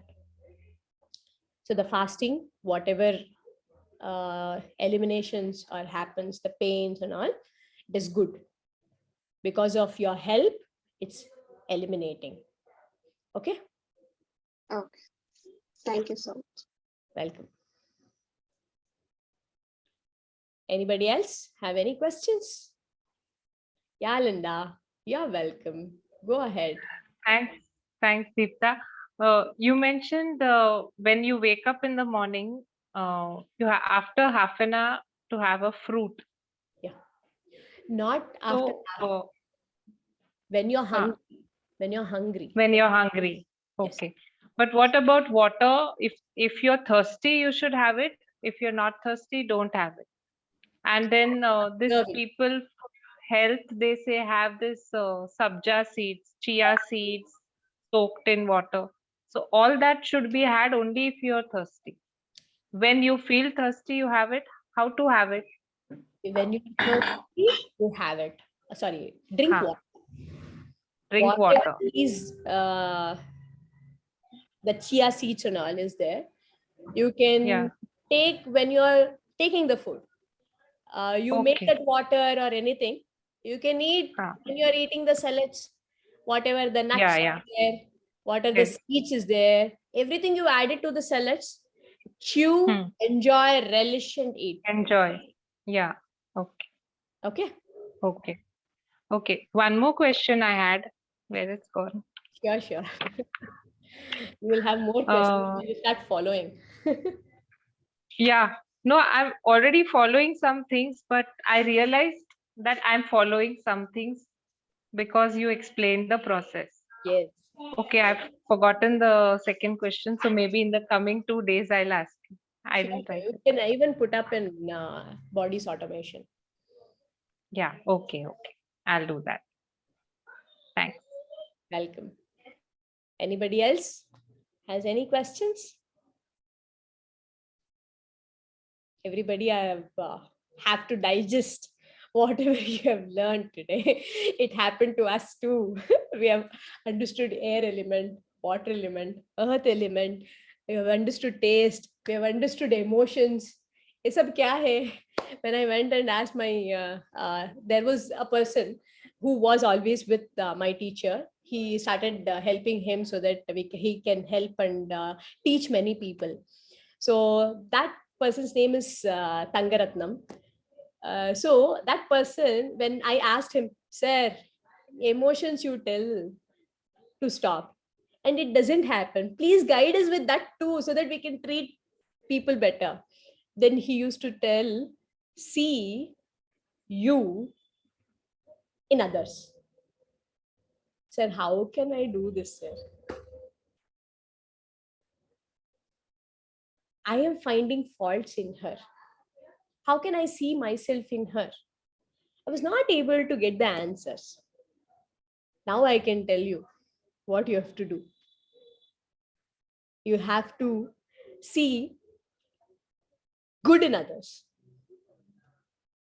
[SPEAKER 2] So the fasting, whatever eliminations or happens, the pains and all, it is good. Because of your help, it's eliminating. Okay?
[SPEAKER 5] Okay. Thank you so much.
[SPEAKER 2] Welcome. Anybody else have any questions? Yeah, Linda, you're welcome. Go ahead.
[SPEAKER 4] Thanks, Deepta. You mentioned when you wake up in the morning, after half an hour to have a fruit.
[SPEAKER 2] Yeah. Not after
[SPEAKER 4] So,
[SPEAKER 2] when you're hungry. When you're hungry.
[SPEAKER 4] When you're hungry. Okay. Yes. But what about water? If you're thirsty, you should have it. If you're not thirsty, don't have it. And then this people health, they say have this sabja seeds, chia seeds soaked in water. So all that should be had only if you're thirsty. When you feel thirsty, you have it. How to have it?
[SPEAKER 2] When you're thirsty, you have it. Sorry, drink water.
[SPEAKER 4] Drink water.
[SPEAKER 2] Is the chia seeds and all is there. You can take when you're taking the food. You make that water or anything. You can eat when you're eating the salads, whatever the nuts are there, whatever the seeds is there. Everything you added to the salads, chew, enjoy, relish, and eat.
[SPEAKER 4] Enjoy. Yeah. Okay.
[SPEAKER 2] Okay.
[SPEAKER 4] Okay. Okay. One more question I had. Where it's gone?
[SPEAKER 2] Sure. You will have more questions when you start following.
[SPEAKER 4] Yeah. No, I'm already following some things, but I realized that I'm following some things because you explained the process.
[SPEAKER 2] Yes.
[SPEAKER 4] Okay, I've forgotten the second question. So maybe in the coming 2 days, I'll ask you. I didn't write
[SPEAKER 2] You
[SPEAKER 4] it.
[SPEAKER 2] can even put up in bodies automation.
[SPEAKER 4] Yeah. Okay. I'll do that. Thanks.
[SPEAKER 2] Welcome. Anybody else has any questions? Everybody, I have to digest whatever you have learned today. It happened to us too. We have understood air element, water element, earth element. We have understood taste. We have understood emotions. ये सब क्या है? When I went and asked there was a person who was always with my teacher. He started helping him so that he can help and teach many people. So that person's name is Tangaratnam. So that person, when I asked him, sir, emotions you tell to stop and it doesn't happen, please guide us with that too so that we can treat people better. Then he used to tell, see you in others. Sir, how can I do this, sir? I am finding faults in her. How can I see myself in her? I was not able to get the answers. Now I can tell you what you have to do. You have to see good in others,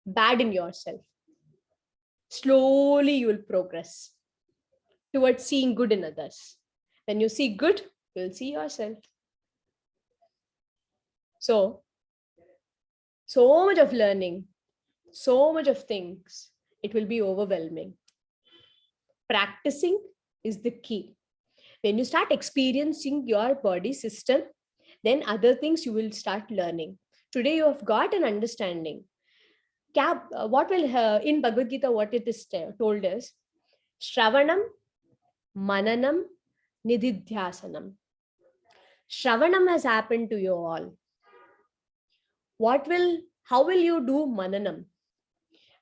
[SPEAKER 2] bad in yourself. Slowly you will progress towards seeing good in others. When you see good, you will see yourself. So much of learning, so much of things, it will be overwhelming. Practicing is the key. When you start experiencing your body system, then other things you will start learning. Today you have got an understanding. What will in Bhagavad Gita, what it is told is Shravanam, Mananam, Nididhyasanam. Shravanam has happened to you all. How will you do Mananam?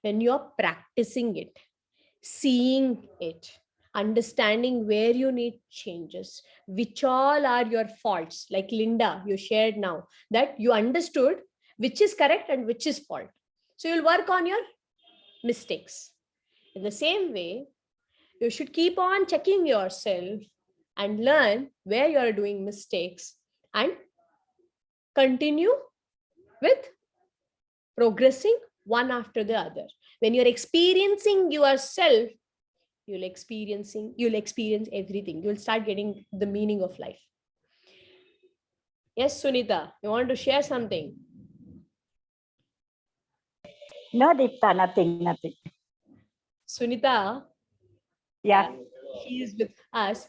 [SPEAKER 2] When you are practicing it, seeing it, understanding where you need changes, which all are your faults. Like Linda, you shared now that you understood which is correct and which is fault. So you'll work on your mistakes. In the same way, you should keep on checking yourself and learn where you are doing mistakes and continue with progressing one after the other. When you're experiencing yourself, you'll experience everything. You'll start getting the meaning of life. Yes, Sunita, you want to share something?
[SPEAKER 11] No, Deepta, nothing.
[SPEAKER 2] Sunita,
[SPEAKER 11] Yeah,
[SPEAKER 2] she is with us.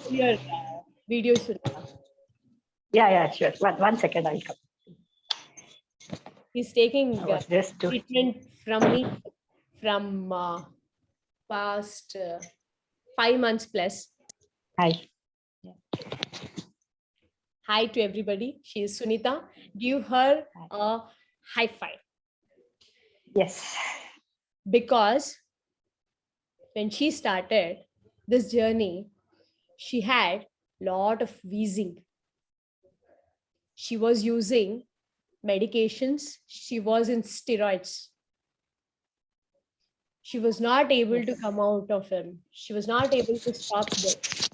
[SPEAKER 2] Your video, Sunita.
[SPEAKER 11] yeah, sure. One second, I'll come.
[SPEAKER 2] He's taking
[SPEAKER 11] I was just doing.
[SPEAKER 2] treatment from me from past 5 months plus.
[SPEAKER 11] Hi.
[SPEAKER 2] Hi to everybody. She is Sunita. Give her a high five.
[SPEAKER 11] Yes.
[SPEAKER 2] Because when she started this journey, she had a lot of wheezing. She was using medications. She was in steroids. She was not able to come out of him. She was not able to stop this.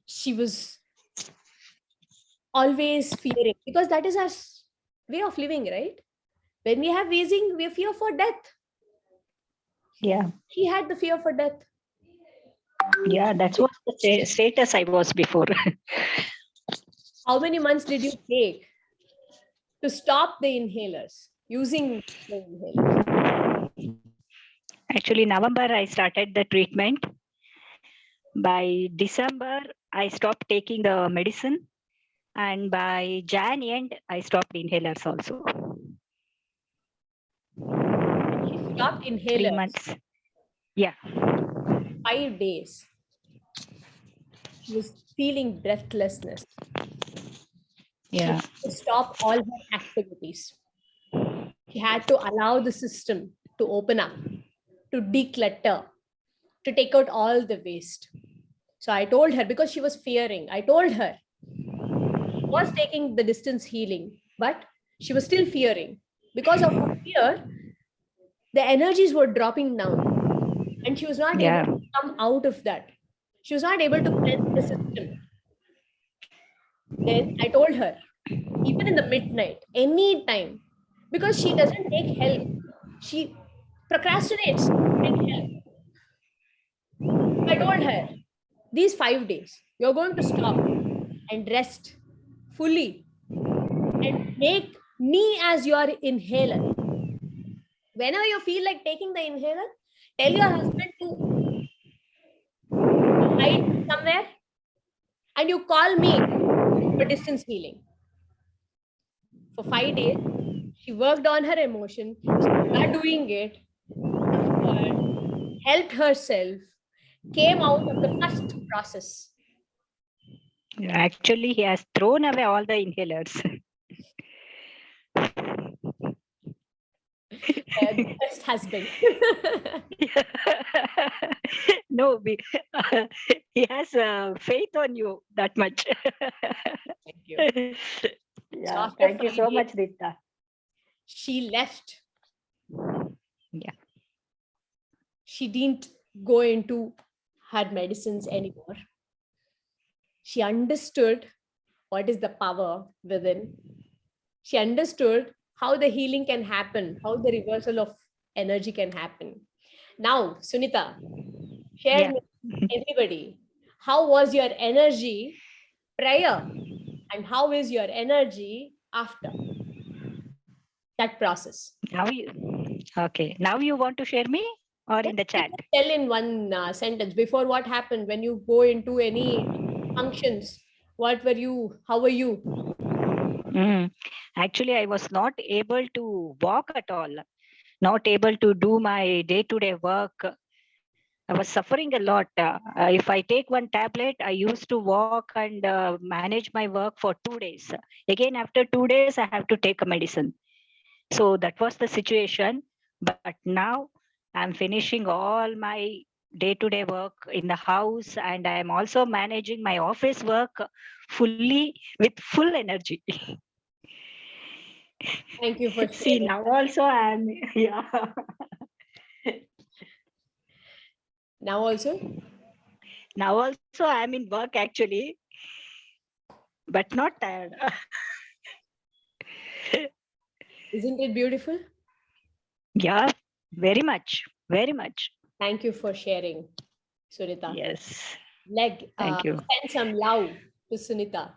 [SPEAKER 2] She was always fearing, because that is our way of living, right? When we have wheezing, we fear for death.
[SPEAKER 11] Yeah.
[SPEAKER 2] She had the fear for death.
[SPEAKER 11] Yeah, that's what the status I was before.
[SPEAKER 2] How many months did you take to stop the inhalers, using the inhalers?
[SPEAKER 11] Actually, November, I started the treatment. By December, I stopped taking the medicine. And by Jan end, I stopped inhalers also.
[SPEAKER 2] She stopped inhalers.
[SPEAKER 11] 3 months. Yeah.
[SPEAKER 2] 5 days. She was feeling breathlessness.
[SPEAKER 11] Yeah.
[SPEAKER 2] She had to stop all her activities. She had to allow the system to open up, to declutter, to take out all the waste. So I told her, because she was fearing, I told her, she was taking the distance healing, but she was still fearing. Because of her fear, the energies were dropping down, and she was not able to come out of that. She was not able to cleanse the system. Then I told her, even in the midnight, any time, because she doesn't take help, she procrastinates getting help. I told her, these 5 days, you're going to stop and rest fully and make me as your inhaler. Whenever you feel like taking the inhaler, tell your husband to hide somewhere and you call me for distance healing. For 5 days, she worked on her emotion. She started doing it, helped herself, came out of the first process.
[SPEAKER 11] Actually, he has thrown away all the inhalers.
[SPEAKER 2] The best husband.
[SPEAKER 11] No, he has faith on you that much.
[SPEAKER 2] Thank you.
[SPEAKER 11] Yeah, thank you so much, Deepta.
[SPEAKER 2] She left.
[SPEAKER 11] Yeah.
[SPEAKER 2] she didn't go into her medicines anymore. She understood what is the power within. She understood how the healing can happen, how the reversal of energy can happen. Now, Sunita, share
[SPEAKER 11] Yeah.
[SPEAKER 2] with everybody, how was your energy prior and how is your energy after that process?
[SPEAKER 11] Now you, okay. Now you want to share me or in the chat?
[SPEAKER 2] Tell in one sentence before what happened when you go into any functions. What were you? How were you?
[SPEAKER 11] Mm. Actually, I was not able to walk at all, not able to do my day-to-day work. I was suffering a lot. If I take one tablet, I used to walk and manage my work for 2 days. Again, after 2 days, I have to take a medicine. So that was the situation. But now I'm finishing all my day-to-day work in the house, and I am also managing my office work fully with full energy.
[SPEAKER 2] Thank you for
[SPEAKER 11] See,
[SPEAKER 2] sharing.
[SPEAKER 11] now also I'm, yeah.
[SPEAKER 2] Now also?
[SPEAKER 11] Now also I'm in work actually, but not tired.
[SPEAKER 2] Isn't it beautiful?
[SPEAKER 11] Yeah, very much, very much.
[SPEAKER 2] Thank you for sharing, Sunita.
[SPEAKER 11] Yes,
[SPEAKER 2] Send
[SPEAKER 11] thank you.
[SPEAKER 2] some love to Sunita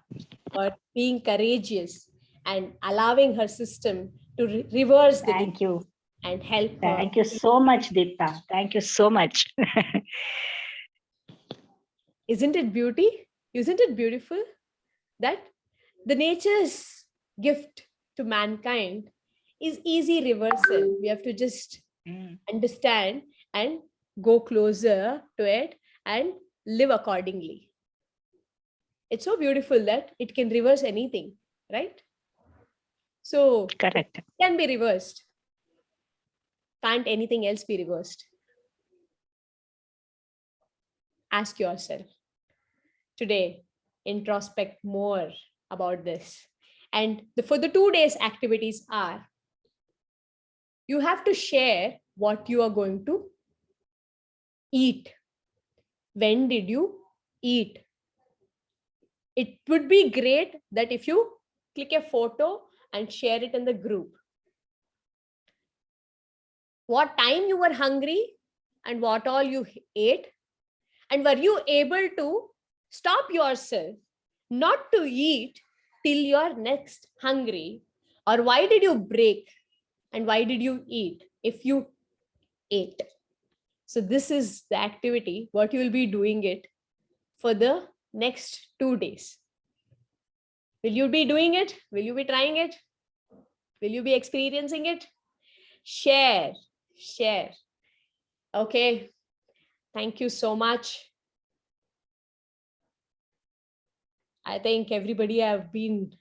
[SPEAKER 2] for being courageous and allowing her system to reverse the
[SPEAKER 11] Thank you.
[SPEAKER 2] and help her.
[SPEAKER 11] Thank you so much, Deepta. Thank you so much.
[SPEAKER 2] Isn't it beauty? Isn't it beautiful that the nature's gift to mankind is easy reversal? We have to just understand and go closer to it and live accordingly. It's so beautiful that it can reverse anything, right? So
[SPEAKER 11] correct.
[SPEAKER 2] It can be reversed. Can't anything else be reversed? Ask yourself today, introspect more about this. And for the 2 days activities are, you have to share what you are going to eat. When did you eat? It would be great that if you click a photo and share it in the group. What time you were hungry and what all you ate, and were you able to stop yourself not to eat till you're next hungry, or why did you break and why did you eat if you ate? So this is the activity what you will be doing it for the next 2 days. Will you be doing it? Will you be trying it? Will you be experiencing it? Share. Okay, thank you so much. I think everybody have been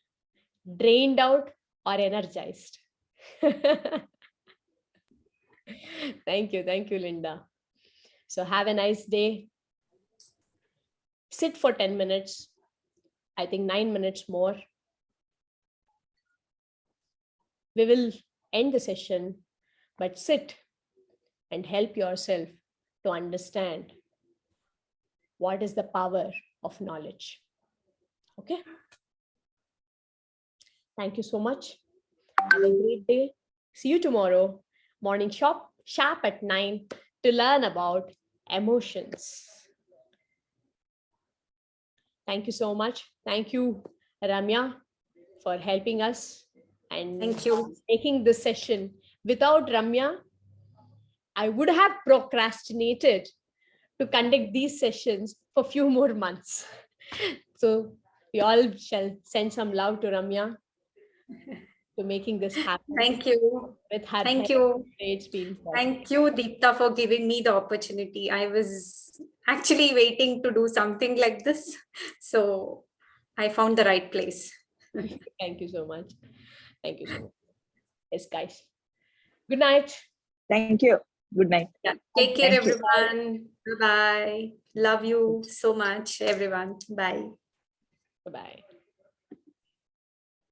[SPEAKER 2] drained out or energized. Thank you, Linda. So have a nice day. Sit for 10 minutes. I think 9 minutes more. We will end the session, but sit and help yourself to understand what is the power of knowledge. Okay. Thank you so much. Have a great day. See you tomorrow, morning sharp at 9 to learn about emotions. Thank you so much. Thank you, Ramya, for helping us and
[SPEAKER 10] Thank you.
[SPEAKER 2] making this session. Without Ramya, I would have procrastinated to conduct these sessions for a few more months. So we all shall send some love to Ramya to making this happen.
[SPEAKER 10] Thank you.
[SPEAKER 2] With her
[SPEAKER 10] Thank you.
[SPEAKER 2] it's been
[SPEAKER 10] Thank you, Deepta, for giving me the opportunity. I was actually waiting to do something like this. So I found the right place.
[SPEAKER 2] Thank you so much. Thank you so much. Yes, guys. Good night.
[SPEAKER 9] Thank you. Good night.
[SPEAKER 10] Yeah. Take care,
[SPEAKER 9] Thank you.
[SPEAKER 10] everyone. Bye-bye. Love you so much, everyone. Bye.
[SPEAKER 2] Bye-bye.